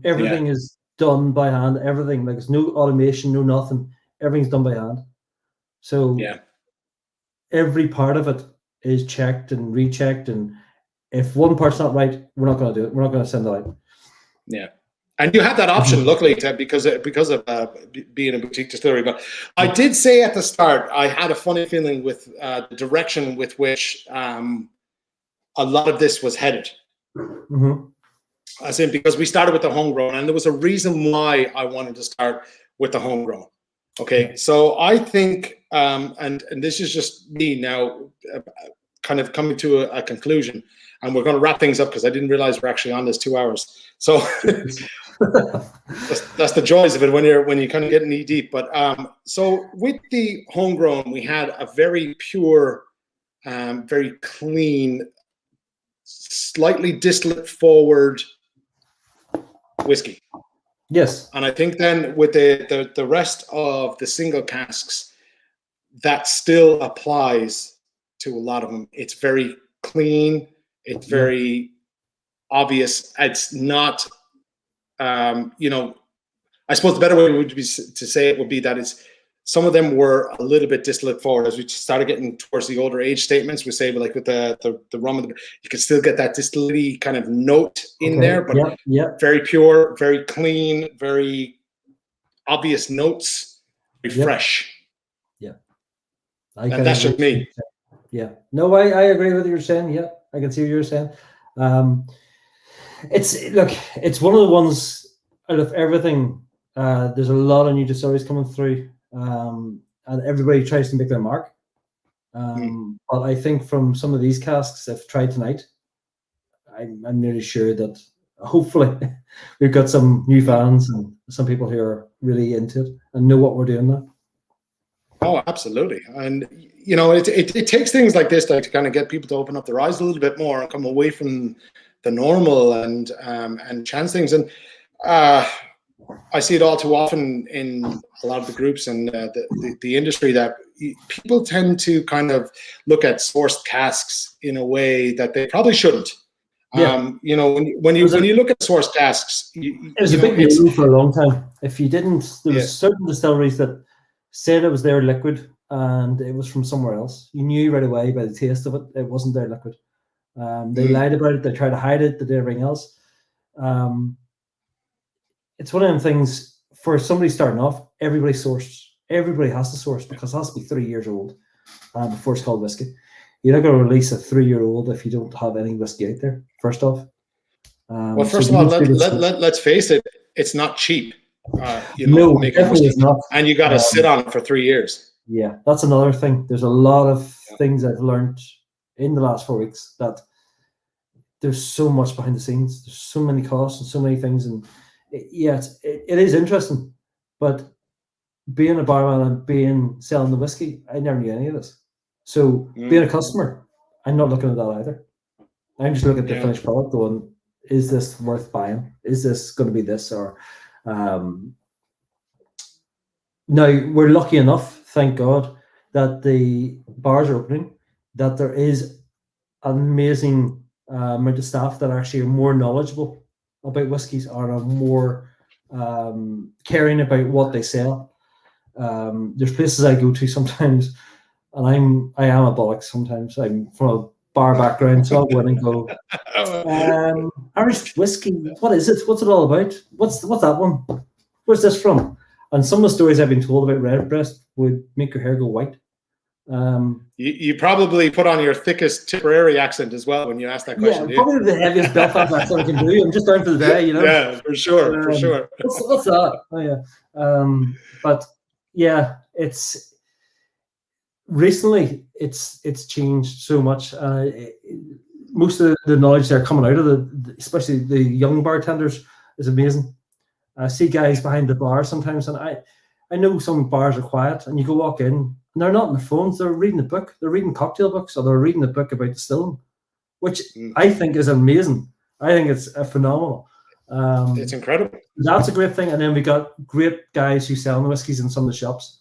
Everything is done by hand. Everything, like, there's no automation, no nothing. Everything's done by hand. So every part of it is checked and rechecked, and if one part's not right, we're not going to do it. We're not going to send it out. Yeah, and you have that option, luckily, because of being a boutique distillery. But I did say at the start, I had a funny feeling with the direction with which a lot of this was headed. Mm-hmm. As in, because we started with the homegrown, and there was a reason why I wanted to start with the homegrown. Okay, so I think, and this is just me now, kind of coming to a conclusion. And we're going to wrap things up because I didn't realize we're actually on this 2 hours. So that's the joys of it when you kind of get knee deep. But so with the homegrown, we had a very pure, very clean, slightly distillate forward whiskey. Yes. And I think then with the rest of the single casks, that still applies to a lot of them. It's very clean. It's very obvious. It's not, you know, I suppose the better way would be to say it would be that it's, some of them were a little bit distillate forward. As we started getting towards the older age statements, we say, like with the rum, you can still get that distillery kind of note in there, but very pure, very clean, very obvious notes, very fresh. Yeah. And that's just me. Yeah. No, I agree with what you're saying. Yeah, I can see what you're saying. It's one of the ones out of everything. There's a lot of new distilleries coming through. And everybody tries to make their mark. But I think from some of these casks I've tried tonight, I'm nearly sure that hopefully we've got some new fans and some people who are really into it and know what we're doing now. Oh, absolutely. And, you know, it takes things like this to kind of get people to open up their eyes a little bit more and come away from the normal and chance things. And I see it all too often in a lot of the groups and the industry that people tend to kind of look at sourced casks in a way that they probably shouldn't. You know, when you look at sourced casks, it was a big deal for a long time. If you didn't, there was certain distilleries that said it was their liquid and it was from somewhere else. You knew right away by the taste of it, it wasn't their liquid. They lied about it. They tried to hide it. They did everything else. It's one of them things for somebody starting off, everybody has to source because it has to be 3 years old before it's called whiskey. You're not going to release a 3-year-old if you don't have any whiskey out there, first off. Well, first of all, let's face it, it's not cheap. You know, no, definitely is not. And you got to sit on it for 3 years. Yeah, that's another thing. There's a lot of things I've learned in the last 4 weeks that there's so much behind the scenes. There's so many costs and so many things. And it is interesting. But being a barman and selling the whiskey, I never knew any of this. So being a customer, I'm not looking at that either. I'm just looking at the finished product going, is this worth buying? Is this going to be this? Or now we're lucky enough, thank God, that the bars are opening, that there is an amazing amount of staff that actually are more knowledgeable about whiskies or are more caring about what they sell. There's places I go to sometimes, and I am a bollock sometimes. I'm from a bar background, so I'll go in and go, Irish whiskey, what is it? What's it all about? What's that one? Where's this from? And some of the stories I've been told about Redbreast would make your hair go white. You probably put on your thickest Tipperary accent as well when you ask that question. Yeah, probably the heaviest Belfast accent I can do. I'm just down for the day, you know. Yeah, for sure, for sure. What's that? Oh yeah. But yeah, it's recently it's changed so much. Most of the knowledge they're coming out of especially the young bartenders, is amazing. I see guys behind the bar sometimes, and I know some bars are quiet, and you go walk in, and they're not on their phones. They're reading a book. They're reading cocktail books, or they're reading a book about distilling, which I think is amazing. I think it's phenomenal. It's incredible. That's a great thing. And then we got great guys who sell the whiskies in some of the shops.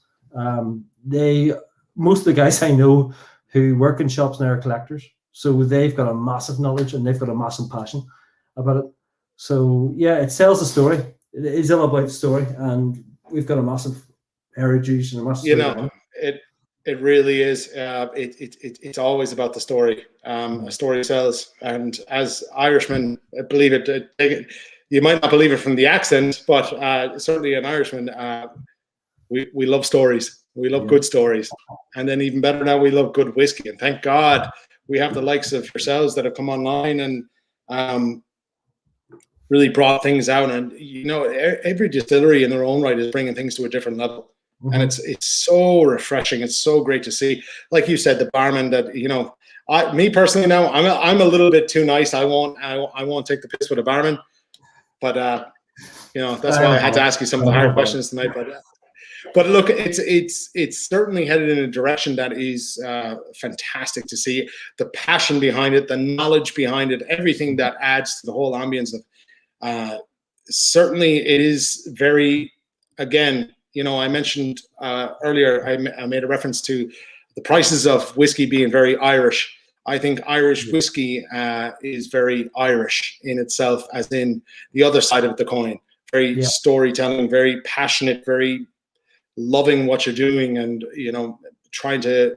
Most of the guys I know who work in shops now are collectors, so they've got a massive knowledge and they've got a massive passion about it. So yeah, it sells the story. It is all about the story, and we've got a massive heritage and a massive. You know, it really is. It's always about the story. A story sells, and as Irishmen, believe it. You might not believe it from the accent, but certainly an Irishman, we love stories. We love good stories, and then even better now, we love good whiskey. And thank God we have the likes of yourselves that have come online and really brought things out. And you know, every distillery in their own right is bringing things to a different level, and it's so refreshing. It's so great to see. Like you said, the barman that, you know, me personally now, I'm a little bit too nice. I won't take the piss with a barman, but you know, that's why I had to ask you some of the hard questions tonight. But look, it's certainly headed in a direction that is fantastic to see. The passion behind it, the knowledge behind it, everything that adds to the whole ambience. Certainly, it is very. Again, you know, I mentioned earlier. I made a reference to the prices of whiskey being very Irish. I think Irish whiskey is very Irish in itself, as in the other side of the coin. Very storytelling, very passionate, very loving what you're doing, and trying to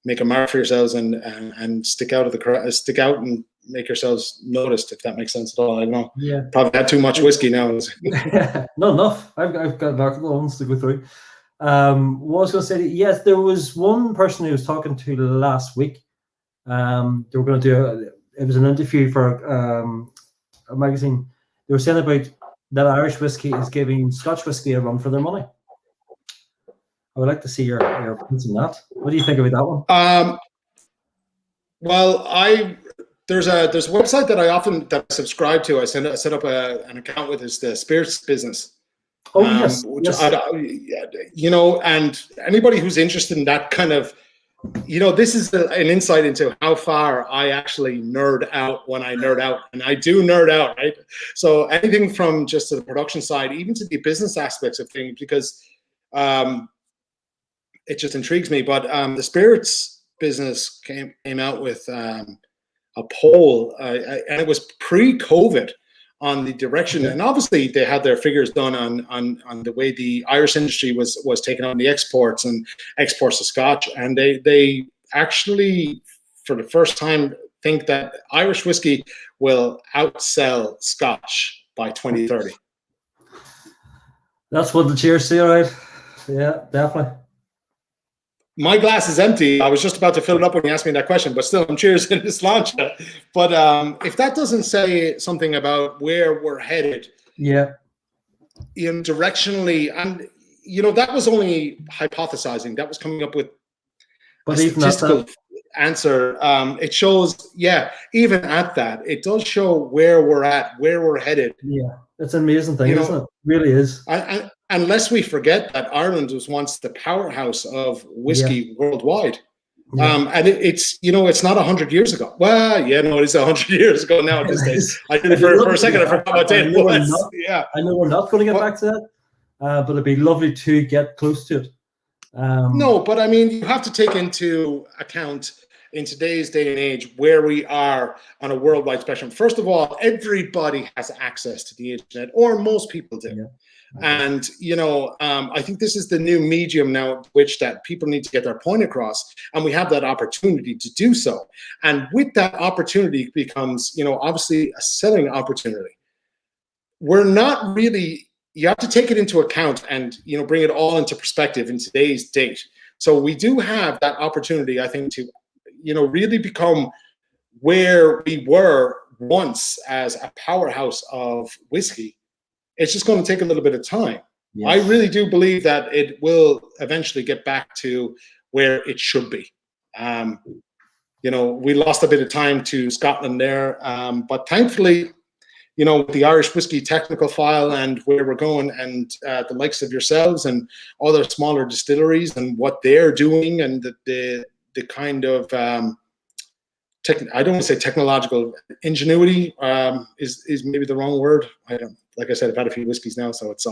make a mark for yourselves and stick out of the crowd, stick out and make yourselves noticed, if that makes sense at all. I don't know. Yeah. Probably had too much whiskey now. Not enough. I've got a couple of ones to go through. What I was going to say, yes, there was one person who was talking to last week. They were going to do it was an interview for a magazine. They were saying about that Irish whiskey is giving Scotch whiskey a run for their money. I would like to see your opinions on that. What do you think about that one? Well, there's a website that I subscribe to. I set up an account with, is the spirits business. Oh yes, and anybody who's interested in that kind of, this is an insight into how far I actually nerd out when I nerd out, and I do nerd out, right? So anything from just the production side, even to the business aspects of things, because it just intrigues me. But the spirits business came out with a poll, and it was pre-COVID, on the direction, and obviously they had their figures done on the way the Irish industry was taking on the exports of Scotch, and they actually, for the first time, think that Irish whiskey will outsell Scotch by 2030. That's what the cheers say, right? Yeah, definitely. My glass is empty. I was just about to fill it up when you asked me that question, but still, I'm cheers in this launch. But if that doesn't say something about where we're headed, directionally, and that was only hypothesizing. That was coming up with a statistical answer. It shows, even at that, it does show where we're at, where we're headed. Yeah, it's an amazing thing, isn't it? It really is. Unless we forget that Ireland was once the powerhouse of whiskey worldwide. And it's not 100 years ago. Well, it is 100 years ago now at this stage. I did it for a second. I forgot what day it was. I know we're not going to get back to that, but it'd be lovely to get close to it. No, but I mean, you have to take into account in today's day and age where we are on a worldwide spectrum. First of all, everybody has access to the internet, or most people do. Yeah. And, I think this is the new medium now, which that people need to get their point across, and we have that opportunity to do so. And with that opportunity becomes, obviously a selling opportunity. We're not really, you have to take it into account and, bring it all into perspective in today's date. So we do have that opportunity, I think, to, really become where we were once as a powerhouse of whiskey. It's just going to take a little bit of time. Yes. I really do believe that it will eventually get back to where it should be. We lost a bit of time to Scotland there, but thankfully, with the Irish Whiskey Technical File and where we're going, and the likes of yourselves and other smaller distilleries and what they're doing, and the kind of I don't want to say technological ingenuity is maybe the wrong word. Like I said, I've had a few whiskeys now, so it's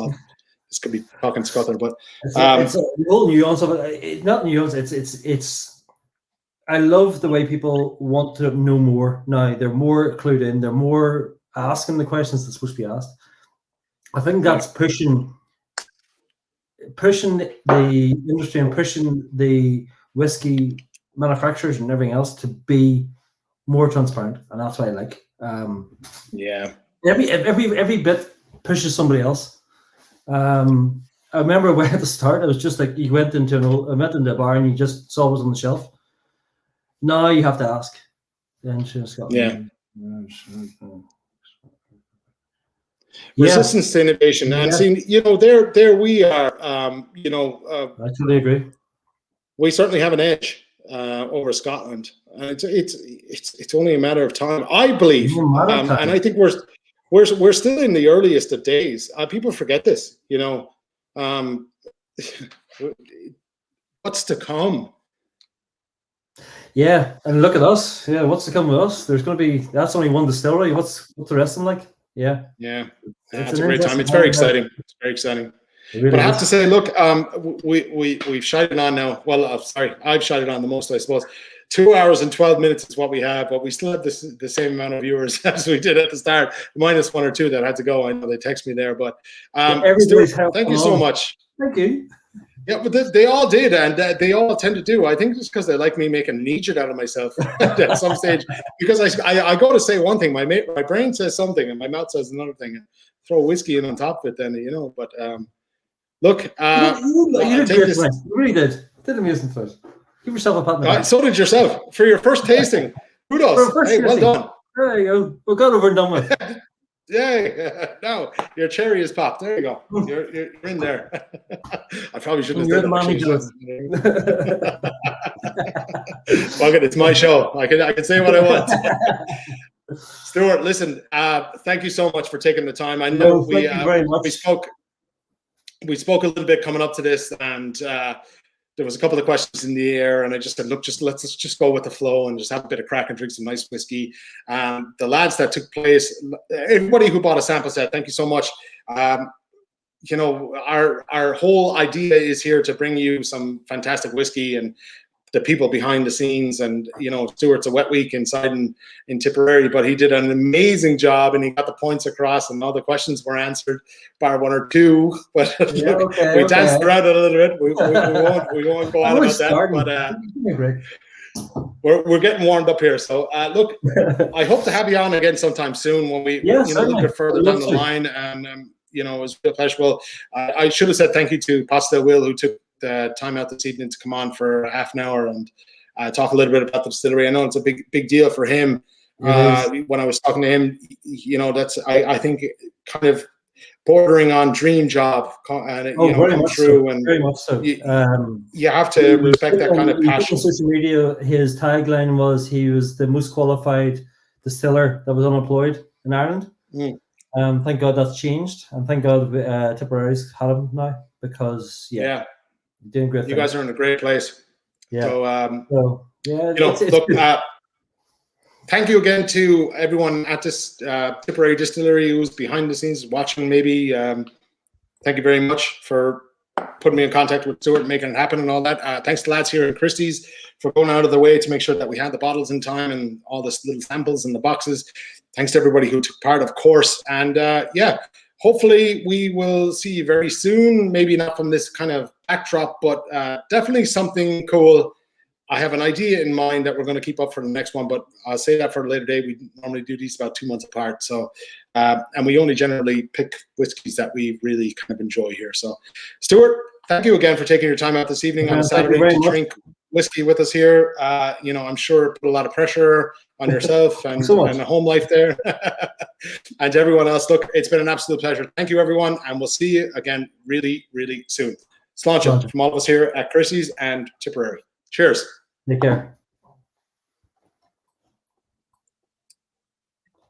could be talking Scotland, but it's a whole nuance of it. Not nuance. It's. I love the way people want to know more now. They're more clued in. They're more asking the questions that's supposed to be asked. I think that's pushing the industry and pushing the whiskey manufacturers and everything else to be more transparent, and that's what I like. Every bit pushes somebody else. I remember when at the start it was just like you went into a bar and you just saw what was on the shelf. Now you have to ask. Resistance to innovation, and there we are. I totally agree. We certainly have an edge over Scotland. It's only a matter of time, I believe, and I think we're still in the earliest of days. People forget this, what's to come. Yeah, and look at us. Yeah, what's to come with us? There's going to be, that's only one distillery. What's the rest of them like? Yeah. It's a great time. It's very exciting. It's very exciting. Really but I have to say, look, we've shied it on now. Well, sorry, I've shied it on the most, I suppose. 2 hours and 12 minutes is what we have, but we still have the same amount of viewers as we did at the start, minus 1 or 2 that had to go. I know they text me there, but Stewart, thank you so much. Thank you. Yeah, but they all did, and they all tend to do. I think it's because they like me making an idiot out of myself at some stage. Because I go to say one thing, my brain says something, and my mouth says another thing. And throw whiskey in on top of it, then But look, you did great. You really did. Did amazing first. Give yourself a pat on the back. So did yourself for your first tasting. Kudos. Hey, well done. There you go. We've got over and done with. Yeah, no, your cherry is popped. There you go. You're in there. I probably shouldn't have said that. Fuck it, it's my show. I can say what I want. Stewart, listen, thank you so much for taking the time. I know we spoke a little bit coming up to this, and there was a couple of questions in the air, and I just said, look, let's just go with the flow and just have a bit of crack and drink some nice whiskey. The lads that took place, everybody who bought a sample set, thank you so much. Our whole idea is here to bring you some fantastic whiskey and the people behind the scenes. And Stewart's a wet week inside in Tipperary, but he did an amazing job, and he got the points across, and all the questions were answered, bar 1 or 2. But look, we danced around it a little bit. We won't go on about that. But we're getting warmed up here. So look, I hope to have you on again sometime soon when we a little bit further down the line. And it was a real pleasure. Well, I should have said thank you to Pasta Will, who took the time out this evening to come on for half an hour and talk a little bit about the distillery. I know it's a big deal for him. When I was talking to him, that's I think kind of bordering on dream job, and come true. And very much so. You have to respect that kind of passion. On social media, his tagline was he was the most qualified distiller that was unemployed in Ireland. Thank God that's changed, and thank God Tipperary's had him now, because doing great. You guys are in a great place. Yeah. So, thank you again to everyone at this Tipperary Distillery who's behind the scenes watching. Maybe thank you very much for putting me in contact with Stewart and making it happen and all that. Thanks to lads here in Christie's for going out of their way to make sure that we had the bottles in time and all the little samples in the boxes. Thanks to everybody who took part, of course. And hopefully we will see you very soon. Maybe not from this kind of backdrop, but definitely something cool. I have an idea in mind that we're going to keep up for the next one, but I'll say that for a later date. We normally do these about 2 months apart. So, and we only generally pick whiskeys that we really kind of enjoy here. So, Stewart, thank you again for taking your time out this evening on a Saturday to drink whiskey with us here. I'm sure it put a lot of pressure on yourself and the home life there. And to everyone else, look, it's been an absolute pleasure. Thank you, everyone, and we'll see you again really, really soon. Sláinte from all of us here at Christie's and Tipperary. Cheers. Take care.